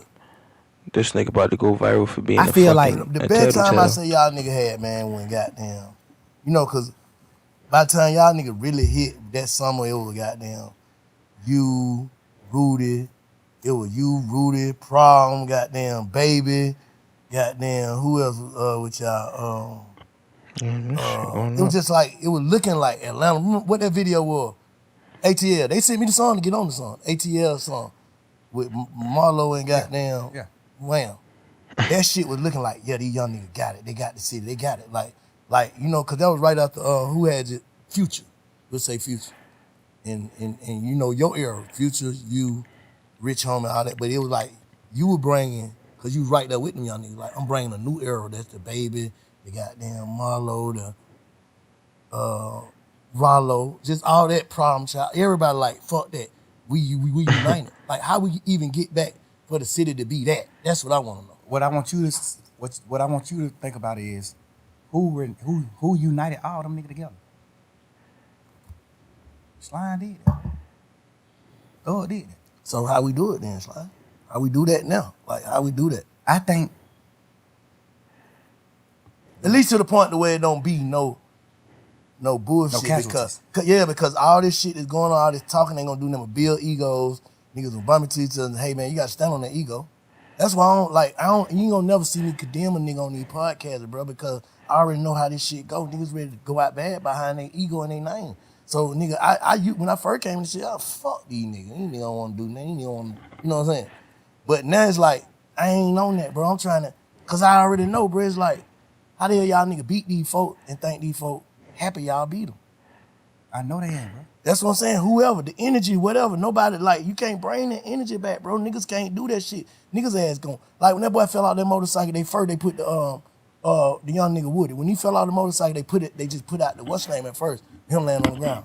This nigga about to go viral for being I a feel fucking like The a best time I tattletale. say y'all nigga had, man, when goddamn, cause by the time y'all nigga really hit that summer, it was goddamn you, Rudy, Prom, goddamn Baby, goddamn who else with y'all? It was just like it was looking like Atlanta. Remember what that video was? ATL. They sent me the song to get on the song. ATL song with Marlo and goddamn Yeah. Wham. That shit was looking like, yeah, these young niggas got it. They got the city. They got it. Like, cause that was right after who had it? Future. We'll say Future. And your era, Future, you, Rich Homie, all that. But it was like you were bringing, cause you was right there with them young niggas. Like I'm bringing a new era. That's the Baby, the goddamn Marlo, the Rollo, just all that problem child. Everybody like fuck that. We united. Like how we even get back for the city to be that? That's what I want to know. What I want you to think about is who united all them niggas together. Slime did that. Thug did that. So how we do it then, Sly? How we do that now? Like how we do that? I think At least to the point the way it don't be no bullshit. casualties. because all this shit is going on, all this talking ain't gonna do nothing but build egos. Niggas will bump into each other and hey man, you gotta stand on that ego. That's why you ain't gonna never see me condemn a nigga on these podcasts, bro, because I already know how this shit go. Niggas ready to go out bad behind their ego and their name. So nigga, when I first came in this shit, I fuck these niggas. These niggas don't wanna do nothing. These niggas wanna, you know what I'm saying? But now it's like, I ain't on that, bro. I'm trying to, cause I already know, bro. It's like, how the hell y'all nigga beat these folk and think these folk happy y'all beat them? I know they ain't, bro. That's what I'm saying. Whoever, the energy, whatever, nobody, like, you can't bring that energy back, bro. Niggas can't do that shit. Niggas ass gon' like when that boy fell out that motorcycle, they put the young nigga Woody. When he fell out the motorcycle, they just put out the what's name at first, him laying on the ground.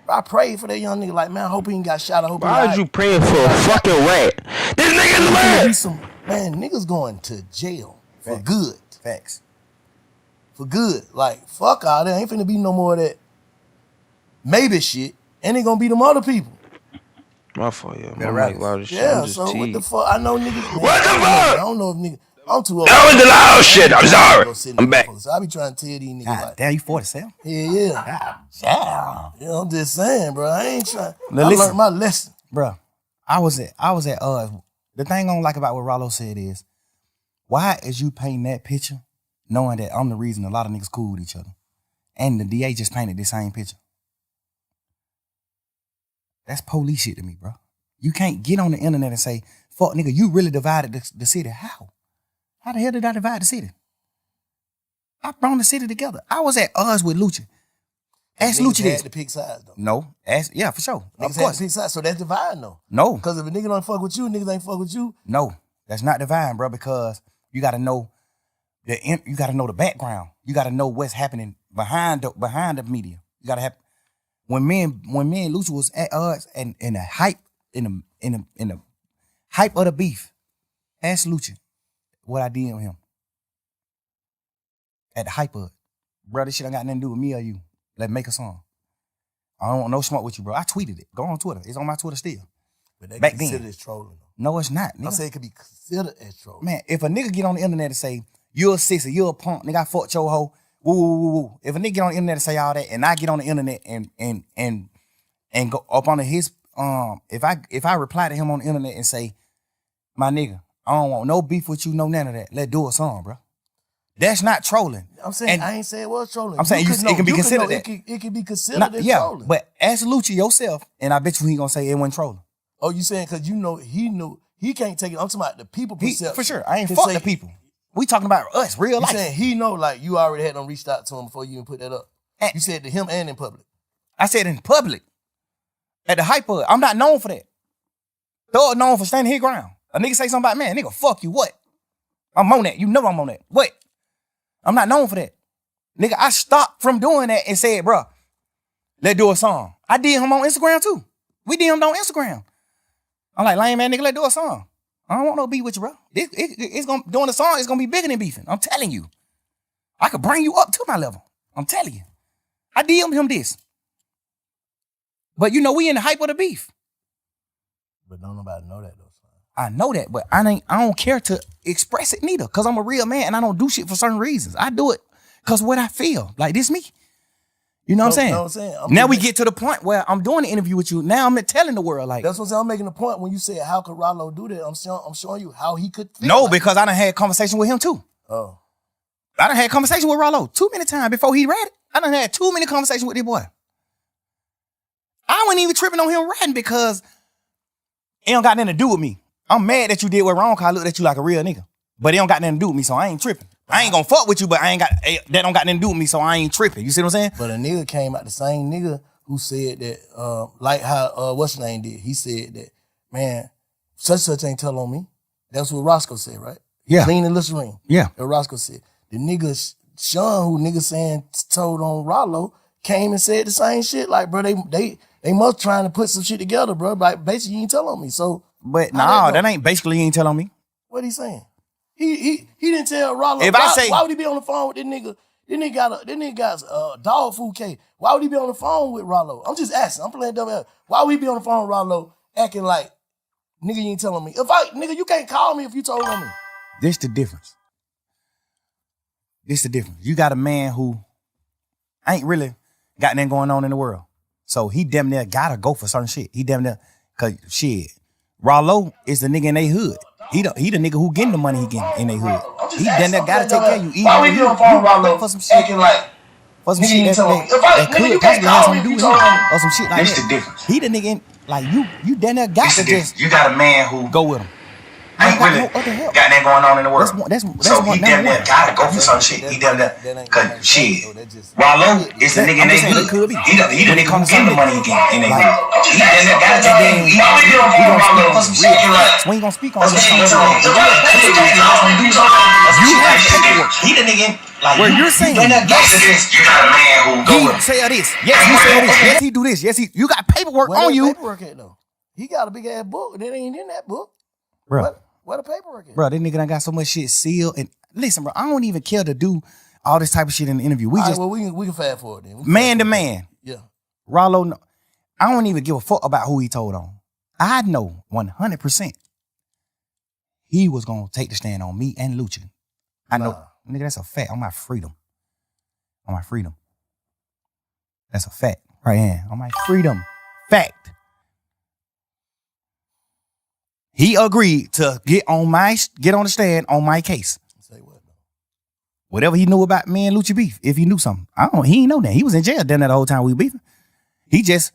Bro, I prayed for that young nigga, like, man, I hope he ain't got shot. I hope Why are you praying for a fucking rat? This nigga's mad. Man, niggas going to jail for good. Facts. For good. Like, fuck all that. Ain't finna be no more of that maybe shit. And it gonna be them other people. My fault, yeah. Better My mic rap. loud as shit. Yeah, so what the fuck? I know niggas. Man, What the fuck? I don't know if niggas. I'm too old. That was the loud shit. I'm sorry. I'm back. So I be trying to tell these niggas God like, damn, you 47? yeah. Yeah. You know, I'm just saying, bro. I ain't trying. Now I listen. learned my lesson. Bro, I was at the thing I don't like about what Rollo said is, why is you painting that picture knowing that I'm the reason a lot of niggas cool with each other? And the DA just painted the same picture. That's police shit to me, bro. You can't get on the internet and say, fuck nigga, you really divided the city. How? How the hell did I divide the city? I brought the city together. I was at odds with Lucha. Ask Niggas Lucha had this. to pick sides, though. No. Yeah, for sure. Niggas Of had course. to pick sides, so that's dividing, though. No. Because if a nigga don't fuck with you, niggas ain't fuck with you. No, that's not divine, bro, because you gotta know the background. You gotta know what's happening behind the media. You gotta have when me and Lucha was at odds and in the hype hype of the beef. Ask Lucha what I did with him. At the hype of it. Bro, this shit ain't got nothing to do with me or you. Let's make a song. I don't want no smoke with you, bro. I tweeted it. Go on Twitter. It's on my Twitter still. But they Back can then. consider as trolling, though. No, it's not. Nigga. I'm saying it could be considered as trolling. Man, if a nigga get on the internet and say, you're a sissy, you're a punk, nigga, I fucked your hoe, woo, woo, woo, woo. If a nigga get on the internet and say all that, and I get on the internet and go up on his, if I reply to him on the internet and say, my nigga, I don't want no beef with you, no none of that. Let's do a song, bro. That's not trolling. I'm saying, And I ain't saying it was trolling. I'm saying it can be considered that. It can be considered as Yeah, trolling. but ask Lucci yourself, and I bet you he gonna say it wasn't trolling. Oh, you saying because you know he knew he can't take it. I'm talking about the people perception. For sure. I ain't Can fuck say- the people. We talking about us, real You life. saying he know like you already had them reached out to him before you even put that up. And- You said to him and in public. I said in public. At the hype of it. I'm not known for that. Thug known for standing his ground. A nigga say something about, man, nigga, fuck you, what? I'm on that. You know I'm on that. What? I'm not known for that. Nigga, I stopped from doing that and said, bro, let's do a song. I did him on Instagram too. We did him on Instagram. I'm like, lame man, nigga, let's do a song. I don't want no beef with you, bro. It's gonna doing the song, it's gonna be bigger than beefing. I'm telling you. I could bring you up to my level. I'm telling you. I DM him this. But you know, we in the hype of the beef. But don't nobody know that though. Son. I know that, but I don't care to express it neither. Cause I'm a real man and I don't do shit for certain reasons. I do it cause what I feel. Like this me. You know what I'm saying? Know what I'm saying? Now we get to the point where I'm doing the interview with you. Now I'm telling the world like That's what I'm saying. I'm making a point when you said how could Rollo do that. I'm showing you how he could feel. no, like because I done had conversation with him too. Oh. I done had conversation with Rollo too many times before he read it. I done had too many conversations with this boy. I wasn't even tripping on him writing because it don't got nothing to do with me. I'm mad that you did what wrong because I looked at you like a real nigga. But it don't got nothing to do with me, so I ain't tripping. I ain't gonna fuck with you, but that don't got nothing to do with me, so I ain't tripping. You see what I'm saying? But a nigga came out, the same nigga who said that, like how, what's his name did? He said that, man, such ain't tell on me. That's what Roscoe said, right? Yeah. Clean and Listerine. Yeah. That Roscoe said. The nigga, Sean, who nigga saying told on Rollo, came and said the same shit. Like, bro, they must trying to put some shit together, bro. Like, basically, you ain't tell on me. So, But how nah, that ain't basically he ain't telling me. what he saying? He didn't tell Rollo. If why, I say- why would he be on the phone with this nigga? This nigga got a dog food case. Why would he be on the phone with Rollo? I'm just asking. I'm playing double. Why would he be on the phone with Rollo acting like, nigga, you ain't telling me? Nigga, you can't call me if you told on me. This the difference. You got a man who ain't really got nothing going on in the world. So he damn near gotta go for certain shit. He damn near, cause shit, Rollo is the nigga in they hood. He the nigga who getting the money he getting in they hood. He damn near gotta take care of you. Even Why would when he be you on the phone with pay Rollo for some shit. acting like, For some nigga, shit you that, tell me. that, If I- that nigga, could you possibly can't have call something to me do if with you him. told me. Or some shit like That's that. the difference. He the nigga, like you damn near got to just You got a man who go with him. ain't got really no other help. got that going on in the world. That's so one he damn number near one. gotta go for some shit. He damn near, cause shit. Wallow is the nigga in I'm they just saying, good. it could be. He the When it nigga who comes to give some the money niggas, again in they like, good. He damn near gotta take that. He always get on we board gonna speak Wallow on for some real shit like. facts. We ain't gonna speak on For some just shit something. to You have paperwork. He the nigga like Where you're you saying, been there yes, this. You got a man who go he with him. sell this. Yes, he sell this. Yes, he do this. Yes, you got paperwork Where on that you. paperwork at though? He got a big ass book that ain't in that book. Bro, Where the paperwork at? bro, this nigga done got so much shit sealed. And listen, bro, I don't even care to do all this type of shit in the interview. We All just right, well, we can fast forward then. man to man. Yeah. Rollo, I don't even give a fuck about who he told on. I know 100% he was gonna take the stand on me and Lucha. I know, nigga, that's a fact. On my freedom. On my freedom. That's a fact. Right here. On my freedom. Fact. He agreed to get on the stand on my case. Say what though? Whatever he knew about me and Lucha beef, if he knew something. He ain't know that. He was in jail down there the whole time we were beefing. You just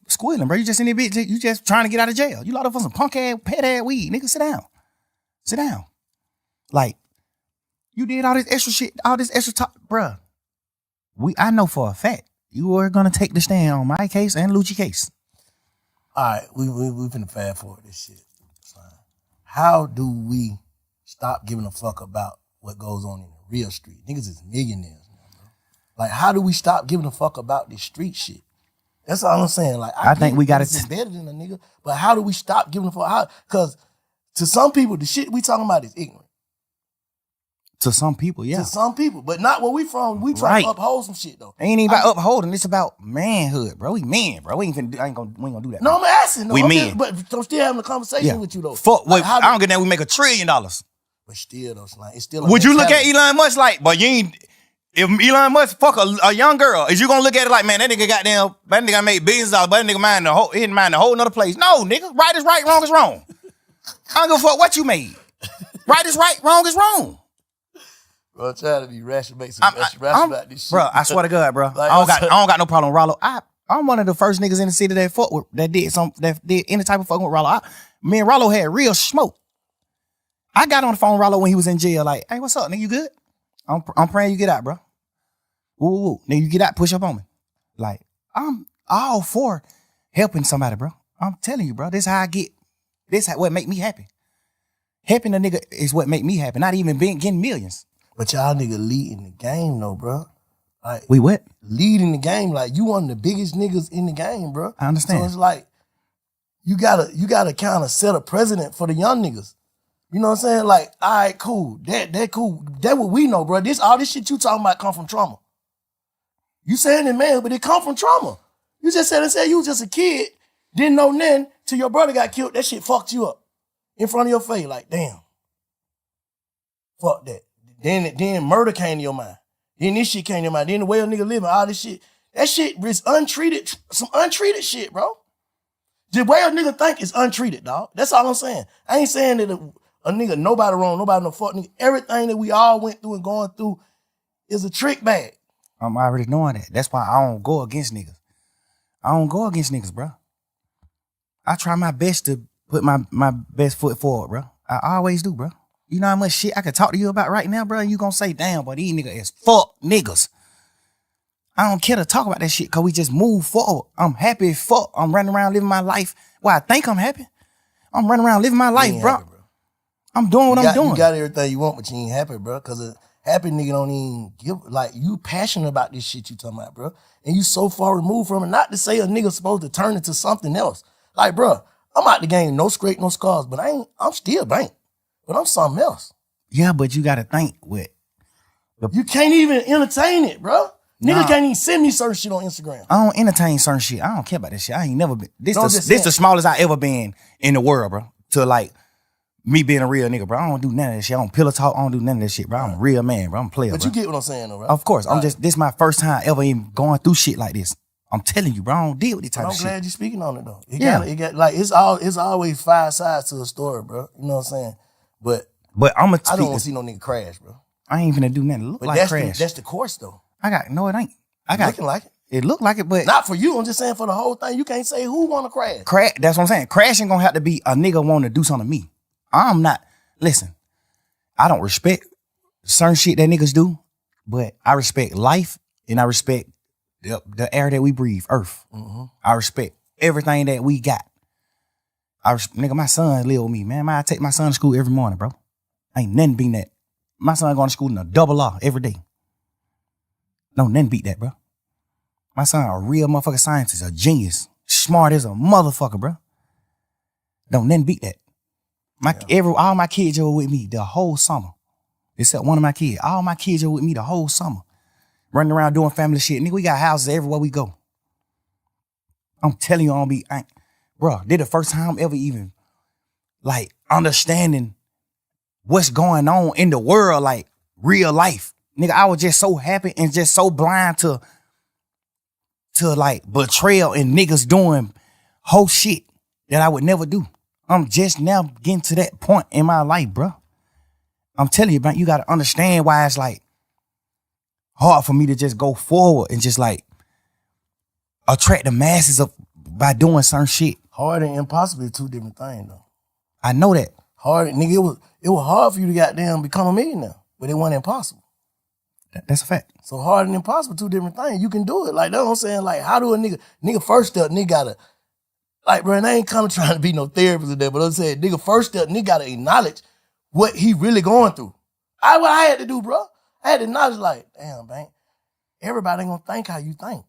squealing, bro. You just in there bitch. You just trying to get out of jail. You locked up for some punk ass, pet ass weed. Nigga, sit down. Sit down. Like, you did all this extra shit, all this extra talk, bruh. I know for a fact you were gonna take the stand on my case and Lucci case. All right, we finna fast forward this shit. How do we stop giving a fuck about what goes on in the real street? Niggas is millionaires now, bro. Like, how do we stop giving a fuck about this street shit? That's all I'm saying. Like, I think we gotta is better than a nigga, but how do we stop giving a fuck? Because to some people, the shit we talking about is ignorant. To some people, yeah. To some people, but not where we from. We try to uphold some shit though. Ain't even about upholding. It's about manhood, bro. We men, bro. We ain't gonna do that. No, I'm asking. No, we men, but I'm still having a conversation with you though. Fuck. Like, I don't get that. We make $1 trillion. But still though, like, it's still. Would you look at Elon Musk like? But you ain't. If Elon Musk fuck a young girl, is you gonna look at it like, man, that nigga made billions of dollars, but that nigga he didn't mind a whole nother place? No, nigga. Right is right, wrong is wrong. I don't give a fuck what you made. Right is right, wrong is wrong. Bro, I'm trying to be rational, make some rational about this shit. Bro, I swear to God, bro. Like, I don't got no problem with Rollo. I'm one of the first niggas in the city that did any type of fucking with Rollo. Me and Rollo had real smoke. I got on the phone with Rollo when he was in jail, like, hey, what's up, nigga? You good? I'm praying you get out, bro. Woo. Nigga, you get out, push up on me. Like, I'm all for helping somebody, bro. I'm telling you, bro. This how I get. What make me happy. Helping a nigga is what make me happy. Not even getting millions. But y'all nigga leading the game though, bro. Like, we what? Leading the game. Like, you one of the biggest niggas in the game, bro. I understand. So it's like, you gotta kind of set a precedent for the young niggas. You know what I'm saying? Like, all right, cool. That cool. That what we know, bro. All this shit you talking about come from trauma. You saying it, man, but it come from trauma. You just said you was just a kid, didn't know nothing till your brother got killed. That shit fucked you up in front of your face. Like, damn. Fuck that. Then murder came to your mind. Then this shit came to your mind. Then the way a nigga living, all this shit. That shit is untreated, some untreated shit, bro. The way a nigga think is untreated, dog. That's all I'm saying. I ain't saying that a nigga, nobody wrong, nobody no fuck nigga. Everything that we all went through and going through is a trick bag. I'm already knowing that. That's why I don't go against niggas. I don't go against niggas, bro. I try my best to put my best foot forward, bro. I always do, bro. You know how much shit I could talk to you about right now, bro? And you gonna say, damn, but these niggas is fuck niggas. I don't care to talk about that shit because we just move forward. I'm happy as fuck. I'm running around living my life. Well, I think I'm happy. I'm running around living my life, bro. Happy, bro. I'm doing what I'm doing. You got everything you want, but you ain't happy, bro. Because a happy nigga don't even give, like, you passionate about this shit you talking about, bro. And you so far removed from it. Not to say a nigga supposed to turn into something else. Like, bro, I'm out the game, no scrape, no scars, but I'm still bank. But I'm something else. Yeah, but you got to think with. You can't even entertain it, bro. Niggas can't even send me certain shit on Instagram. I don't entertain certain shit. I don't care about this shit. I ain't never been. This the smallest I ever been in the world, bro. To like me being a real nigga, bro. I don't do none of that shit. I don't pillow talk. I don't do none of that shit, bro. I'm a real man, bro. I'm a player, But bro. you get what I'm saying, though, right? Of course. This is my first time ever even going through shit like this. I'm telling you, bro. I don't deal with this type of shit. I'm glad you're speaking on it, though. It's always 5 sides to a story, bro. You know what I'm saying? But I'm I don't want to see no nigga crash, bro. I ain't finna do nothing look like crash. That's the course, though. No, it ain't. I got looking like it. It looked like it, but Not for you. I'm just saying for the whole thing. You can't say who want to crash. That's what I'm saying. Crashing gonna have to be a nigga want to do something to me. I'm not. Listen, I don't respect certain shit that niggas do, but I respect life and I respect the air that we breathe, Earth. Mm-hmm. I respect everything that we got. Nigga, my son live with me, man. I take my son to school every morning, bro. Ain't nothing beating that. My son going to school in a double R every day. No, nothing beat that, bro. My son a real motherfucking scientist, a genius, smart as a motherfucker, bro. Don't nothing beat that. All my kids were with me the whole summer, except one of my kids. All my kids were with me the whole summer, running around doing family shit. Nigga, we got houses everywhere we go. I'm telling you, bro. This the first time ever even like understanding what's going on in the world, like real life. Nigga, I was just so happy and just so blind to like betrayal and niggas doing whole shit that I would never do. I'm just now getting to that point in my life, bro. I'm telling you, man, you gotta understand why it's like hard for me to just go forward and just like attract the masses by doing certain shit. Hard and impossible is two different things, though. I know that. Hard, nigga, it was hard for you to goddamn become a millionaire, but it wasn't impossible. That's a fact. So hard and impossible, two different things. You can do it. Like, that's what I'm saying. Like, how do a nigga first step, nigga gotta, like, bro, and I ain't kind of trying to be no therapist or that, but I'm saying, nigga first step, nigga gotta acknowledge what he really going through. What I had to do, bro. I had to acknowledge, like, damn, man, everybody ain't gonna think how you think.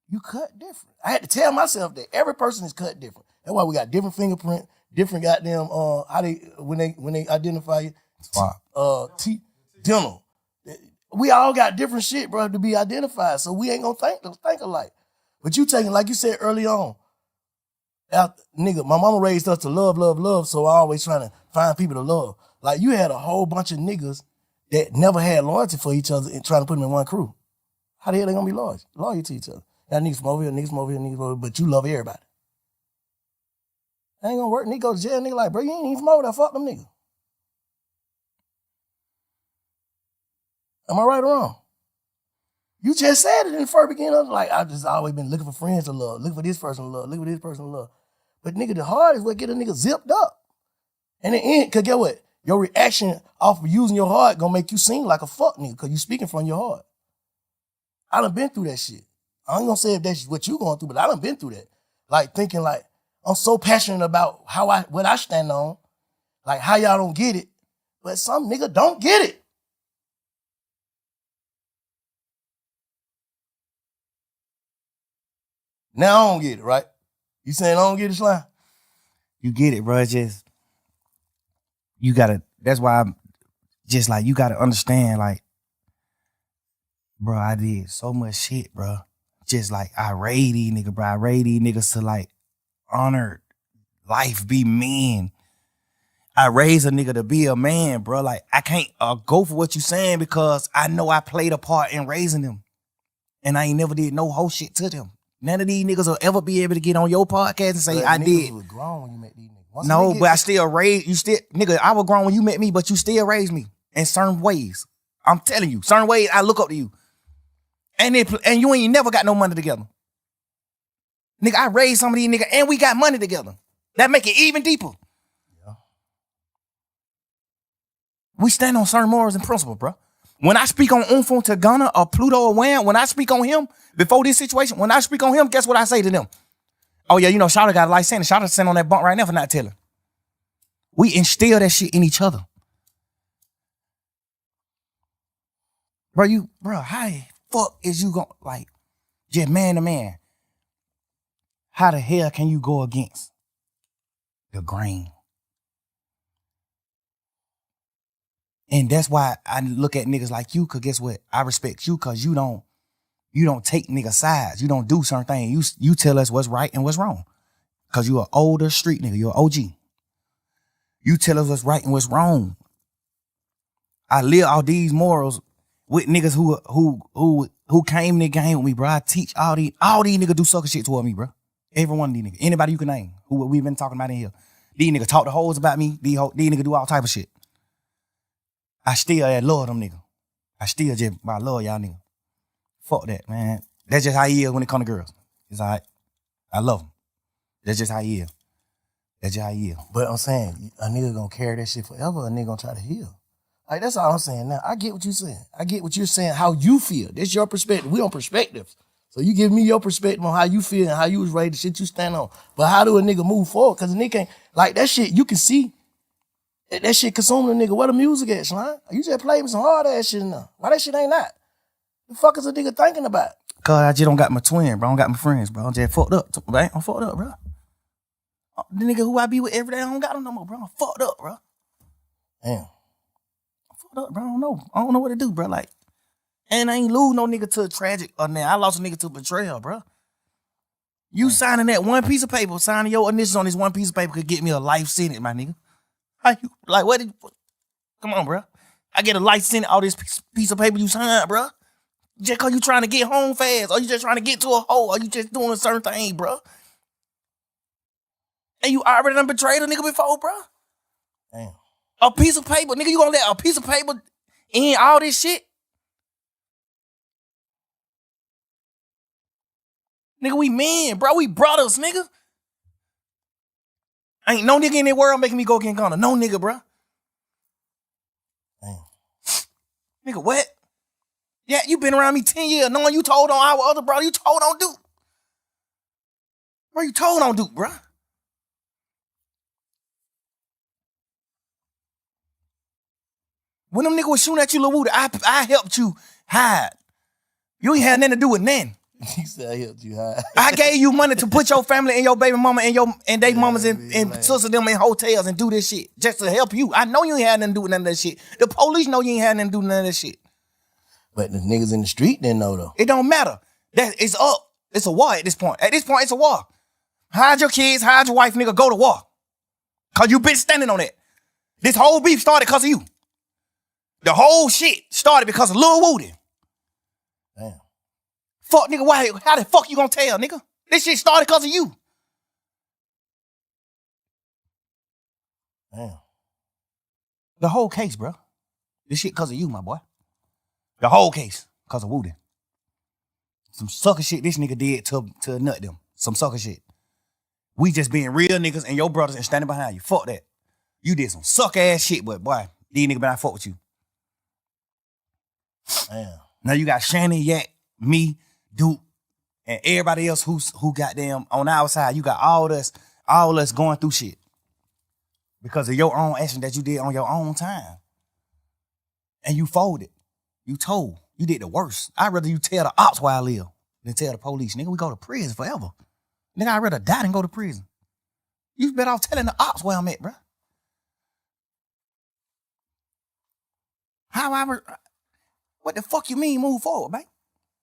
You cut different. I had to tell myself that every person is cut different. That's why we got different fingerprint, different goddamn, how they, when they identify you, dental. We all got different shit, bro, to be identified. So we ain't gonna think alike. But you taking, like you said early on, nigga, my mama raised us to love, love, love, so I always trying to find people to love. Like, you had a whole bunch of niggas that never had loyalty for each other and trying to put them in one crew. How the hell they gonna be loyal to each other? Got niggas from over here, niggas from over here, niggas from over here, but you love everybody. That ain't gonna work. Nigga go to jail, nigga like, bro, you ain't even from over there, fuck them niggas. Am I right or wrong? You just said it in the first beginning. Like, I've just always been looking for friends to love, looking for this person to love, looking for this person to love. But nigga, the heart is what get a nigga zipped up. And in the end, cause get what? Your reaction off of using your heart gonna make you seem like a fuck nigga, cause you speaking from your heart. I done been through that shit. I ain't gonna say if that's what you going through, but I done been through that. Like, thinking like, I'm so passionate about what I stand on, like how y'all don't get it, but some nigga don't get it. Now I don't get it, right? You saying I don't get it, Slime? You get it, bro. You gotta, that's why I'm just like, you gotta understand, like, bro, I did so much shit, bro. Just like, I raised these niggas, bro. I raised these niggas to like honor life, be men. I raised a nigga to be a man, bro. Like, I can't go for what you saying because I know I played a part in raising them. And I ain't never did no whole shit to them. None of these niggas will ever be able to get on your podcast and say, I did. You was grown when you met these niggas. No, but I still raised, nigga, I was grown when you met me, but you still raised me in certain ways. I'm telling you, certain ways I look up to you. And you ain't never got no money together. Nigga, I raised some of these niggas and we got money together. That make it even deeper. Yeah. We stand on certain morals and principles, bro. When I speak on Umfo to Gunna or Pluto or Wham, when I speak on him, before this situation, when I speak on him, guess what I say to them? Oh yeah, you know, Shawty got a life sentence. Shawty sitting on that bunk right now for not telling. We instill that shit in each other. Bro, how the fuck is you going, like, just man to man? How the hell can you go against the grain? And that's why I look at niggas like you, cause guess what? I respect you cause you don't take nigga sides. You don't do certain things. You tell us what's right and what's wrong. Cause you an older street nigga. You're an OG. You tell us what's right and what's wrong. I live all these morals with niggas who came in the game with me, bro. I teach all these niggas do sucker shit toward me, bro. Every one of these niggas. Anybody you can name who we've been talking about in here. These niggas talk the hoes about me. These niggas do all type of shit. I still love them niggas. I love y'all niggas. Fuck that, man. That's just how he is when it comes to girls. It's all right. I love him. That's just how he is. That's just how he is. But I'm saying, a nigga gonna carry that shit forever, a nigga gonna try to heal. Like, that's all I'm saying now. I get what you're saying. I get what you're saying, how you feel. That's your perspective. We on perspectives. So you give me your perspective on how you feel and how you was raised, the shit you stand on. But how do a nigga move forward? Because a nigga can't, like, that shit, you can see that shit consuming a nigga. Where the music at, son? You just played me some hard ass shit now. Why that shit ain't that? The fuck is a nigga thinking about? Cause I just don't got my twin, bro. I don't got my friends, bro. I'm just fucked up, right? I'm fucked up, bro. The nigga who I be with every day, I don't got him no more, bro. I'm fucked up, bro. Damn. I'm fucked up, bro. I don't know what to do, bro. Like, and I ain't lose no nigga to a tragic or now. I lost a nigga to betrayal, bro. You signing that one piece of paper, signing your initials on this one piece of paper could get me a life sentence, my nigga. How you, like, what did, come on, bro. I get a life sentence all this piece of paper you signed, bro. Just cause you trying to get home fast, or you just trying to get to a hole, or you just doing a certain thing, bro. And you already done betrayed a nigga before, bro. Damn. A piece of paper, nigga, you gonna let a piece of paper in all this shit? Nigga, we men, bro. We brothers, nigga. Ain't no nigga in the world making me go get Gunna. No nigga, bro. Damn. Nigga, what? Yeah, you been around me 10 years knowing you told on our other brother. You told on Duke. Bro, you told on Duke, bro. When them niggas was shooting at you, Lil Woody, I helped you hide. You ain't had nothing to do with nothing. He said I helped you hide. I gave you money to put your family and your baby mama and they mamas and sisters them in hotels and do this shit just to help you. I know you ain't had nothing to do with none of that shit. The police know you ain't had nothing to do with none of that shit. But the niggas in the street didn't know though. It don't matter. That it's up. It's a war at this point. At this point, it's a war. Hide your kids, hide your wife, nigga, go to war. Cause you been standing on that. This whole beef started because of you. The whole shit started because of Lil Woody. Damn. Fuck, nigga, why? How the fuck you gonna tell, nigga? This shit started because of you. Damn. The whole case, bro. This shit because of you, my boy. The whole case because of Woody. Some sucker shit this nigga did to nut them. Some sucker shit. We just being real niggas and your brothers and standing behind you. Fuck that. You did some suck ass shit, but boy, these niggas better fuck with you. Damn. Now you got Shannon, Yak, me, Duke, and everybody else who got them on our side. You got all us going through shit. Because of your own action that you did on your own time. And you folded. You told. You did the worst. I'd rather you tell the ops where I live than tell the police. Nigga, we go to prison forever. Nigga, I'd rather die than go to prison. You better off telling the ops where I'm at, bro. What the fuck you mean move forward, man?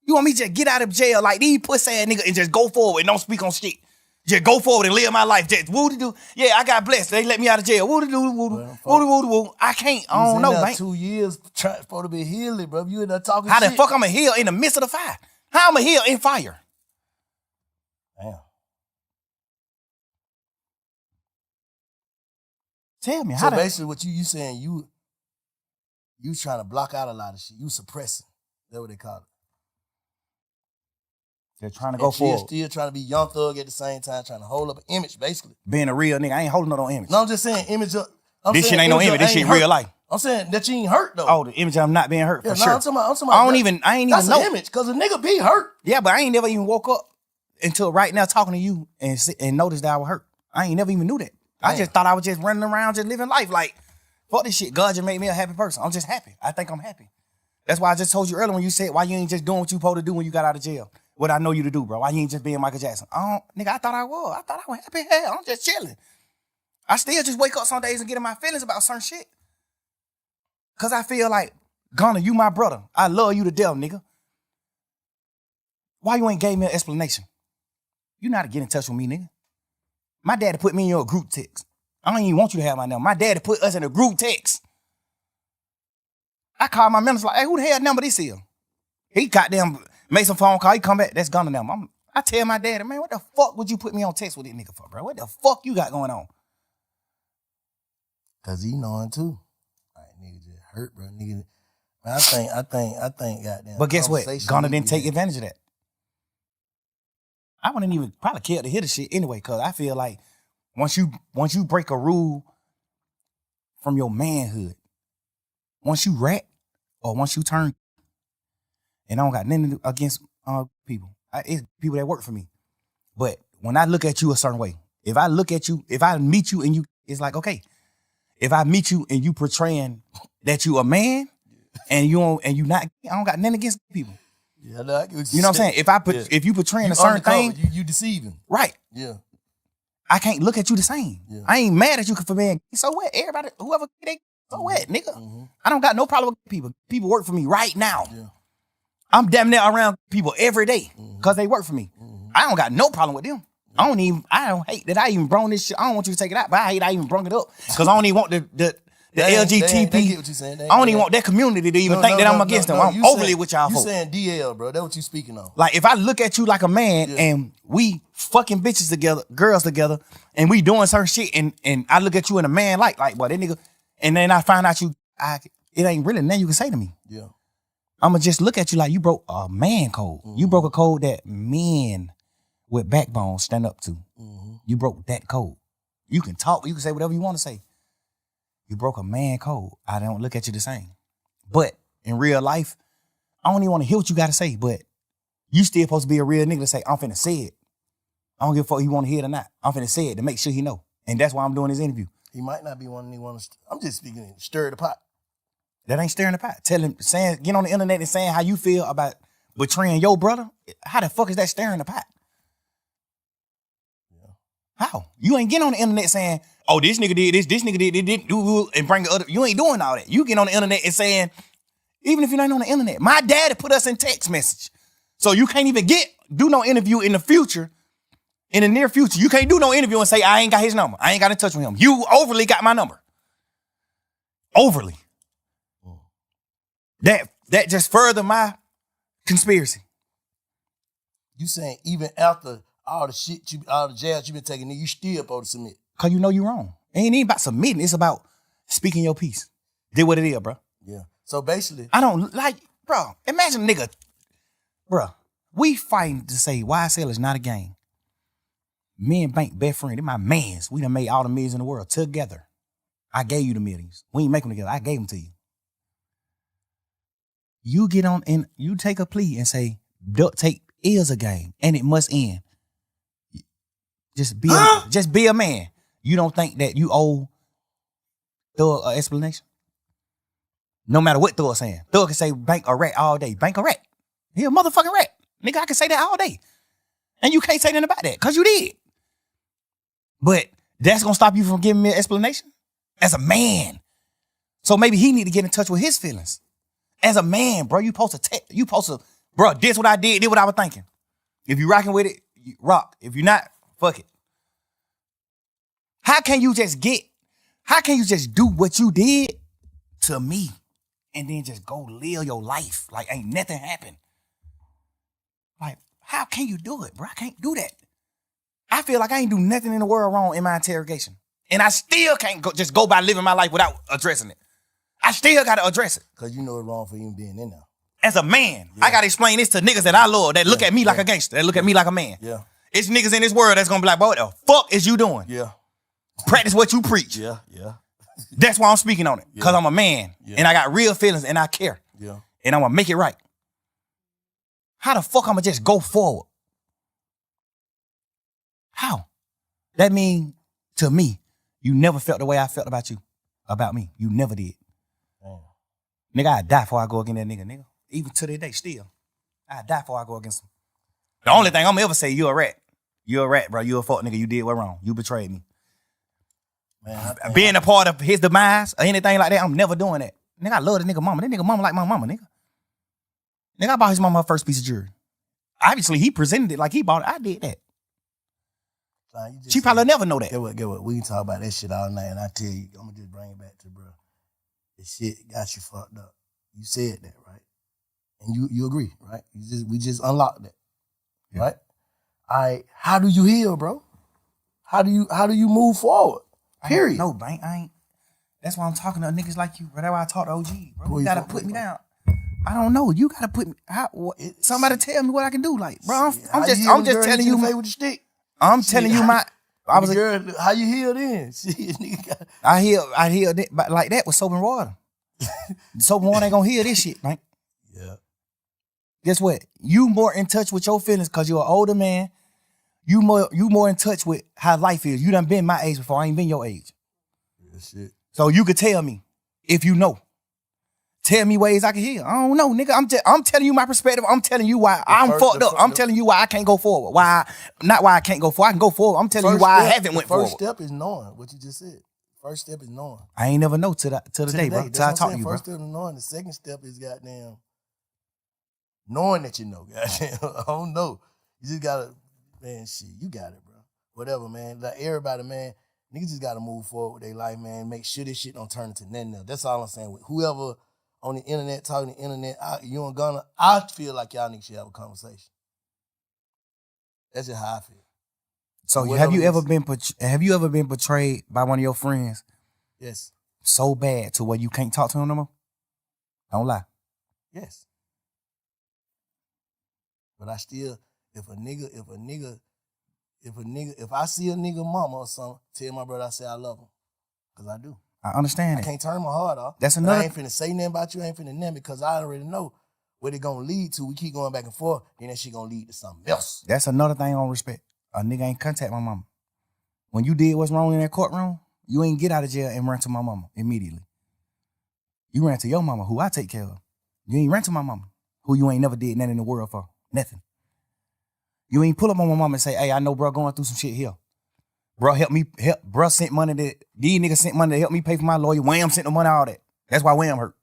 You want me to just get out of jail like these pussy ass niggas and just go forward and don't speak on shit? Just go forward and live my life. Just woody do. Yeah, I got blessed. They let me out of jail. Woody do, woody. I can't. I don't know, man. 2 years trying to be healing, bro. You in there talking How shit. the fuck I'm a heal in the midst of the fire? How I'm a heal in fire? Damn. Tell me. So basically what you saying, you trying to block out a lot of shit. You suppressing. That's what they call it. They're trying to go forward. Still trying to be young thug at the same time, trying to hold up an image, basically. Being a real nigga, I ain't holding no image. No, I'm just saying image of... This shit ain't no image. This shit real life. I'm saying that you ain't hurt, though. Oh, the image of I'm not being hurt, for sure. I'm talking about I ain't even that's know. That's an image, because a nigga be hurt. Yeah, but I ain't never even woke up until right now talking to you and noticed that I was hurt. I ain't never even knew that. I just thought I was just running around, just living life like, fuck this shit. God just made me a happy person. I'm just happy. I think I'm happy. That's why I just told you earlier when you said, why you ain't just doing what you supposed to do when you got out of jail? What I know you to do, bro. Why you ain't just being Michael Jackson? Nigga, I thought I was. I thought I was happy. Hell, I'm just chilling. I still just wake up some days and get in my feelings about certain shit. Cause I feel like, Gunna, you my brother. I love you to death, nigga. Why you ain't gave me an explanation? You know how to get in touch with me, nigga. My daddy put me in your group text. I don't even want you to have my number. My daddy put us in a group text. I called my members like, hey, who the hell number this is? He goddamn made some phone call. He come back. That's Gunna number. I tell my daddy, man, what the fuck would you put me on text with this nigga for, bro? What the fuck you got going on? Cause he knowing too. Like, nigga just hurt, bro. Nigga. I think, goddamn. But guess what? Gunna didn't take advantage of that. I wouldn't even probably care to hear the shit anyway, cause I feel like once you break a rule from your manhood, once you rat or once you turn, and I don't got nothing against people. It's people that work for me. But when I look at you a certain way, if I look at you, if I meet you and you, it's like, okay, if I meet you and you portraying that you a man and you not, I don't got nothing against people. Yeah, I get what you know what I'm saying? If you portraying a certain thing, you deceiving. Right. Yeah. I can't look at you the same. Yeah. I ain't mad at you for being, so what? Everybody, whoever, so what, nigga? Mm-hmm. I don't got no problem with people. People work for me right now. Yeah. I'm damn near around people every day because they work for me. Mm-hmm. I don't got no problem with them. I don't hate that I even brung this shit. I don't want you to take it out, but I hate I even brung it up because I don't even want the LGTP. They get what you saying. I don't even want that community to even think that I'm against them. I'm overly with y'all You folks. saying DL, bro. That's what you speaking on. Like, if I look at you like a man and we fucking bitches together, girls together, and we doing certain shit, and I look at you in a man like, boy, that nigga, and then I find out it ain't really nothing you can say to me. Yeah. I'ma just look at you like you broke a man code. You broke a code that men with backbone stand up to. Mm-hmm. You broke that code. You can talk, you can say whatever you want to say. You broke a man code. I don't look at you the same. But in real life, I don't even want to hear what you got to say, but you still supposed to be a real nigga to say, I'm finna say it. I don't give a fuck if you want to hear it or not. I'm finna say it to make sure he know. And that's why I'm doing this interview. He might not be one he want to. I'm just speaking, stir the pot. That ain't stirring the pot. Get on the internet and saying how you feel about betraying your brother. How the fuck is that stirring the pot? Yeah. How? You ain't getting on the internet saying, oh, this nigga did this nigga did this, and bring the other. You ain't doing all that. You get on the internet and saying, even if you're not on the internet, my daddy put us in text message. So you can't even do no interview in the future, in the near future. You can't do no interview and say, I ain't got his number. I ain't got in touch with him. You overly got my number. Overly. That just further my conspiracy. You saying even after all the shit, all the jabs you been taking, you still supposed to submit? Cause you know you wrong. It ain't even about submitting. It's about speaking your piece. Did what it is, bro. Yeah. So basically, I don't like, bro. Imagine nigga, bro. We fighting to say YSL is not a game. Me and Bank best friend. They're my mans. We done made all the millions in the world together. I gave you the millions. We ain't make them together. I gave them to you. You get on and you take a plea and say, duct tape is a game and it must end. Just be a man. You don't think that you owe Thug an explanation? No matter what Thug saying. Thug can say Bank a rat all day. Bank a rat. He a motherfucking rat. Nigga, I can say that all day. And you can't say nothing about that because you did. But that's going to stop you from giving me an explanation? As a man. So maybe he need to get in touch with his feelings. As a man, bro, you supposed to, bro, this what I did what I was thinking. If you rocking with it, you rock. If you're not, fuck it. How can you just do what you did to me and then just go live your life like ain't nothing happened? Like, how can you do it, bro? I can't do that. I feel like I ain't do nothing in the world wrong in my interrogation. And I still can't just go by living my life without addressing it. I still got to address it. Because you know it's wrong for you being in there. As a man, I got to explain this to niggas that I love, that look at me like a gangster, that look at me like a man. Yeah. It's niggas in this world that's going to be like, boy, what the fuck is you doing? Yeah. Practice what you preach. Yeah. That's why I'm speaking on it. Because I'm a man. Yeah. And I got real feelings and I care. Yeah. And I'm going to make it right. How the fuck I'm going to just go forward? How? That mean, to me, you never felt the way I felt about you. About me. You never did. Nigga, I'd die before I go against that nigga. Even to this day, still. I'd die before I go against him. The only thing I'm ever say, you a rat. You a rat, bro. You a fuck nigga. You did what wrong. You betrayed me. Man, being a part of his demise or anything like that, I'm never doing that. Nigga, I love the nigga mama. That nigga mama like my mama, nigga. Nigga, I bought his mama her first piece of jewelry. Obviously, he presented it like he bought it. I did that. She probably never know that. Get what? We can talk about that shit all night, and I tell you, I'm gonna just bring it back to bro. This shit got you fucked up. You said that, right? And you agree, right? We just unlocked that, right? All right. How do you heal, bro? How do you move forward? Period. No, Bank. I ain't. That's why I'm talking to niggas like you, bro. That's why I talk to OG, bro. You gotta put me down. I don't know. You gotta put me. Somebody tell me what I can do. Like, bro, I'm just telling you. With the stick. I'm telling you my. I was girl. How you heal then? I heal that, like that with soap and water. Soap and water ain't gonna heal this shit, man. Yeah. Guess what? You more in touch with your feelings because you're an older man. You more in touch with how life is. You done been my age before. I ain't been your age. Yeah, shit. So you could tell me if you know. Tell me ways I can heal. I don't know, nigga. I'm telling you my perspective. I'm telling you why I'm fucked up. I'm telling you why I can't go forward. Not why I can't go forward. I can go forward. I'm telling you why I haven't went forward. First step is knowing what you just said. First step is knowing. I ain't never know till the day, bro. Till I talk to you, bro. First step is knowing. The second step is goddamn knowing that you know. Goddamn, I don't know. You just gotta, man. Shit, you got it, bro. Whatever, man. Like everybody, man. Niggas just gotta move forward with their life, man. Make sure this shit don't turn into nothing else. That's all I'm saying. With whoever on the internet, talking the internet, you and Gunna, I feel like y'all niggas should have a conversation. That's just how I feel. So have you ever been betrayed by one of your friends? Yes. So bad to where you can't talk to him no more? Don't lie. Yes. But I still, if I see a nigga mama or something, tell my brother I say I love him. Cause I do. I understand I can't turn my heart off. That's another. I ain't finna say nothing about you. I ain't finna nothing because I already know what it gonna lead to. We keep going back and forth, then that shit gonna lead to something else. That's another thing on respect. A nigga ain't contact my mama. When you did what's wrong in that courtroom, you ain't get out of jail and run to my mama immediately. You ran to your mama, who I take care of. You ain't ran to my mama, who you ain't never did nothing in the world for. Nothing. You ain't pull up on my mama and say, hey, I know bro going through some shit here. Bro, bro sent money these niggas sent money to help me pay for my lawyer. Wham sent the money, all that. That's why Wham hurt.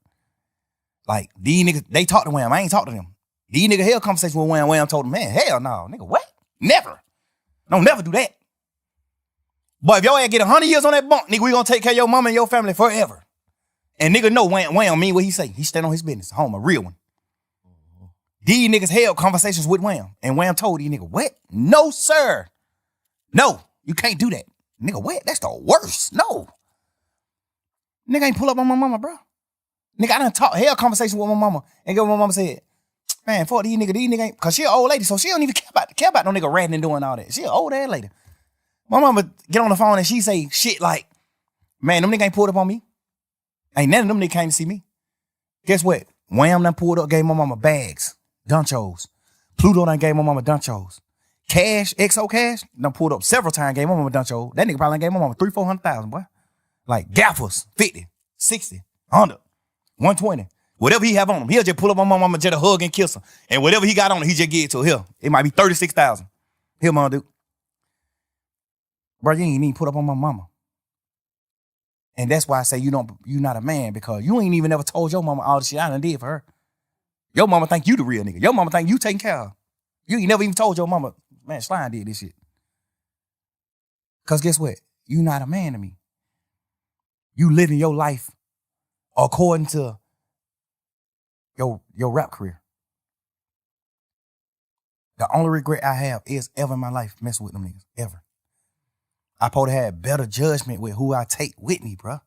Like, these niggas, they talk to Wham. I ain't talk to them. These niggas held conversation with Wham. Wham told them, man, hell no, nigga, what? Never. Don't never do that. But if your ass get 100 years on that bunk, nigga, we gonna take care of your mama and your family forever. And nigga know Wham mean what he say. He stand on his business. Home, a real one. These niggas held conversations with Wham. And Wham told these niggas, what? No, sir. No. You can't do that. Nigga, what? That's the worst. No. Nigga ain't pull up on my mama, bro. Nigga, I done held conversation with my mama. And my mama said, man, fuck these niggas ain't, cause she an old lady, so she don't even care about no nigga ratting and doing all that. She an old ass lady. My mama get on the phone and she say shit like, man, them niggas ain't pulled up on me. Ain't none of them niggas came to see me. Guess what? Wham done pulled up, gave my mama bags, dunchos. Pluto done gave my mama dunchos. Cash, XO Cash, done pulled up several times, gave my mama duncho. That nigga probably gave my mama $300,000-400,000, boy. Like gaffers, 50, 60, 100, 120. Whatever he have on him, he'll just pull up on my mama, just a hug and kiss her. And whatever he got on him, he just give it to her. Here, it might be 36,000. Here, mama, dude. Bro, you ain't even put up on my mama. And that's why I say you not a man, because you ain't even ever told your mama all the shit I done did for her. Your mama think you the real nigga. Your mama think you taking care of her. You ain't never even told your mama, man, Slime did this shit. Because guess what? You not a man to me. You living your life according to your rap career. The only regret I have is ever in my life messing with them niggas. Ever. I probably had better judgment with who I take with me, bro.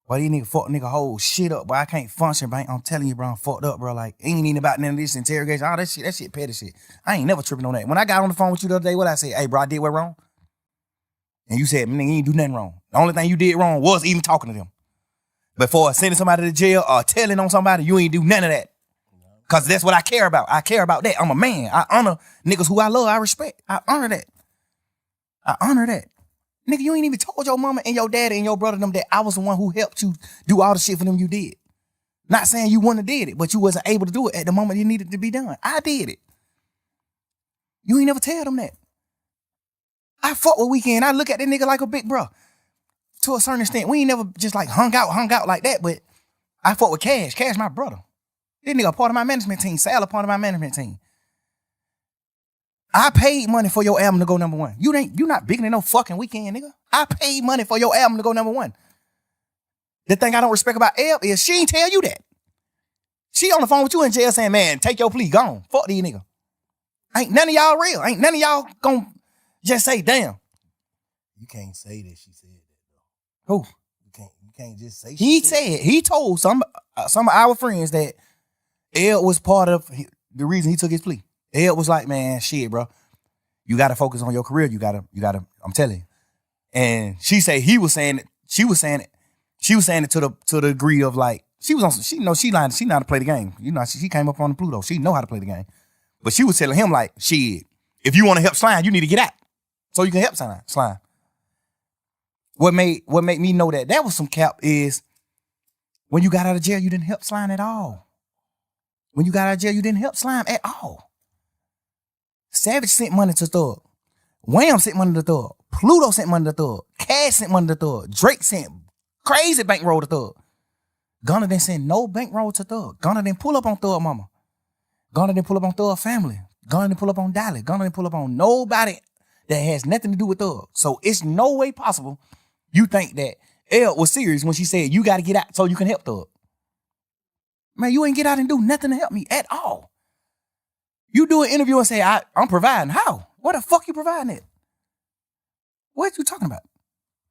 But these niggas fuck nigga whole shit up, but I can't function, bro. I'm telling you, bro, I'm fucked up, bro. Like, ain't even about none of this interrogation. All that shit petty shit. I ain't never tripping on that. When I got on the phone with you the other day, what I say? Hey, bro, I did what wrong? And you said, man, you ain't do nothing wrong. The only thing you did wrong was even talking to them. Before sending somebody to jail or telling on somebody, you ain't do none of that. Because that's what I care about. I care about that. I'm a man. I honor niggas who I love, I respect. I honor that. I honor that. Nigga, you ain't even told your mama and your daddy and your brother them that I was the one who helped you do all the shit for them you did. Not saying you wouldn't have did it, but you wasn't able to do it at the moment it needed to be done. I did it. You ain't never tell them that. I fuck with Weekend. I look at that nigga like a big bro. To a certain extent. We ain't never just like hung out like that, but I fuck with Cash. Cash my brother. This nigga a part of my management team. Sal a part of my management team. I paid money for your album to go number one. You not bigger than no fucking Weekend, nigga. I paid money for your album to go number one. The thing I don't respect about Eb is she ain't tell you that. She on the phone with you in jail saying, man, take your plea, gone. Fuck these niggas. Ain't none of y'all real. Ain't none of y'all gonna just say, damn. You can't say that she said that, though. Who? You can't just say he told some of our friends that Ed was part of the reason he took his plea. Ed was like, man, shit, bro. You got to focus on your career. You got to, I'm telling you. And she said he was saying it. She was saying it to the degree of like, she know how to play the game. You know, she came up on the Pluto. She know how to play the game. But she was telling him like, shit, if you want to help Slime, you need to get out. So you can help Slime. What made me know that was some cap is when you got out of jail, you didn't help Slime at all. When you got out of jail, you didn't help Slime at all. Savage sent money to Thug. Wham sent money to Thug. Pluto sent money to Thug. Cash sent money to Thug. Drake sent crazy bankroll to Thug. Gunna didn't send no bankroll to Thug. Gunna didn't pull up on Thug mama. Gunna didn't pull up on Thug family. Gunna didn't pull up on Dolly. Gunna didn't pull up on nobody that has nothing to do with Thug. So it's no way possible you think that Elle was serious when she said you got to get out so you can help Thug. Man, you ain't get out and do nothing to help me at all. You do an interview and say, I'm providing. How? What the fuck you providing it? What you talking about?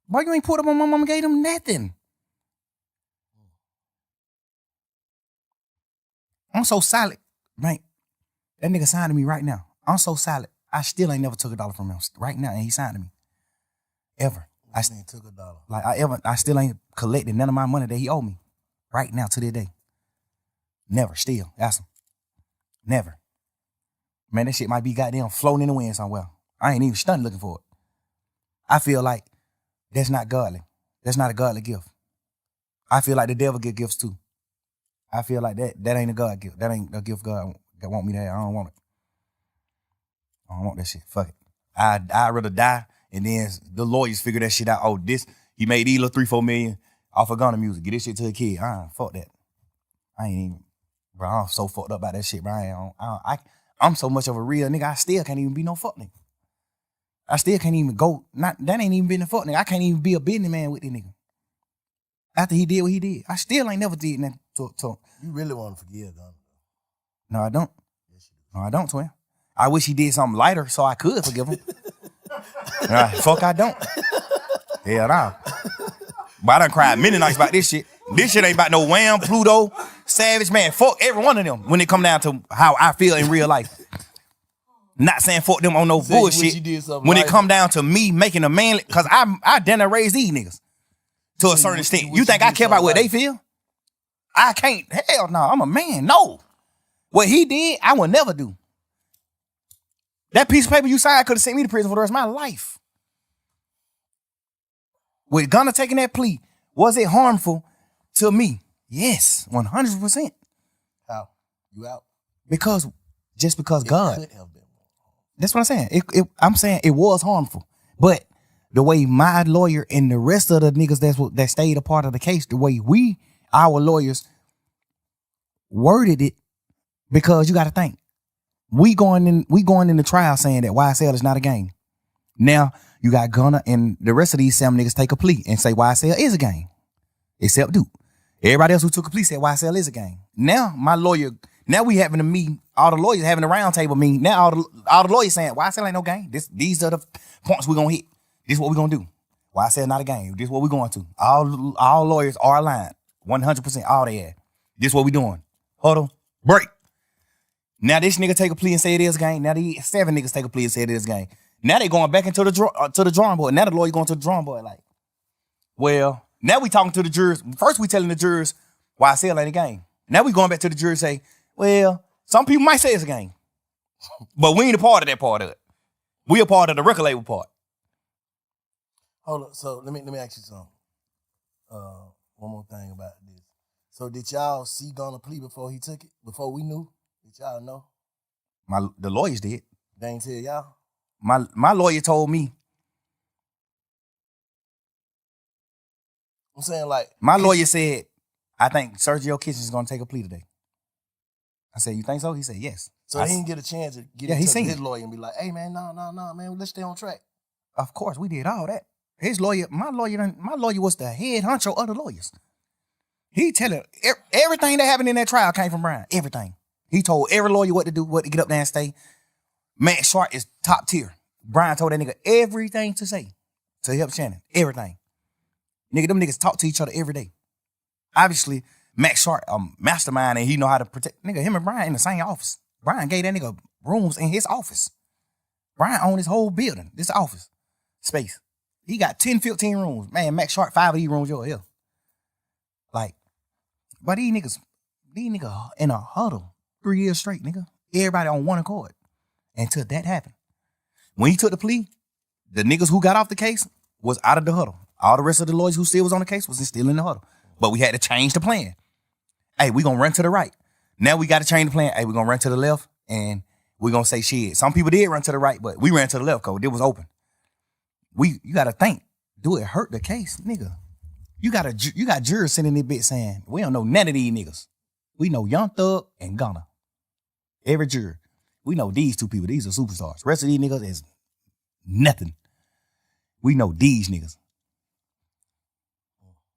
Why you ain't put up on my mama gave him nothing? I'm so solid, man. That nigga signed to me right now. I'm so solid. I still ain't never took $1 from him right now, and he signed to me. Ever. I still took $1. Like I still ain't collected none of my money that he owed me. Right now to this day. Never. Still. Ask him. Never. Man, that shit might be goddamn floating in the wind somewhere. I ain't even stunned looking for it. I feel like that's not godly. That's not a godly gift. I feel like the devil get gifts too. I feel like that ain't a God gift. That ain't a gift God want me to have. I don't want it. I don't want that shit. Fuck it. I'd rather die and then the lawyers figure that shit out. Oh, he made these little 3-4 million off of Gunna music. Get this shit to a kid. Fuck that. I ain't even, bro, I'm so fucked up about that shit, bro. I'm so much of a real nigga, I still can't even be no fuck nigga. I still can't even go, that ain't even been a fuck nigga. I can't even be a businessman with this nigga. After he did what he did. I still ain't never did nothing to You really want to forgive Gunna? No, I don't. No, I don't, twin. I wish he did something lighter so I could forgive him. Fuck, I don't. Hell nah. But I done cried many nights about this shit. This shit ain't about no Wham, Pluto, Savage, man. Fuck every one of them when it come down to how I feel in real life. Not saying fuck them on no bullshit. When it come down to me making a manly, cause I done raise these niggas to a certain extent. You think I care about what they feel? I can't. Hell no, I'm a man. No. What he did, I would never do. That piece of paper you signed could have sent me to prison for the rest of my life. With Gunna taking that plea, was it harmful to me? Yes, 100%. How? You out? Because God. Could have been. That's what I'm saying. I'm saying it was harmful. But the way my lawyer and the rest of the niggas that stayed a part of the case, the way our lawyers worded it, because you got to think, we going in the trial saying that YSL is not a game. Now you got Gunna and the rest of these 7 niggas take a plea and say YSL is a game, except Duke. Everybody else who took a plea said YSL is a game. Now my lawyer, now we having a meeting, all the lawyers having a round table meeting. Now all the lawyers saying YSL ain't no game. These are the points we're gonna hit. This is what we're gonna do. YSL not a game. This is what we're going to. All lawyers are aligned. 100%. All they have. This is what we doing. Huddle. Break. Now this nigga take a plea and say it is a game. Now these 7 niggas take a plea and say it is a game. Now they going back into the drawing board. Now the lawyer going to the drawing board like, well, now we talking to the jurors. First we telling the jurors YSL ain't a game. Now we going back to the jurors and say, well, some people might say it's a game. But we ain't a part of that part of it. We a part of the record label part. Hold on. So let me ask you something. One more thing about this. So did y'all see Gunna plea before he took it? Before we knew? Did y'all know? The lawyers did. They ain't tell y'all? My lawyer told me. I'm saying like. My lawyer said, I think Sergio Kitchen is going to take a plea today. I said, you think so? He said, yes. So he didn't get a chance to get in touch with his lawyer and be like, hey man, no, man, let's stay on track. Of course, we did all that. His lawyer, my lawyer was the head honcho of the lawyers. He telling everything that happened in that trial came from Brian. Everything. He told every lawyer what to do, what to get up there and stay. Matt Sharp is top tier. Brian told that nigga everything to say to help Shannon. Everything. Nigga, them niggas talk to each other every day. Obviously, Max Sharp, mastermind, and he know how to protect. Nigga, him and Brian in the same office. Brian gave that nigga rooms in his office. Brian owned his whole building, this office space. He got 10, 15 rooms. Man, Max Sharp, 5 of these rooms over here. Like, but these niggas in a huddle 3 years straight, nigga. Everybody on one accord. Until that happened. When he took the plea, the niggas who got off the case was out of the huddle. All the rest of the lawyers who still was on the case was still in the huddle. But we had to change the plan. Hey, we gonna run to the right. Now we gotta change the plan. Hey, we gonna run to the left and we gonna say shit. Some people did run to the right, but we ran to the left because it was open. You gotta think, do it hurt the case, nigga? You got jurors sitting in this bitch saying, we don't know none of these niggas. We know Young Thug and Gunna. Every juror. We know these two people. These are superstars. Rest of these niggas is nothing. We know these niggas.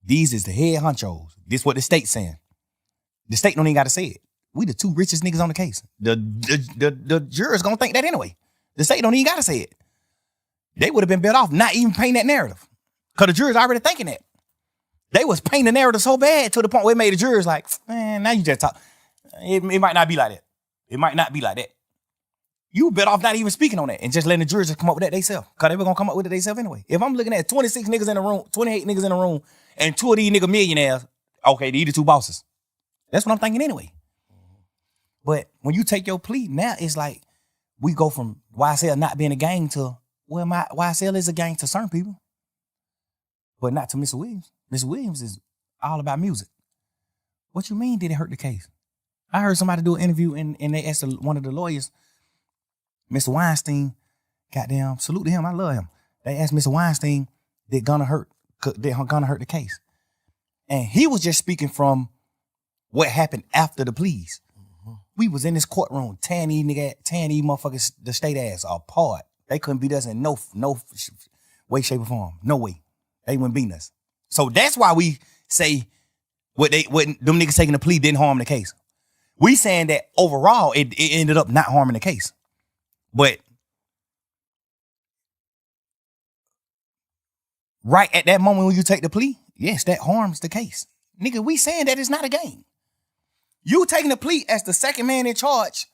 These is the head honchos. This what the state's saying. The state don't even got to say it. We the 2 richest niggas on the case. The jurors gonna think that anyway. The state don't even got to say it. They would have been better off not even painting that narrative. Because the jurors already thinking that. They was painting the narrative so bad to the point where it made the jurors like, man, now you just talk. It might not be like that. It might not be like that. You better off not even speaking on that and just letting the jurors just come up with that themselves. Because they were going to come up with it themselves anyway. If I'm looking at 26 niggas in the room, 28 niggas in the room, and 2 of these nigga millionaires, okay, these the 2 bosses. That's what I'm thinking anyway. But when you take your plea, now it's like we go from YSL not being a gang to, well, my YSL is a gang to certain people. But not to Mr. Williams. Mr. Williams is all about music. What you mean did it hurt the case? I heard somebody do an interview and they asked one of the lawyers, Mr. Weinstein, goddamn, salute to him, I love him. They asked Mr. Weinstein, did Gunna hurt the case? And he was just speaking from what happened after the pleas. Mm-hmm. We was in this courtroom, tearing these motherfuckers, the state ass apart. They couldn't beat us in no way, shape, or form. No way. They wouldn't beat us. So that's why we say what them niggas taking the plea didn't harm the case. We saying that overall it ended up not harming the case. But right at that moment when you take the plea, yes, that harms the case. Nigga, we saying that it's not a game. You taking the plea as the second man in charge.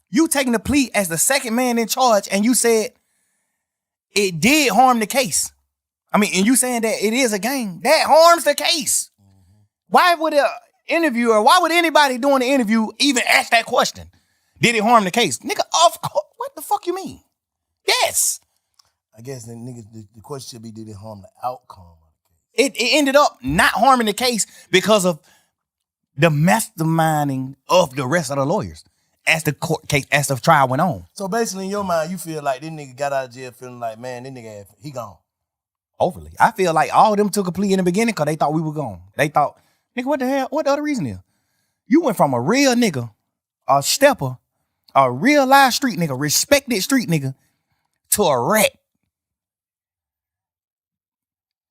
You taking the plea as the second man in charge and you said it did harm the case. I mean, and you saying that it is a game, that harms the case. Mm-hmm. Why would an interviewer, why would anybody doing the interview even ask that question? Did it harm the case? Nigga, what the fuck you mean? Yes. I guess the nigga, the question should be, did it harm the outcome? It ended up not harming the case because of the masterminding of the rest of the lawyers as the court case, as the trial went on. So basically, in your mind, you feel like this nigga got out of jail feeling like, man, this nigga, he gone. Overly. I feel like all of them took a plea in the beginning because they thought we were gone. They thought, nigga, what the hell? What the other reason is? You went from a real nigga, a stepper, a real live street nigga, respected street nigga, to a rat.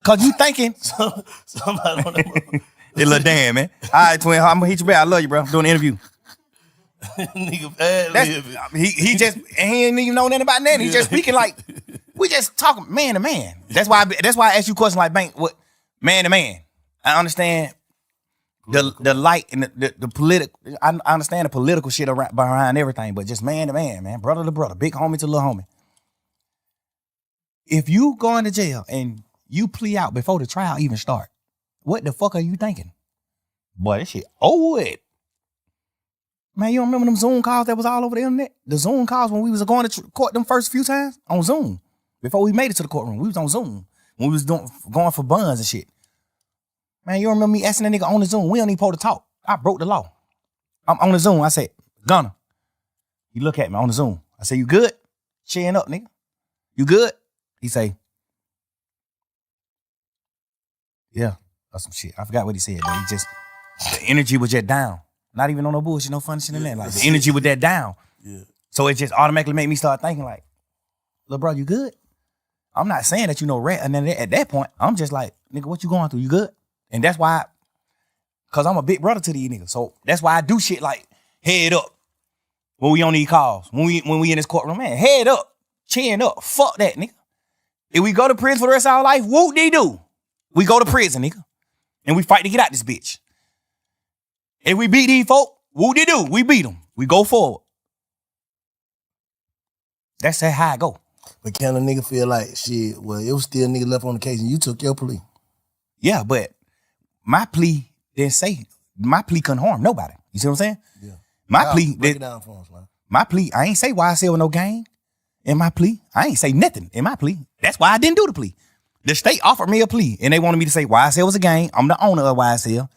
Cause you thinking somebody on that. Hey, little damn, man. All right, twin, I'm gonna hit you back. I love you, bro. I'm doing an interview. Nigga bad. He just he ain't even know nothing about that. He just speaking like we just talking man to man. That's why I ask you questions like Bank, what man to man. I understand the light and the political. I understand the political shit behind everything, but just man to man, brother to brother, big homie to little homie. If you going to jail and you plea out before the trial even start, what the fuck are you thinking? Boy, that shit over with. Man, you don't remember them Zoom calls that was all over the internet? The Zoom calls when we was going to court them first few times on Zoom. Before we made it to the courtroom, we was on Zoom. When we was going for buns and shit. Man, you don't remember me asking that nigga on the Zoom? We don't even supposed to talk. I broke the law. I'm on the Zoom. I said, Gunna. He look at me on the Zoom. I say, you good? Chin up, nigga. You good? He say, yeah, that's some shit. I forgot what he said, but the energy was just down. Not even on no bullshit, no funny shit in that. Like the energy was that down. Yeah. So it just automatically made me start thinking like, little bro, you good? I'm not saying that you know rat. And then at that point, I'm just like, nigga, what you going through? You good? And that's why, cause I'm a big brother to these niggas. So that's why I do shit like head up when we on these calls. When we in this courtroom, man, head up, chin up. Fuck that, nigga. If we go to prison for the rest of our life, whoop-de-doo. We go to prison, nigga. And we fight to get out this bitch. If we beat these folk, whoop-de-doo, we beat them. We go forward. That's how I go. But can a nigga feel like, shit, well, it was still nigga left on the case and you took your plea? Yeah, but my plea didn't say, my plea couldn't harm nobody. You see what I'm saying? Yeah. My plea, break it down for us, man. My plea, I ain't say YSL with no gang in my plea. I ain't say nothing in my plea. That's why I didn't do the plea. The state offered me a plea and they wanted me to say YSL was a gang. I'm the owner of YSL,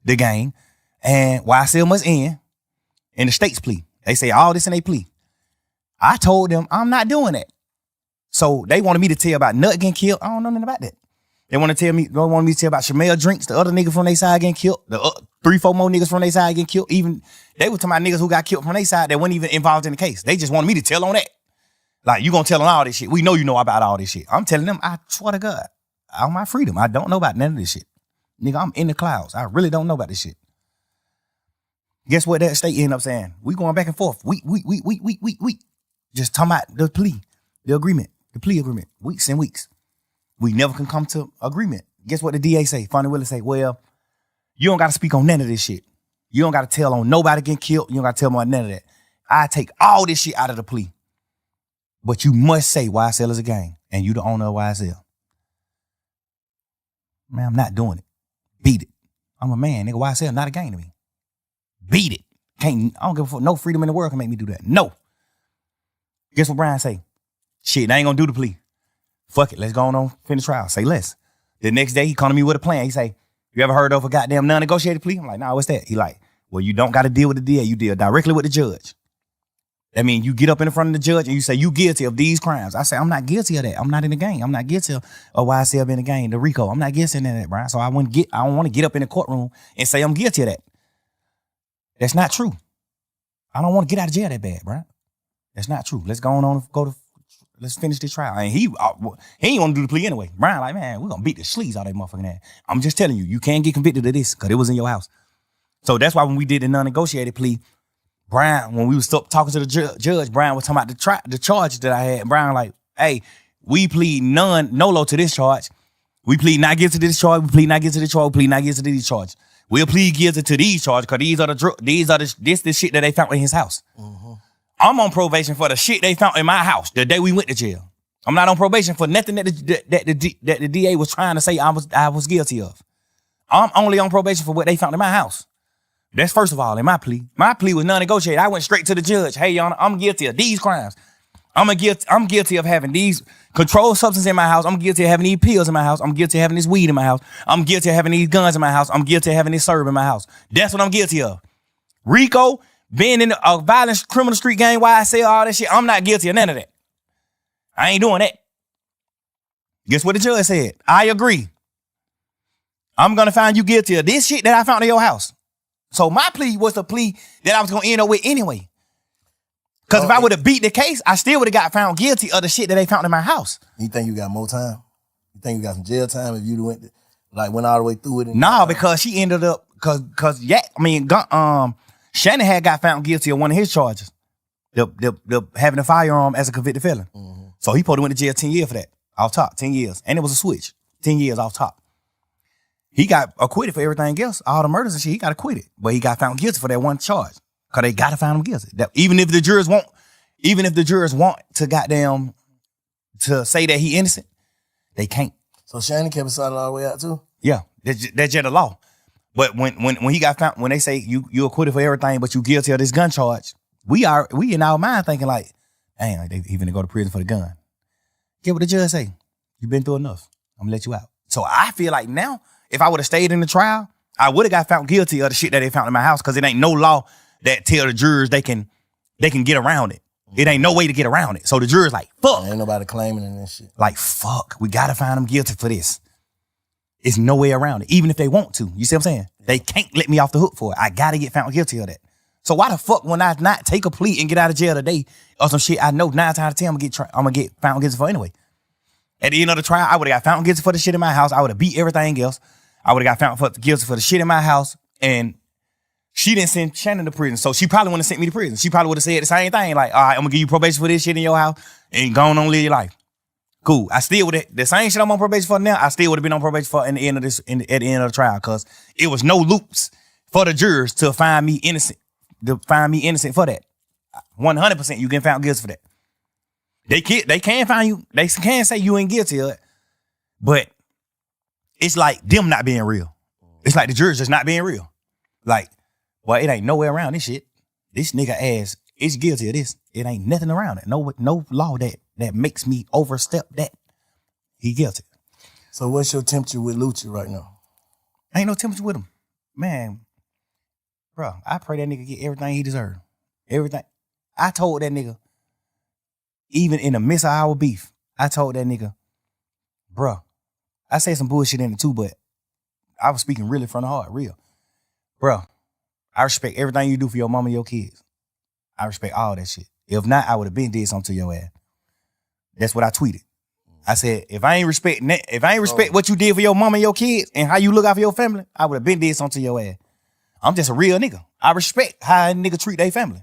the gang, and YSL must end in the state's plea. They say all this in their plea. I told them I'm not doing that. So they wanted me to tell about Nut getting killed. I don't know nothing about that. They want me to tell about Shamel Drinks, the other nigga from their side getting killed, the 3-4 more niggas from their side getting killed. Even they were talking about niggas who got killed from their side that weren't even involved in the case. They just wanted me to tell on that. Like, you gonna tell on all this shit. We know you know about all this shit. I'm telling them, I swear to God, on my freedom, I don't know about none of this shit. Nigga, I'm in the clouds. I really don't know about this shit. Guess what that state ended up saying? We going back and forth. We. Just talking about the plea, the plea agreement, weeks and weeks. We never can come to agreement. Guess what the DA say? Fonnie Willis say, well, you don't got to speak on none of this shit. You don't got to tell on nobody getting killed. You don't got to tell on none of that. I take all this shit out of the plea. But you must say YSL is a gang and you the owner of YSL. Man, I'm not doing it. Beat it. I'm a man, nigga. YSL not a gang to me. Beat it. I don't give a fuck. No freedom in the world can make me do that. No. Guess what Brian say? Shit, I ain't gonna do the plea. Fuck it, let's go on finish trial. Say less. The next day, he come to me with a plan. He say, you ever heard of a goddamn non-negotiated plea? I'm like, nah, what's that? He like, well, you don't got to deal with the DA. You deal directly with the judge. That means you get up in front of the judge and you say, you guilty of these crimes. I say, I'm not guilty of that. I'm not in the gang. I'm not guilty of YSL being in the gang, the RICO. I'm not guilty of that, Brian. So I don't want to get up in the courtroom and say I'm guilty of that. That's not true. I don't want to get out of jail that bad, Brian. That's not true. Let's let's finish this trial. And he ain't want to do the plea anyway. Brian like, man, we're going to beat the sleaze out of that motherfucking ass. I'm just telling you, you can't get convicted of this because it was in your house. So that's why when we did the non-negotiated plea, Brian, when we was talking to the judge, Brian was talking about the charge that I had. And Brian like, hey, we plead nolo to this charge. We plead not guilty to this charge. We plead not guilty to this charge. We plead not guilty to these charges. We'll plead guilty to these charges because this the shit that they found in his house. Mm-hmm. I'm on probation for the shit they found in my house the day we went to jail. I'm not on probation for nothing that the DA was trying to say I was guilty of. I'm only on probation for what they found in my house. That's first of all in my plea. My plea was non-negotiated. I went straight to the judge. Hey, Your Honor, I'm guilty of these crimes. I'm guilty of having these controlled substances in my house. I'm guilty of having these pills in my house. I'm guilty of having this weed in my house. I'm guilty of having these guns in my house. I'm guilty of having this serve in my house. That's what I'm guilty of. RICO, being in a violent criminal street gang, YSL, all that shit, I'm not guilty of none of that. I ain't doing that. Guess what the judge said? I agree. I'm going to find you guilty of this shit that I found in your house. So my plea was the plea that I was going to end up with anyway. Because if I would have beat the case, I still would have got found guilty of the shit that they found in my house. You think you got more time? You think you got some jail time if you went all the way through it? Nah, because she ended up, Shannon had got found guilty of one of his charges. The having a firearm as a convicted felon. Mm-hmm. So he probably went to jail 10 years for that. Off top, 10 years. And it was a switch. 10 years off top. He got acquitted for everything else. All the murders and shit, he got acquitted. But he got found guilty for that one charge. Because they got to find him guilty. Even if the jurors want to goddamn to say that he innocent, they can't. So Shannon kept it all the way out too? Yeah, that's just the law. But when he got found, when they say you acquitted for everything, but you guilty of this gun charge, we in our mind thinking like, dang, like they even go to prison for the gun. Get what the judge say. You've been through enough. I'm gonna let you out. So I feel like now, if I would have stayed in the trial, I would have got found guilty of the shit that they found in my house because it ain't no law that tell the jurors they can get around it. It ain't no way to get around it. So the jurors like, fuck. Ain't nobody claiming in this shit. Like, fuck, we gotta find them guilty for this. It's no way around it, even if they want to. You see what I'm saying? They can't let me off the hook for it. I gotta get found guilty of that. So why the fuck when I not take a plea and get out of jail today or some shit I know 9 times out of 10 I'm gonna get found guilty for anyway? At the end of the trial, I would have got found guilty for the shit in my house. I would have beat everything else. I would have got found guilty for the shit in my house. And she didn't send Shannon to prison. So she probably wouldn't have sent me to prison. She probably would have said the same thing. Like, all right, I'm gonna give you probation for this shit in your house and go on live your life. Cool. I still would have, the same shit I'm on probation for now, I still would have been on probation for at the end of the trial because it was no loops for the jurors to find me innocent. To find me innocent for that. 100% you get found guilty for that. They can find you. They can say you ain't guilty of it. But it's like them not being real. It's like the jurors just not being real. Like, well, it ain't nowhere around this shit. This nigga ass is guilty of this. It ain't nothing around it. No law that makes me overstep that. He guilty. So what's your temperature with Lucci right now? Ain't no temperature with him. Man, bro, I pray that nigga get everything he deserves. Everything. I told that nigga, even in the midst of our beef, I told that nigga, bro, I said some bullshit in it too, but I was speaking really from the heart, real. Bro, I respect everything you do for your mama and your kids. I respect all that shit. If not, I would have been did something to your ass. That's what I tweeted. I said, if I ain't respect what you did for your mama and your kids and how you look out for your family, I would have been did something to your ass. I'm just a real nigga. I respect how a nigga treat their family.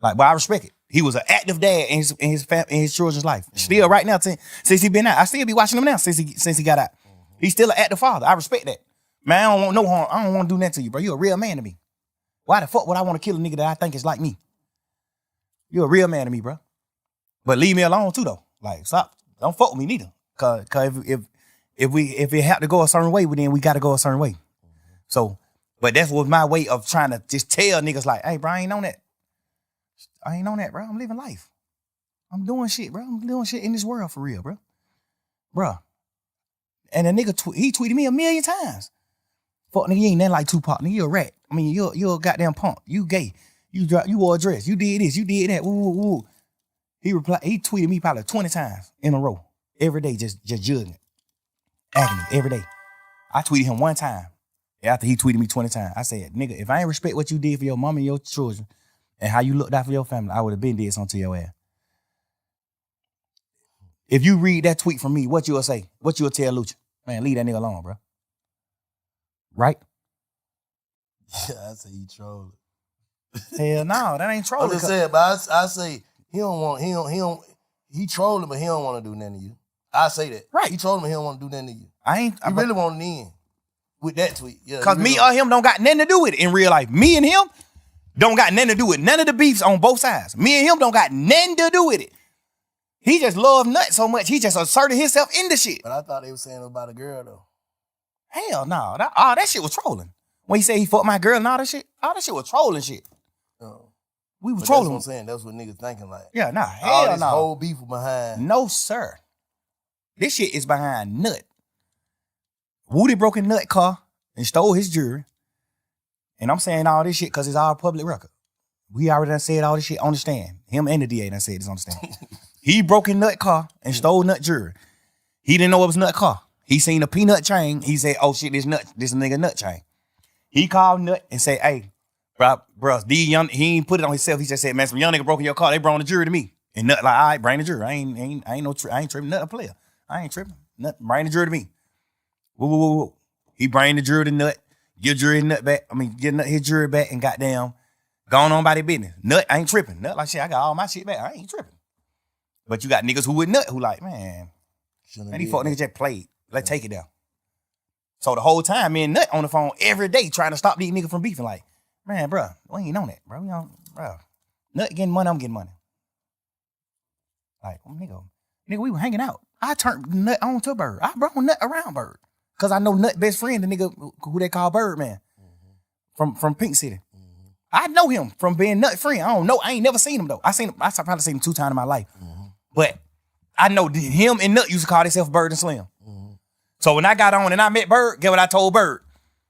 Like, but I respect it. He was an active dad in his children's life. Still right now, since he been out. I still be watching him now since he got out. He's still an active father. I respect that. Man, I don't want no harm. I don't want to do nothing to you, bro. You a real man to me. Why the fuck would I want to kill a nigga that I think is like me? You a real man to me, bro. But leave me alone too, though. Like, stop. Don't fuck with me neither. Cause if it have to go a certain way, then we got to go a certain way. So, but that was my way of trying to just tell niggas like, hey, bro, I ain't on that. I ain't on that, bro. I'm living life. I'm doing shit, bro. I'm doing shit in this world for real, bro. Bro. And a nigga, he tweeted me 1,000,000 times. Fuck, nigga, you ain't nothing like Tupac. Nigga, you a rat. I mean, you're a goddamn punk. You gay. You wore a dress. You did this. You did that. Woo, woo, woo. He tweeted me probably 20 times in a row. Every day, just judging it. Agony, every day. I tweeted him one time after he tweeted me 20 times. I said, nigga, if I ain't respect what you did for your mama and your children and how you looked out for your family, I would have been did something to your ass. If you read that tweet from me, what you'll say? What you'll tell Lucci? Man, leave that nigga alone, bro. Right? Yeah, I say he trolling. Hell no, that ain't trolling. I'm just saying, but I say he trolling, but he don't want to do nothing to you. I say that. Right. He trolling, but he don't want to do nothing to you. He really want to end with that tweet. Yeah. Cause me or him don't got nothing to do with it in real life. Me and him don't got nothing to do with none of the beefs on both sides. Me and him don't got nothing to do with it. He just love Nut so much, he just asserted himself in the shit. But I thought they were saying about a girl though. Hell no. That shit was trolling. When he said he fucked my girl and all that shit was trolling shit. We were trolling. That's what I'm saying. That's what niggas thinking like. Yeah, nah. Hell all this no. whole beef behind. No, sir. This shit is behind Nut. Woody broke in Nut car and stole his jewelry. And I'm saying all this shit because it's all public record. We already done said all this shit on the stand. Him and the DA done said this on the stand. He broke in Nut car and stole Nut jewelry. He didn't know it was Nut car. He seen a peanut chain. He said, oh shit, this nigga Nut chain. He called Nut and said, hey, bro, he ain't put it on himself. He just said, man, some young nigga broke in your car. They brought the jury to me. And Nut like, all right, bring the jury. I ain't tripping. Nut a player. I ain't tripping. Nut, bring the jury to me. Woo. He bring the jury to Nut, get jury Nut back. Get Nut his jury back and goddamn gone on by their business. Nut ain't tripping. Nut like, shit, I got all my shit back. I ain't tripping. But you got niggas who with Nut who like, man, these fuck niggas just played. Let's take it down. So the whole time, me and Nut on the phone every day trying to stop these niggas from beefing. Like, man, bro, we ain't on that, bro. Nut getting money, I'm getting money. Like, nigga, we were hanging out. I turned Nut on to Bird. I brought Nut around Bird. Cause I know Nut best friend, the nigga who they call Birdman. From Pink City. I know him from being Nut friend. I don't know. I ain't never seen him though. I probably seen him 2 times in my life. But I know him and Nut used to call themselves Bird and Slim. So when I got on and I met Bird, get what I told Bird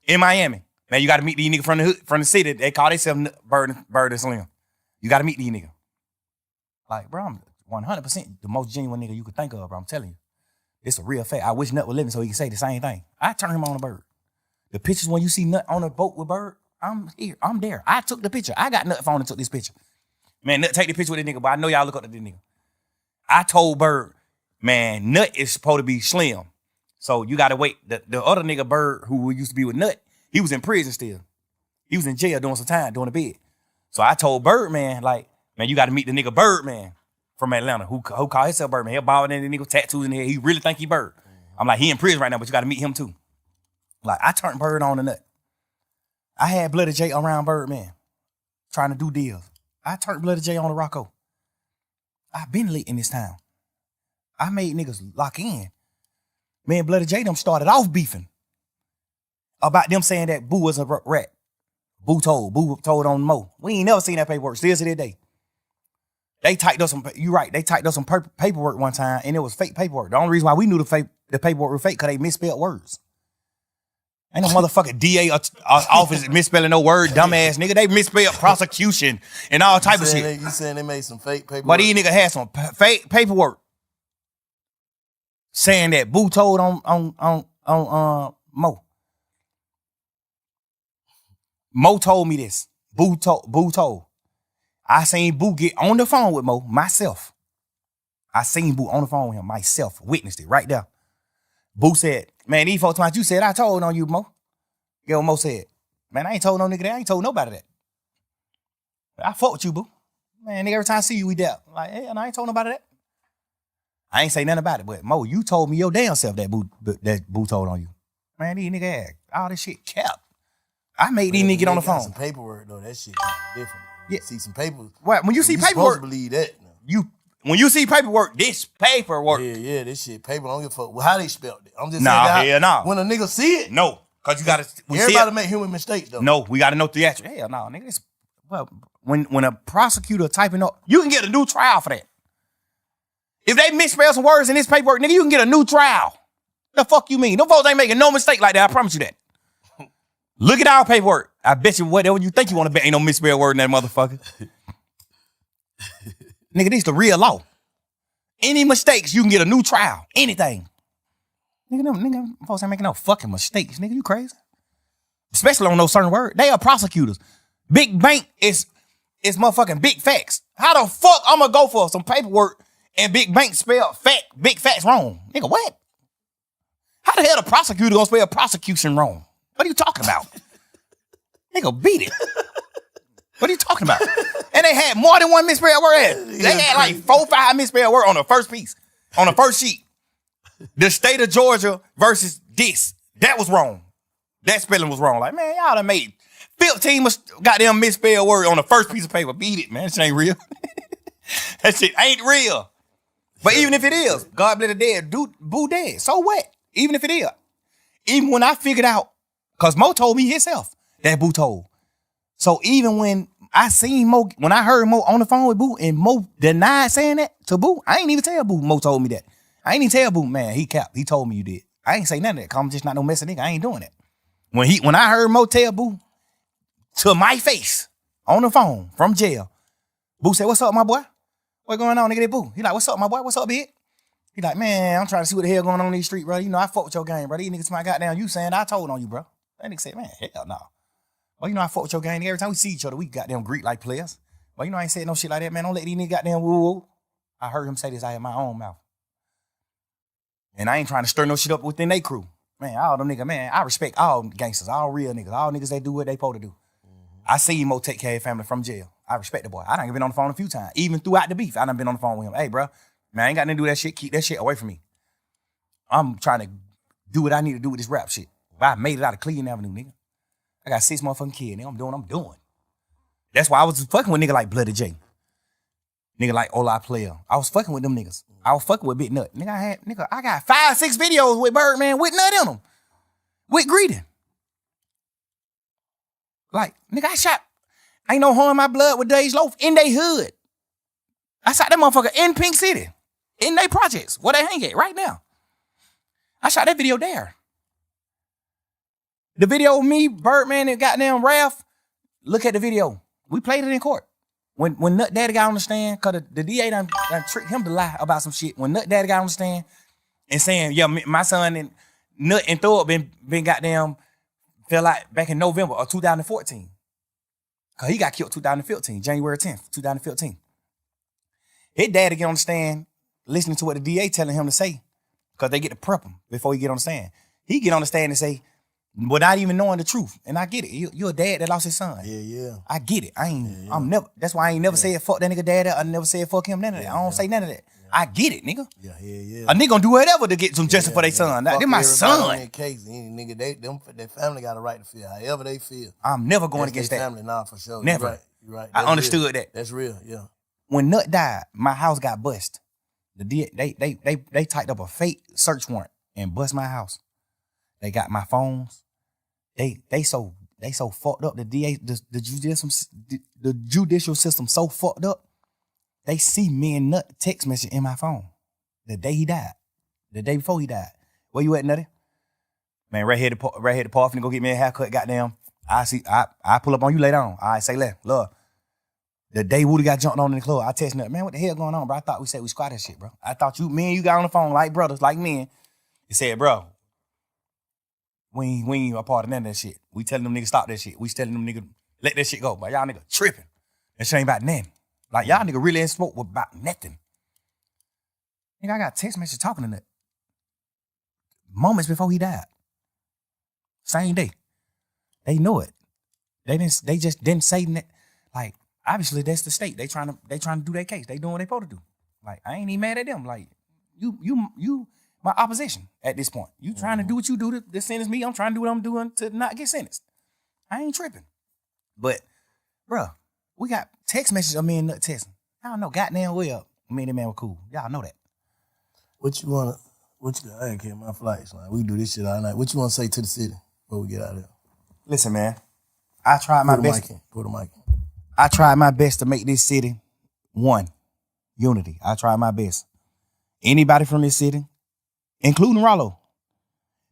in Miami. Man, you got to meet these niggas from the hood, from the city. They call themselves Bird and Slim. You got to meet these niggas. Like, bro, I'm 100% the most genuine nigga you could think of, bro. I'm telling you. It's a real fact. I wish Nut was living so he could say the same thing. I turned him on to Bird. The pictures when you see Nut on a boat with Bird, I'm here. I'm there. I took the picture. I got Nut phone and took this picture. Man, Nut take the picture with this nigga, but I know y'all look up to this nigga. I told Bird, man, Nut is supposed to be Slim. So you got to wait. The other nigga, Bird, who used to be with Nut, he was in prison still. He was in jail doing some time, doing a bid. So I told Birdman, like, man, you got to meet the nigga Birdman from Atlanta who called himself Birdman. He bald and the nigga tattoos in the head. He really think he Bird. I'm like, he in prison right now, but you got to meet him too. Like, I turned Bird on the Nut. I had Bloody J around Birdman trying to do deals. I turned Bloody J on to Rocco. I've been late in this town. I made niggas lock in. Me and Bloody J them started off beefing about them saying that Boo was a rat. Boo told on Mo. We ain't never seen that paperwork. Still to this day. They typed up some, you right, they typed up some paperwork one time and it was fake paperwork. The only reason why we knew the paperwork was fake because they misspelled words. Ain't no motherfucking DA office misspelling no word, dumbass nigga. They misspelled prosecution and all type of shit. You saying they made some fake paperwork? But these niggas had some fake paperwork saying that Boo told on Mo. Mo told me this. Boo told. I seen Boo get on the phone with Mo myself. I seen Boo on the phone with him myself. Witnessed it right there. Boo said, man, these folks you said I told on you, Mo. Get what Mo said. Man, I ain't told no nigga that. I ain't told nobody that. I fought with you, Boo. Man, nigga, every time I see you, we doubt. Like, hey, I ain't told nobody that. I ain't say nothing about it, but Mo, you told me your damn self that Boo told on you. Man, these nigga ass, all this shit kept. I made these niggas get on the phone. Some paperwork though, that shit kind of different. Yeah. See some paperwork. What? When you see paperwork, supposed to believe that. No. When you see paperwork, this paperwork. Yeah, this shit paper. I don't give a fuck. Well, how they spelled it? I'm just saying. Nah. When a nigga see it, no, cause you gotta. Everybody make human mistakes though. No, we gotta know theatrical. Hell no, nigga. Well, when a prosecutor typing up, you can get a new trial for that. If they misspell some words in this paperwork, nigga, you can get a new trial. The fuck you mean? Them folks ain't making no mistake like that. I promise you that. Look at our paperwork. I bet you whatever you think you want to bet ain't no misspelled word in that motherfucker. Nigga, this the real law. Any mistakes, you can get a new trial. Anything. Nigga, folks ain't making no fucking mistakes. Nigga, you crazy? Especially on those certain words. They are prosecutors. Big bank is motherfucking big facts. How the fuck I'm gonna go for some paperwork and big bank spell big facts wrong? Nigga, what? How the hell the prosecutor gonna spell prosecution wrong? What are you talking about? Nigga, beat it. What are you talking about? And they had more than one misspelled word. They had like 4 or 5 misspelled words on the first piece, on the first sheet. The state of Georgia versus this. That was wrong. That spelling was wrong. Like, man, y'all done made 15 goddamn misspelled word on the first piece of paper. Beat it, man. That shit ain't real. That shit ain't real. But even if it is, God bless the dead, Boo dead. So what? Even if it is. Even when I figured out, because Mo told me himself that Boo told. So even when I seen Mo, when I heard Mo on the phone with Boo and Mo denied saying that to Boo, I ain't even tell Boo Mo told me that. I ain't even tell Boo, man, he capped. He told me you did. I ain't say none of that, cause I'm just not no messing nigga. I ain't doing that. When I heard Mo tell Boo to my face on the phone from jail, Boo said, what's up, my boy? What going on, nigga? That Boo. He like, what's up, my boy? What's up, big? He like, man, I'm trying to see what the hell going on in these streets, bro. You know, I fuck with your game, bro. These niggas to my goddamn you saying I told on you, bro. That nigga said, man, hell no. Well, you know, I fuck with your gang. Every time we see each other, we goddamn greet like players. Well, you know, I ain't said no shit like that, man. Don't let these niggas goddamn woo-woo. I heard him say this out of my own mouth. And I ain't trying to stir no shit up within they crew. Man, all them niggas, man, I respect all gangsters, all real niggas, all niggas that do what they supposed to do. I seen Mo take care of his family from jail. I respect the boy. I done been on the phone a few times. Even throughout the beef, I done been on the phone with him. Hey, bro, man, I ain't got nothing to do with that shit. Keep that shit away from me. I'm trying to do what I need to do with this rap shit. But I made it out of Cleveland Avenue, nigga. I got 6 motherfucking kids, nigga. I'm doing what I'm doing. That's why I was fucking with nigga like Bloody J. Nigga like Ola Player. I was fucking with them niggas. I was fucking with Big Nut. Nigga, I got 5, 6 videos with Birdman with Nut in them. With greeting. Like, nigga, I shot, ain't no harm in my blood with Dave's Loaf in they hood. I shot that motherfucker in Pink City. In they projects. Where they hang at right now. I shot that video there. The video of me, Birdman, and goddamn Ralph, look at the video. We played it in court. When Nut Daddy got on the stand, because the DA done tricked him to lie about some shit. When Nut Daddy got on the stand and saying, yeah, my son and Nut and Thor been goddamn fell out back in November of 2014. Because he got killed 2015, January 10th, 2015. His daddy get on the stand listening to what the DA telling him to say because they get to prep him before he get on the stand. He get on the stand and say, without even knowing the truth. And I get it. You're a dad that lost his son. Yeah. I get it. I'm never, that's why I ain't never said fuck that nigga dad. I never said fuck him, none of that. I don't say none of that. I get it, nigga. Yeah, yeah. A nigga gonna do whatever to get some justice for their son. They're my son. In that case, nigga, their family got a right to feel however they feel. I'm never going against that. Family, nah, for sure. Never. You're right. I understood that. That's real. Yeah. When Nut died, my house got bust. They typed up a fake search warrant and bust my house. They got my phones. They so fucked up. The judicial system so fucked up. They see me and Nut text message in my phone the day he died, the day before he died. Where you at, Nutty? Man, right here the park, finna go get me a haircut. Goddamn, I pull up on you later on. All right, say less, love. The day Woody got jumped on in the club, I text Nut, man, what the hell going on, bro? I thought we said we squatted shit, bro. I thought me and you got on the phone like brothers, like men. He said, bro, we ain't a part of none of that shit. We telling them niggas stop that shit. We telling them niggas let that shit go. But y'all niggas tripping. That shit ain't about nothing. Like y'all niggas really ain't spoke about nothing. Nigga, I got text message talking to Nut moments before he died. Same day. They knew it. They just didn't say that. Like, obviously that's the state. They trying to do their case. They doing what they supposed to do. Like, I ain't even mad at them. Like, you my opposition at this point. You trying to do what you do to sentence me. I'm trying to do what I'm doing to not get sentenced. I ain't tripping. But, bruh, we got text messages of me and Nut texting. Y'all know goddamn well me and that man were cool. Y'all know that. I ain't care my flights, man. We do this shit all night. What you want to say to the city before we get out of here? Listen, man. I tried my best. Put the mic in. I tried my best to make this city one. Unity. I tried my best. Anybody from this city, including Rollo,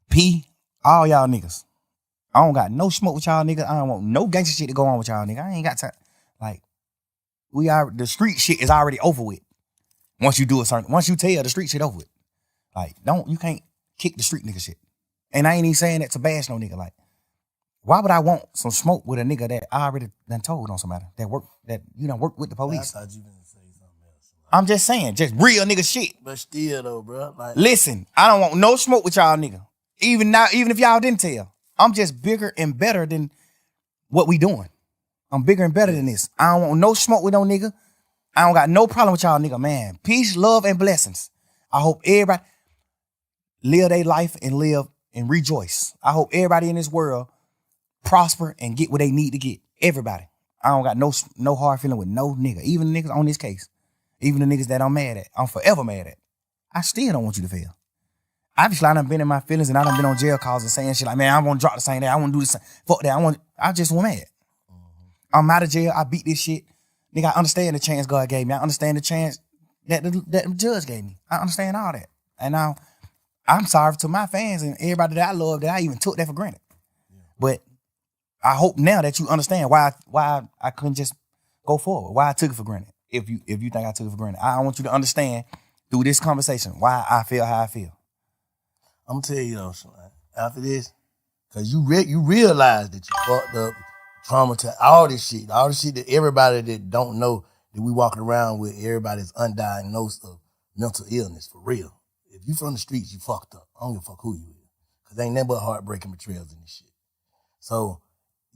P, all y'all niggas. I don't got no smoke with y'all niggas. I don't want no gangster shit to go on with y'all niggas. I ain't got time. Like, the street shit is already over with. Once you tell the street shit over with. Like, you can't kick the street nigga shit. And I ain't even saying that to bash no nigga. Like, why would I want some smoke with a nigga that I already done told on somebody that work with the police? I thought you gonna say something else. I'm just saying, just real nigga shit. But still though, bro. Like, listen, I don't want no smoke with y'all nigga. Even if y'all didn't tell. I'm just bigger and better than what we doing. I'm bigger and better than this. I don't want no smoke with no nigga. I don't got no problem with y'all nigga, man. Peace, love, and blessings. I hope everybody live their life and live and rejoice. I hope everybody in this world prosper and get what they need to get. Everybody. I don't got no hard feeling with no nigga. Even the niggas on this case. Even the niggas that I'm mad at. I'm forever mad at. I still don't want you to fail. Obviously, I done been in my feelings and I done been on jail calls and saying shit like, man, I want to drop the same day. I want to do this. Fuck that. I just want mad. I'm out of jail. I beat this shit. Nigga, I understand the chance God gave me. I understand the chance that the judge gave me. I understand all that. And now I'm sorry to my fans and everybody that I love that I even took that for granted. Yeah. But I hope now that you understand why I couldn't just go forward. Why I took it for granted. If you think I took it for granted. I want you to understand through this conversation why I feel how I feel. I'm gonna tell you though, after this, cause you realize that you fucked up, traumatized, all this shit that everybody that don't know that we walking around with, everybody's undiagnosed of mental illness for real. If you from the streets, you fucked up. I don't give a fuck who you is, cause ain't nothing but heartbreaking betrayals in this shit. So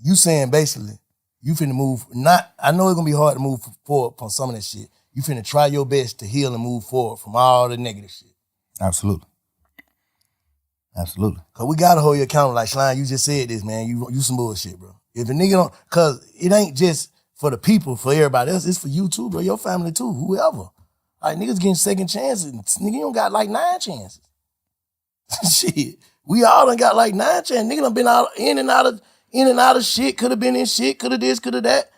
you saying basically you finna move. I know it's gonna be hard to move forward from some of that shit. You finna try your best to heal and move forward from all the negative shit. Absolutely. Absolutely. Cause we gotta hold you accountable. Like Slime, you just said this, man. You some bullshit, bro. If a nigga don't, cause it ain't just for the people, for everybody else. It's for you too, bro. Your family too, whoever. Like niggas getting second chances. Nigga, you don't got like 9 chances. Shit, we all done got like 9 chances. Nigga done been in and out of shit. Could have been in shit. Could have this. Could have that.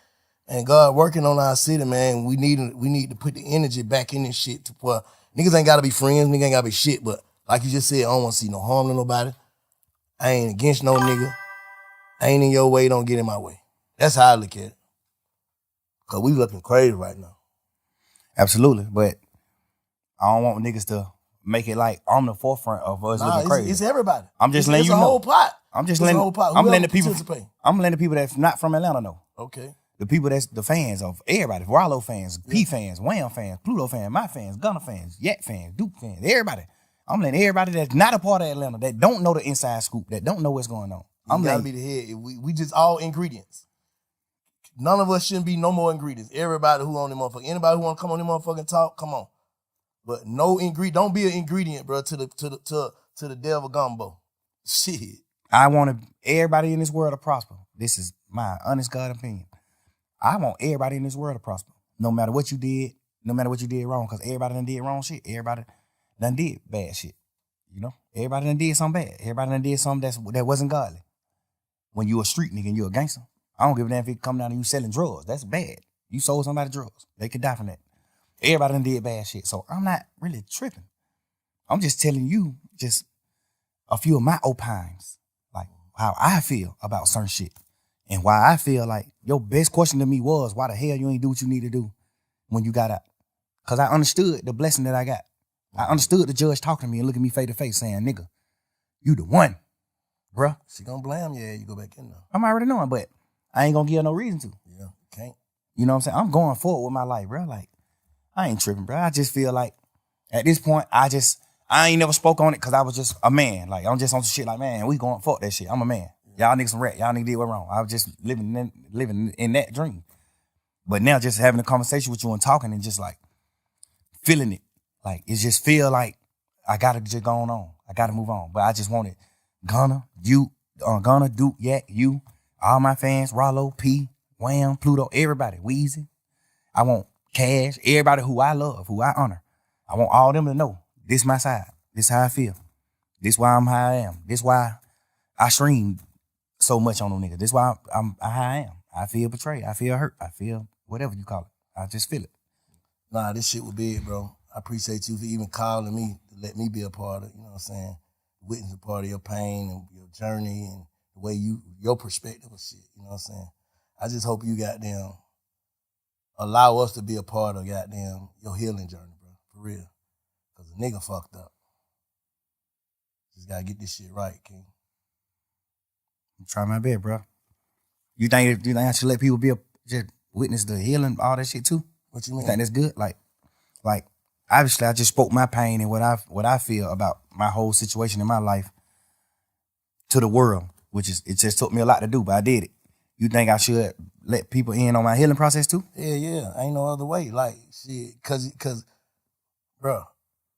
And God working on our city, man. We need to put the energy back in this shit. Niggas ain't gotta be friends. Niggas ain't gotta be shit, but. Like you just said, I don't want to see no harm to nobody. I ain't against no nigga. I ain't in your way, don't get in my way. That's how I look at it. Cause we looking crazy right now. Absolutely, but I don't want niggas to make it like I'm the forefront of us looking crazy. It's everybody. I'm just letting you know. It's a whole plot. I'm letting the people that's not from Atlanta know. Okay. The people that's the fans of everybody, Rollo fans, P fans, Wham fans, Pluto fans, my fans, Gunna fans, Yak fans, Duke fans, everybody. I'm letting everybody that's not a part of Atlanta, that don't know the inside scoop, that don't know what's going on. I'm gotta be the head. We just all ingredients. None of us shouldn't be no more ingredients. Everybody who on the motherfucker, anybody who want to come on the motherfucking talk, come on. But no ingredient. Don't be an ingredient, bro, to the devil gumbo. Shit. I want everybody in this world to prosper. This is my honest God opinion. I want everybody in this world to prosper. No matter what you did, no matter what you did wrong, because everybody done did wrong shit. Everybody done did bad shit. You know? Everybody done did something bad. Everybody done did something that wasn't godly. When you a street nigga and you a gangster, I don't give a damn if you come down and you selling drugs. That's bad. You sold somebody drugs. They could die from that. Everybody done did bad shit. So I'm not really tripping. I'm just telling you just a few of my opines. Like how I feel about certain shit. And why I feel like your best question to me was, why the hell you ain't do what you need to do when you got out? Because I understood the blessing that I got. I understood the judge talking to me and looking me face to face saying, nigga, you the one, bruh. She gonna blame you, you go back in there. I'm already knowing, but I ain't gonna give her no reason to. Yeah, can't. You know what I'm saying? I'm going forward with my life, bro. Like, I ain't tripping, bro. I just feel like at this point, I ain't never spoke on it because I was just a man. Like, I'm just on some shit like, man, we going fuck that shit. I'm a man. Y'all niggas some rat. Y'all niggas did what wrong. I was just living in that dream. But now just having a conversation with you and talking and just like feeling it. Like, it just feel like I gotta just go on. I gotta move on. But I just wanted Gunna, you, Gunna, Duke, Yak, you, all my fans, Rollo, P, Wham, Pluto, everybody, Weezy. I want Cash, everybody who I love, who I honor. I want all them to know this my side. This how I feel. This why I'm how I am. This why I stream so much on them niggas. This why I'm how I am. I feel betrayed. I feel hurt. I feel whatever you call it. I just feel it. Nah, this shit was big, bro. I appreciate you for even calling me to let me be a part of, you know what I'm saying, witness a part of your pain and your journey and the way your perspective of shit, you know what I'm saying. I just hope you goddamn allow us to be a part of goddamn your healing journey, bro, for real. Because the nigga fucked up. Just gotta get this shit right, King. I'm trying my best, bro. You think I should let people just witness the healing, all that shit too? What you mean? You think that's good? Like obviously I just spoke my pain and what I feel about my whole situation in my life to the world, which is, it just took me a lot to do, but I did it. You think I should let people in on my healing process too? Yeah. Ain't no other way. Like, shit, cause, bro,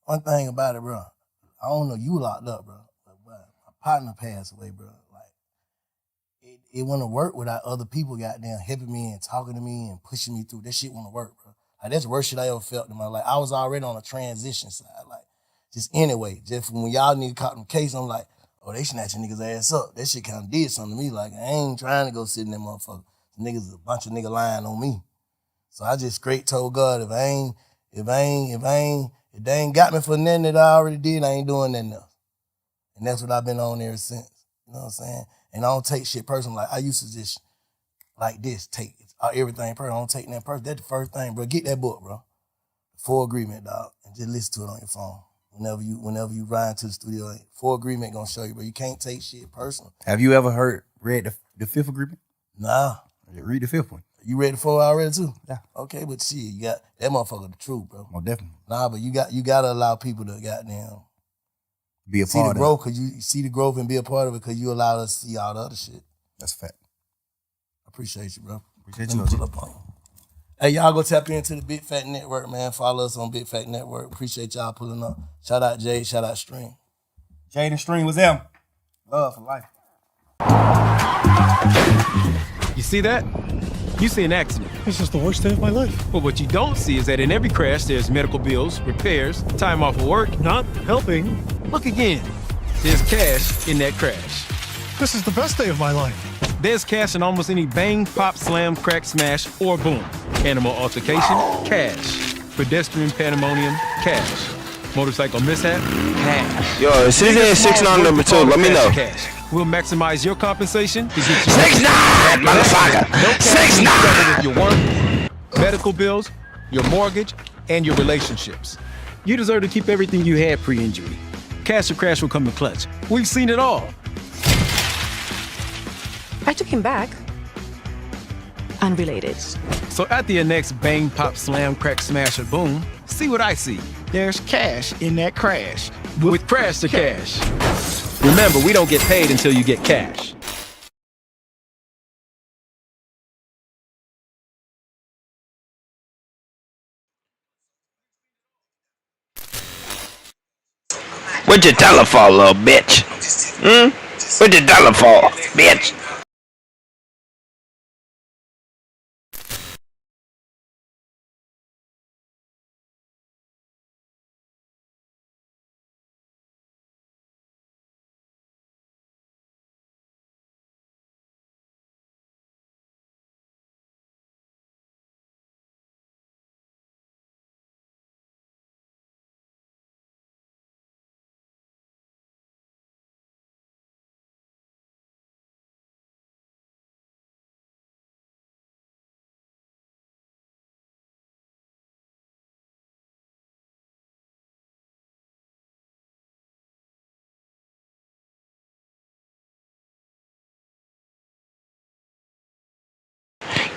one thing about it, bro, I don't know, you locked up, bro. But my partner passed away, bro. Like, it wouldn't work without other people goddamn helping me and talking to me and pushing me through. That shit wouldn't work, bro. Like, that's the worst shit I ever felt in my life. I was already on a transition side. Like, just anyway, just when y'all niggas caught them case, I'm like, oh, they snatching niggas' ass up. That shit kind of did something to me. Like, I ain't trying to go sit in that motherfucker. Niggas, a bunch of niggas lying on me. So I just straight told God, if they ain't got me for nothing that I already did, I ain't doing nothing else. And that's what I've been on ever since. You know what I'm saying? And I don't take shit personal. Like, I used to just, like this, take everything personal. I don't take that personal. That's the first thing, bro. Get that book, bro. Full Agreement, dog. And just listen to it on your phone. Whenever you ride to the studio, Full Agreement gonna show you, bro. You can't take shit personal. Have you ever read the Fifth Agreement? Nah. Read the fifth one. You read the 4 already too? Yeah. Okay, but shit, you got that motherfucker the truth, bro. Well, definitely. Nah, but you gotta allow people to goddamn be a see part the growth, because you see the growth and be a part of it, because you allow us to see all the other shit. That's a fact. I appreciate you, bro. Appreciate Let you. me pull up on you. Hey, y'all go tap into the Big Fat Network, man. Follow us on Big Fat Network. Appreciate y'all pulling up. Shout out Jade, shout out Stream. Jade and Stream was them. Love for life. You see that? You see an accident. This is the worst day of my life. But what you don't see is that in every crash, there's medical bills, repairs, time off of work. Not helping. Look again. There's cash in that crash. This is the best day of my life. There's cash in almost any bang, pop, slam, crack, smash, or boom. Animal altercation, cash. Pedestrian pandemonium, cash. Motorcycle mishap, cash. Yo, it's his 6'9" number 2. Let me know. Cash. We'll maximize your compensation to get you 6'9", motherfucker. no cash 6'9". with your work, medical bills, your mortgage, and your relationships. You deserve to keep everything you had pre-injury. Cash or crash will come in clutch. We've seen it all. I took him back. Unrelated. So at the next bang, pop, slam, crack, smash, or boom, see what I see. There's cash in that crash. With Crash to Cash. Remember, we don't get paid until you get cash. What you tell her for, little bitch? What you tell her for, bitch?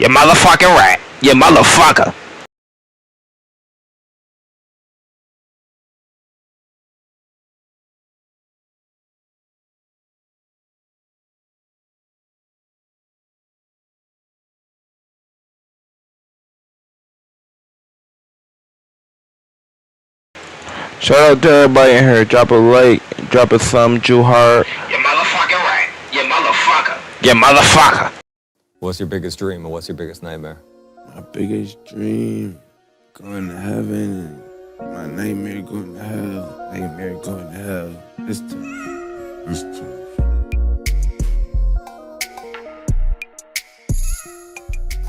You motherfucking rat. You motherfucker. Shout out to everybody in here. Drop a like, drop a thumb, Jew heart. You motherfucking rat. You motherfucker. You motherfucker. What's your biggest dream and what's your biggest nightmare? My biggest dream, going to heaven, and my nightmare going to hell. Nightmare going to hell. It's tough. It's tough.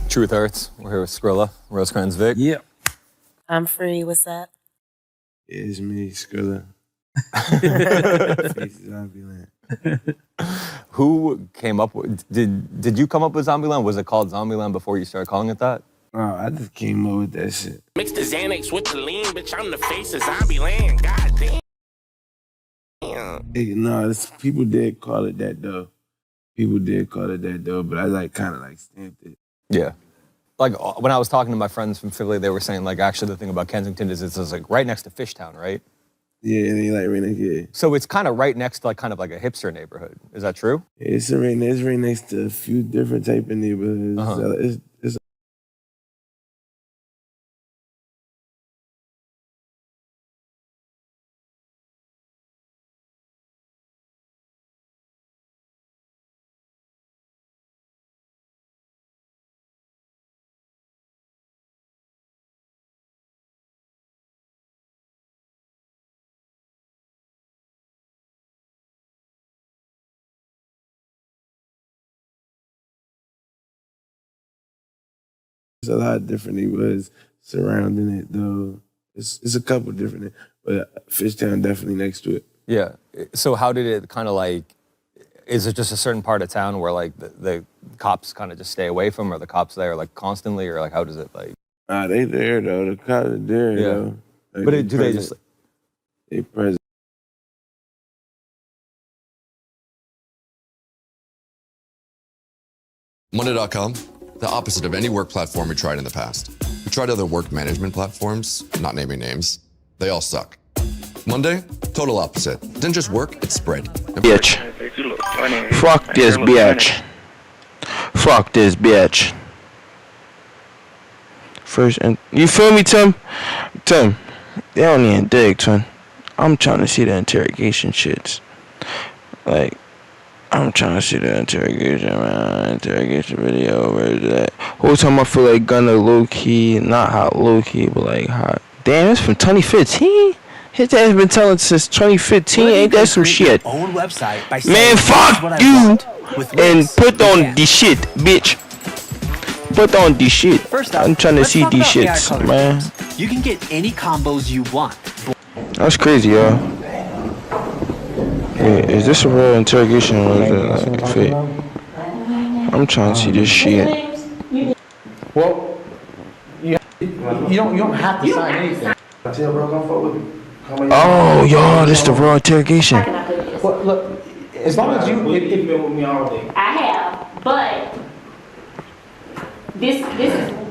Truth Hurts. We're here with Skrilla, Rosecrans Vic. Yep. I'm free. What's up? It's me, Skrilla. Zombieland. Who came up with, did you come up with Zombieland? Was it called Zombieland before you started calling it that? Oh, I just came up with that shit. Mix the Xanax with the lean, bitch. I'm the face of Zombieland. God damn. Hey, no, people did call it that though. People did call it that though, but I like kind of like stamped it. Yeah. Like when I was talking to my friends from Philly, they were saying like actually the thing about Kensington is it's like right next to Fishtown, right? Yeah, they like right next, yeah. So it's kind of right next to like kind of like a hipster neighborhood. Is that true? It's right next to a few different type of neighborhoods. Uh-huh. It's a lot of different neighborhoods surrounding it, though. It's a couple different, but Fishtown definitely next to it. Yeah. So how did it kind of like, is it just a certain part of town where like the cops kind of just stay away from, or the cops there like constantly, or like how does it like? They there though. The cops are there though. Like, But do they just? They present. Monday.com, the opposite of any work platform we tried in the past. We tried other work management platforms, not naming names. They all suck. Monday, total opposite. It didn't just work, it spread. Bitch. Fuck this bitch. Fuck this bitch. First, and you feel me, Tim? Tim, they don't even dig, twin. I'm trying to see the interrogation shits. Like, I'm trying to see the interrogation, man. Interrogation video, where's that? Whole time I feel like Gunna low key, not hot low key, but like hot. Damn, it's from 2015? His ass been telling since 2015. Ain't that some shit? Own website by Man, fuck you and put on the shit, bitch. Put on the shit. First up, I'm trying to see these AI shits, color man. codes. You can get any combos you want. That's crazy, yo. Wait, is this a real interrogation or is it like fake? I'm trying to see this shit. Well, you don't have to sign anything. Tell bro, come forward with me. Oh, yo, this the real interrogation. Well, look, as long as you've been with me all day. I have, but this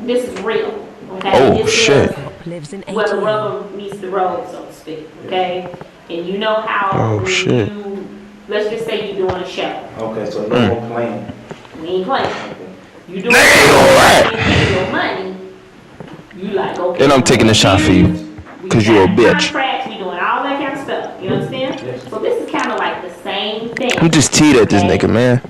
is real. Okay. Oh, this shit. Is where the rubber meets the road, so to speak. Okay. And you know how Oh, shit. Let's just say you're doing a show. Okay, so no more playing. We ain't playing. You doing your money. You like, okay. And I'm taking a shot for you, cause you a bitch. Contracts, we doing all that kind of stuff. well. You understand? So this is kind of like the same thing. I'm just teed at this nigga, man.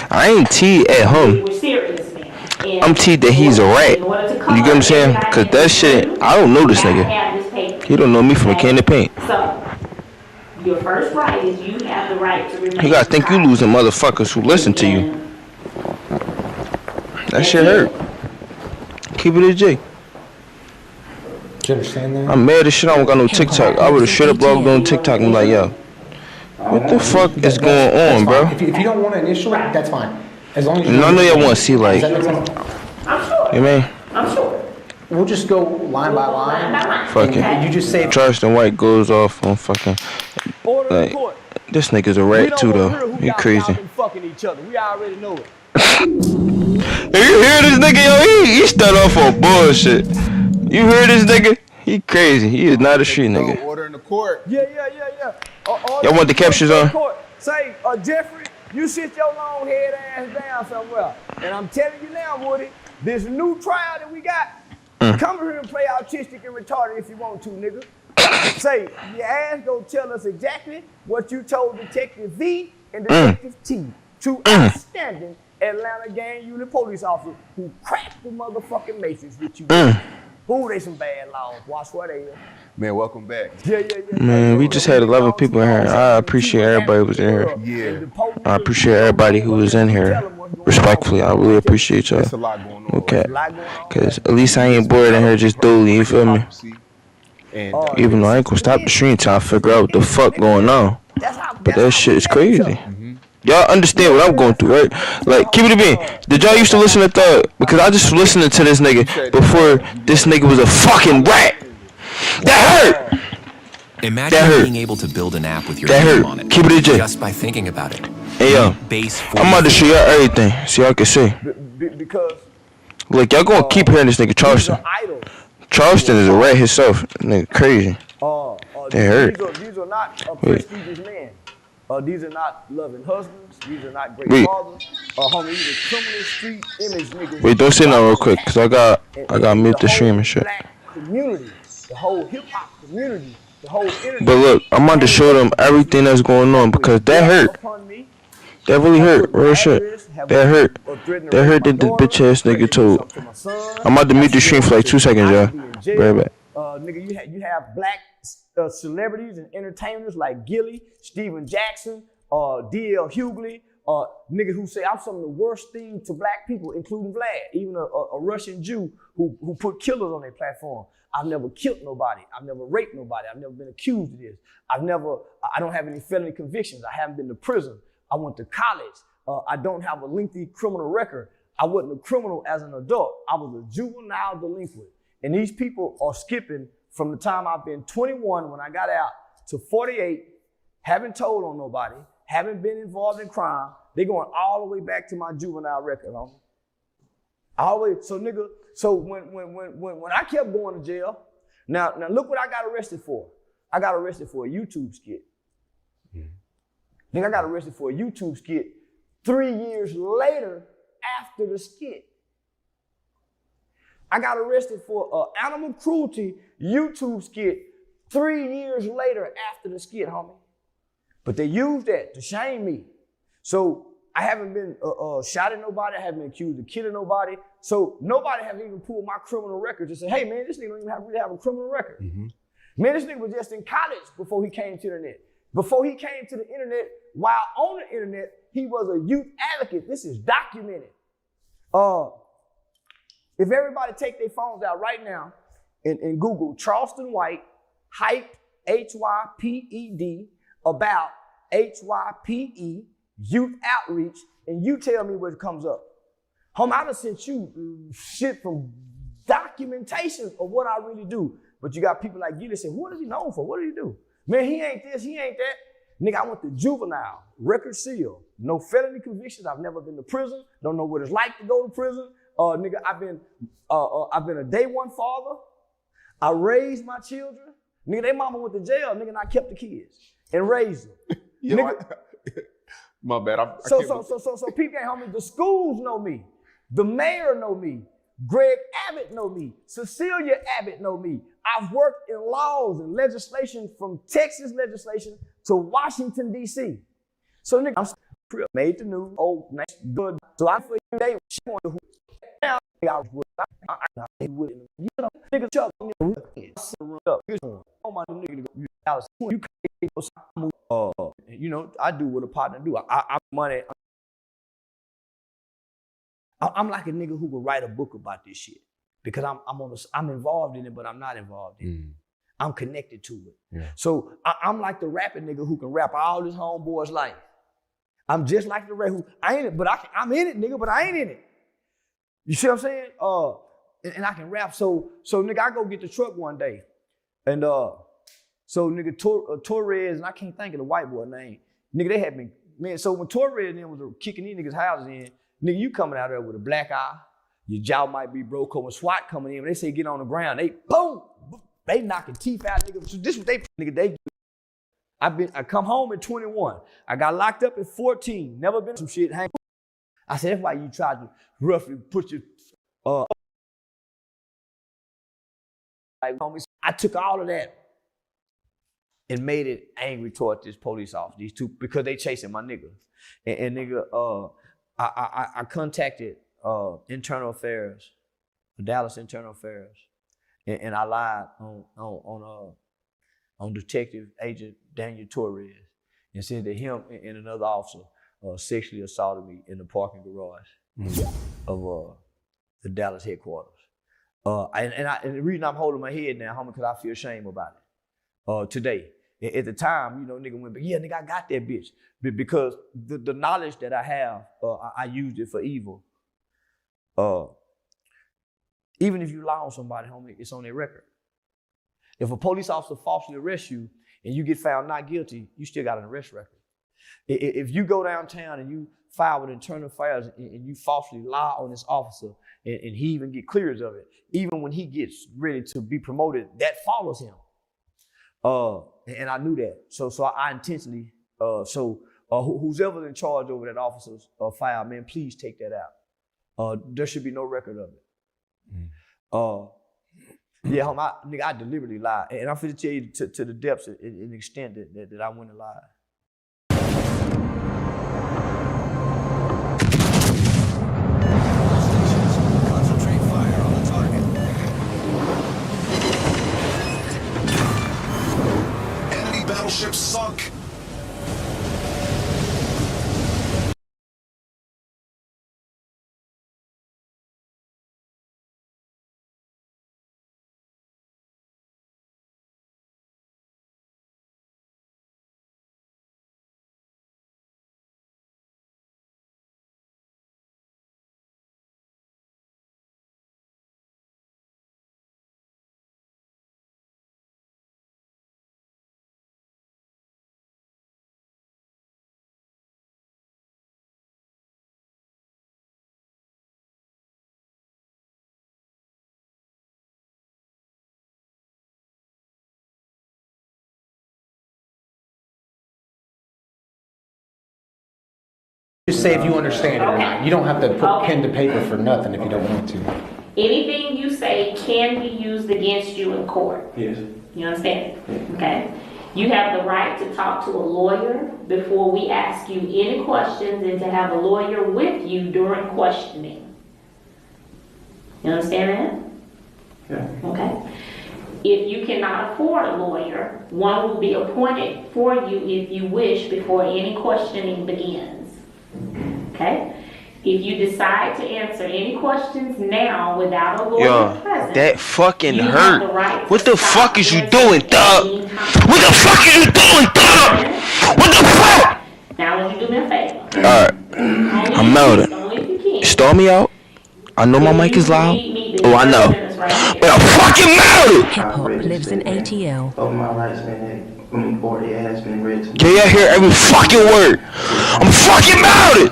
I ain't teed at home. We're serious, man. And I'm teed that he's a rat. You get what I'm saying? Cause that shit, I don't know this nigga. He don't know me from a can of paint. So, your first right is you have the right to remain. You gotta think you losing motherfuckers who listen to you. That shit hurt. Keep it a G. You understand that? I'm mad as shit I don't got no TikTok. I would've straight up logged on TikTok and be like, yo, what the fuck is going on, bro? If you don't want to initially, that's fine. As long as you. And I know y'all want to see like, I'm sure. you mean? I'm sure. We'll just go line by line. Fuck it. You just say. Charleston White goes off on fucking, like, this nigga's a rat too though. He crazy. Fucking each other. We already know it. You hear this nigga, yo? He start off on bullshit. You hear this nigga? He crazy. He is not a street nigga. Order in the court. Yeah. Y'all want the captions on? Say, Jeffrey, you sit your long head ass down somewhere. And I'm telling you now, Woody, this new trial that we got, come here and play autistic and retarded if you want to, nigga. Say, your ass go tell us exactly what you told Detective V and Detective T, two outstanding Atlanta gang unit police officers who cracked the motherfucking matrix with you. Ooh, they some bad laws. Watch what they is. Man, welcome back. Yeah. Man, we just had 11 people in here. I appreciate everybody who was in here. Yeah. I appreciate everybody who was in here. Respectfully, I really appreciate y'all. There's a lot going on. Okay. Cause at least I ain't bored in here just dooley, you feel me? And, even though I ain't gonna stop the stream till I figure out what the fuck going on. But that shit is crazy. Y'all understand what I'm going through, right? Like, keep it a bean. Did y'all used to listen to Thug? Because I just listened to this nigga before this nigga was a fucking rat. That hurt. Imagine being able to build an app with your name on it. Keep it a J. Just by thinking about it. Hey, yo. I'm about to show y'all everything so y'all can see. Because look, y'all gonna keep hearing this nigga Charleston. Charleston is a rat himself. Nigga crazy. That hurt. These are not prestigious men. These are not loving husbands. These are not great fathers. Homie, these are criminal street image niggas. Wait, don't say that real quick, cause I got mute the stream and shit. Black community, the whole hip hop community, the whole internet. But look, I'm about to show them everything that's going on because that hurt. That really hurt. Real shit. That hurt. That hurt that this bitch ass nigga told. I'm about to mute the stream for like 2 seconds, y'all. Right back. Nigga, you have black celebrities and entertainers like Gilly, Steven Jackson, D.L. Hughley, niggas who say I'm some of the worst things to black people, including Vlad, even a Russian Jew who put killers on their platform. I've never killed nobody. I've never raped nobody. I've never been accused of this. I don't have any felony convictions. I haven't been to prison. I went to college. I don't have a lengthy criminal record. I wasn't a criminal as an adult. I was a juvenile delinquent. And these people are skipping from the time I've been 21 when I got out to 48, haven't told on nobody, haven't been involved in crime. They going all the way back to my juvenile record, homie. So when I kept going to jail, now look what I got arrested for. I got arrested for a YouTube skit. Then I got arrested for a YouTube skit 3 years later after the skit. I got arrested for an animal cruelty YouTube skit 3 years later after the skit, homie. But they used that to shame me. So I haven't been shot at nobody. I haven't been accused of killing nobody. So nobody has even pulled my criminal record to say, hey man, this nigga don't even really have a criminal record. Man, this nigga was just in college before he came to the internet. Before he came to the internet, while on the internet, he was a youth advocate. This is documented. If everybody take their phones out right now and Google Charleston White, hype, H-Y-P-E-D, about H-Y-P-E, youth outreach, and you tell me what comes up. Homie, I done sent you shit from documentation of what I really do. But you got people like you that say, what is he known for? What did he do? Man, he ain't this, he ain't that. Nigga, I went to juvenile, record seal, no felony convictions. I've never been to prison. Don't know what it's like to go to prison. Nigga, I've been a day one father. I raised my children. Nigga, they mama went to jail. Nigga, and I kept the kids and raised them. Nigga, my bad. So people ain't homie. The schools know me. The mayor know me. Greg Abbott know me. Cecilia Abbott know me. I've worked in laws and legislation from Texas legislation to Washington, D.C. So nigga, I'm made the news, old, nice, good. So I feel they she want to now I was with you know, nigga Chuck me up. Oh my nigga, you know, I do what a partner do. I money. I'm like a nigga who would write a book about this shit because I'm involved in it, but I'm not involved in it. I'm connected to it. Yeah. So I'm like the rapping nigga who can rap all his homeboys' life. I'm just like the rap who I ain't it, but I'm in it, nigga, but I ain't in it. You see what I'm saying? And I can rap. So nigga, I go get the truck one day, and so nigga Torres, and I can't think of the white boy name. Nigga, they had me, man. So when Torres and them was kicking these niggas' houses in, nigga, you coming out there with a black eye, your jaw might be broke, when SWAT coming in, when they say get on the ground, they boom, they knocking teeth out, nigga. So this what they, nigga, they. I come home at 21. I got locked up at 14. Never been some shit. Hang. I said, that's why you tried to roughly put your, I took all of that and made it angry toward this police officer, these two, because they chasing my nigga. And nigga, I contacted Internal Affairs, Dallas Internal Affairs, and I lied on Detective Agent Daniel Torres and said that him and another officer sexually assaulted me in the parking garage of the Dallas headquarters. And the reason I'm holding my head now, homie, because I feel shame about it today. At the time, you know, nigga went, yeah, nigga, I got that bitch. Because the knowledge that I have, I used it for evil. Even if you lie on somebody, homie, it's on their record. If a police officer falsely arrests you and you get found not guilty, you still got an arrest record. If you go downtown and you file with Internal Affairs and you falsely lie on this officer and he even get clearance of it, even when he gets ready to be promoted, that follows him. And I knew that. So I intentionally, who's ever in charge over that officer's file, man, please take that out. There should be no record of it. Yeah, homie, I deliberately lied. And I'm finna tell you to the depths and the extent that I went and lied. Concentrate fire on the target. Enemy battleship sunk. Just say if you understand it or not. You don't have to put pen to paper for nothing if you don't want to. Anything you say can be used against you in court. Yes. You understand? Okay. You have the right to talk to a lawyer before we ask you any questions and to have a lawyer with you during questioning. You understand that? Yeah. Okay. If you cannot afford a lawyer, one will be appointed for you if you wish before any questioning begins. Okay? If you decide to answer any questions now without a lawyer present, that fucking you have hurt. the right to What the stop fuck is you answering doing, at dog? any time. What the fuck is you doing, dog? What the fuck? Now, would you do me a favor? Alright, I'm melted. Only if you can. Stall me out. I know my mic is loud. Oh, I know. But I'm fucking melted. Hip hop lives in ATL. Oh, my rights been 40 has been read to me. Can y'all hear every fucking word? I'm fucking melted.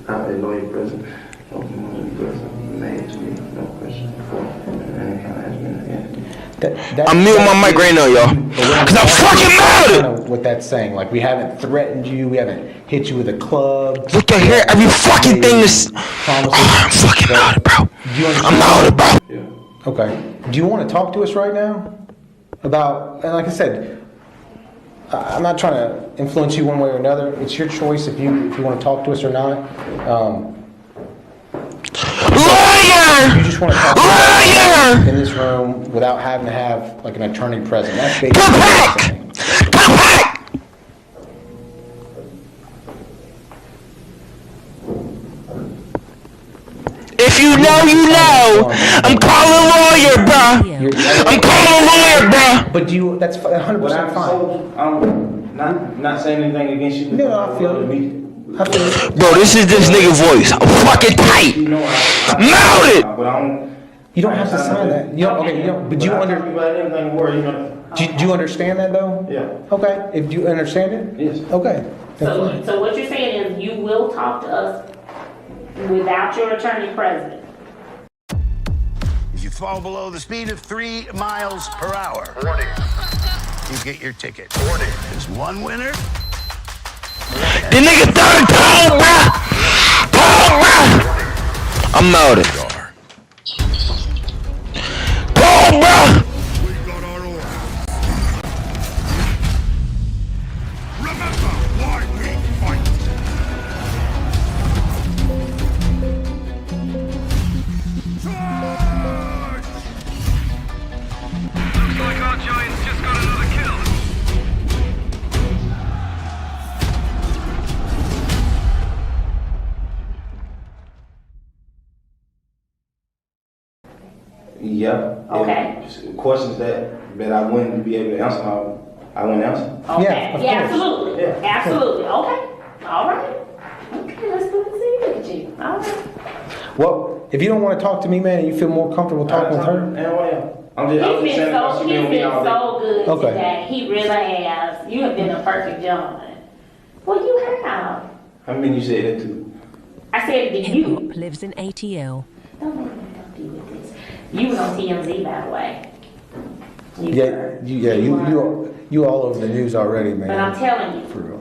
I've been lawyer present. Made to me, no question before. Any kind of has been again. I'm muting my mic right now, y'all. Cause I'm fucking melted. What that's saying, like we haven't threatened you, we haven't hit you with a club. Look, y'all hear every fucking thing that's. Oh, I'm fucking melted, bro. I'm melted, bro. Okay. Do you want to talk to us right now? About, and like I said, I'm not trying to influence you one way or another. It's your choice if you want to talk to us or not. Lawyer! You just want to talk to us in this room without having to have like an attorney present. That's basically what I'm saying. Come back! If you know. I'm calling lawyer, bruh. I'm calling lawyer, bruh. But that's 100% fine. I'm not saying anything against you. No, I feel it. Bro, this is this nigga voice. I'm fucking tight. Mount it! You don't have to sign that. But do you understand that though? Yeah. Okay. If you understand it? Yes. Okay. So what you're saying is you will talk to us without your attorney present. If you fall below the speed of 3 miles per hour, you get your ticket. There's one winner. The nigga third time, bruh. I'm melted. Boom, bruh. Yeah. Okay. Questions that I wouldn't be able to answer, I wouldn't answer. Okay. Yeah, absolutely. Yeah. Absolutely. Okay. All right. Okay, let's go and see. Look at you. All right. Well, if you don't want to talk to me, man, and you feel more comfortable talking with her. He's been so good Okay. today. He really has. You have been a perfect gentleman. Well, you have. How many you said that to? I said to you. Hip-hop lives in ATL. Don't make me talk to you with this. You was on TMZ, by the way. You all over the news already, man. But I'm telling you, For real.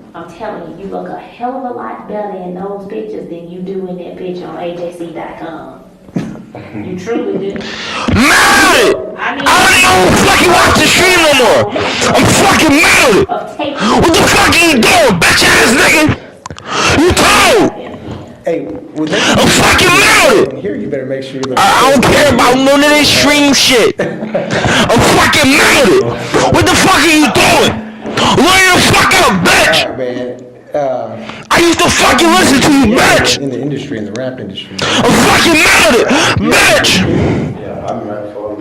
you look a hell of a lot better in those pictures than you do in that picture on AJC.com. You truly do. Melted! I don't even fucking watch the stream no more. I'm fucking melted. What the fuck are you doing, bitch ass nigga? You told. Hey, I'm fucking melted. Here, you better make sure. I don't care about none of this stream shit. I'm fucking melted. What the fuck are you doing? Lawyer the fuck up, bitch. All right, man. I used to fucking listen to you, bitch. In the industry, in the rap industry. I'm fucking melted, bitch. Yeah, I'm ready for it.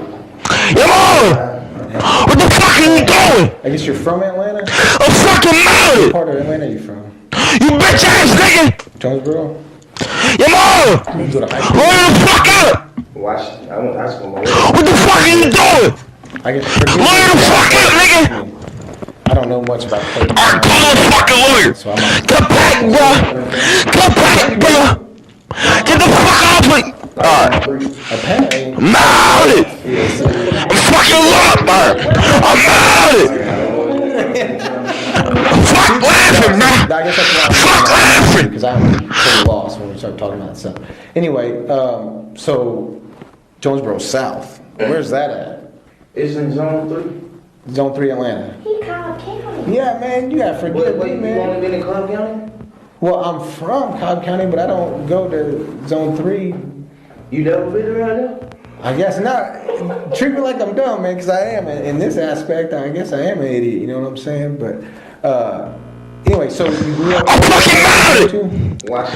Come on. What the fuck are you doing? I guess you're from Atlanta? I'm fucking melted. What part of Atlanta are you from? You bitch ass nigga. Jonesboro? Come on. You go to high Lawyer the fuck up. I went to high school. What the fuck are you doing? I guess Lawyer the fuck up, nigga. I don't know much about Clayton. I'm calling a fucking lawyer. Come back, bro. Come back, bro. Get the fuck off me. Apparently. I'm melted. I'm fucking locked, bro. I'm melted. Fuck laughing, bro. I guess that's why Fuck laughing. Because I'm totally lost when we start talking about stuff. Anyway, so Jonesboro South. Where's that at? It's in Zone 3. Zone 3 Atlanta. He Cobb County. Yeah, man, you gotta forgive me, You man. only been in Cobb County? Well, I'm from Cobb County, but I don't go to Zone 3. You never been around there? I guess not. Treat me like I'm dumb, man, because I am. In this aspect, I guess I am an idiot, you know what I'm saying? But, anyway, so you grew up... I'm fucking melted. Why the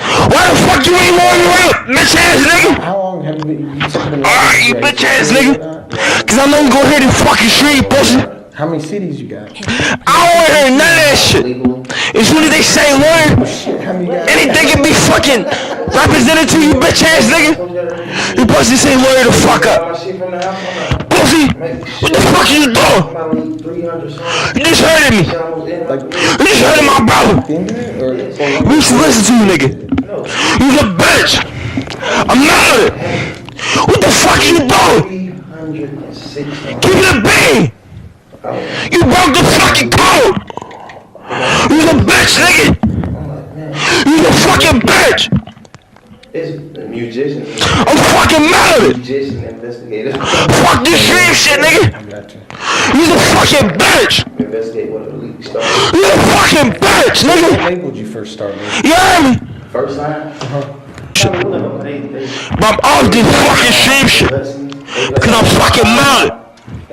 fuck you ain't lawyer up, bitch ass nigga? How long have you been... Alright, you bitch ass nigga. Cause I know you go hear this fucking street, pussy. How many cities you got? I don't wanna hear none of that shit. As soon as they say lawyer, anything can be fucking represented to you, bitch ass nigga. You pussy say lawyer the fuck up. Pussy, what the fuck are you doing? You just hurted me. You just hurted my brother. We used to listen to you, nigga. You's a bitch. I'm mad. What the fuck are you doing? Keep it a bean. You broke the fucking code. You's a bitch, nigga. You's a fucking bitch. It's Musician. I'm fucking mad at it. Musician, investigator. Fuck this stream shit, nigga. You's a fucking bitch. Investigate what the leak started. You a fucking bitch, nigga. What label did you first start with? You heard me? First time? But I'm off this fucking stream shit. Cause I'm fucking mad.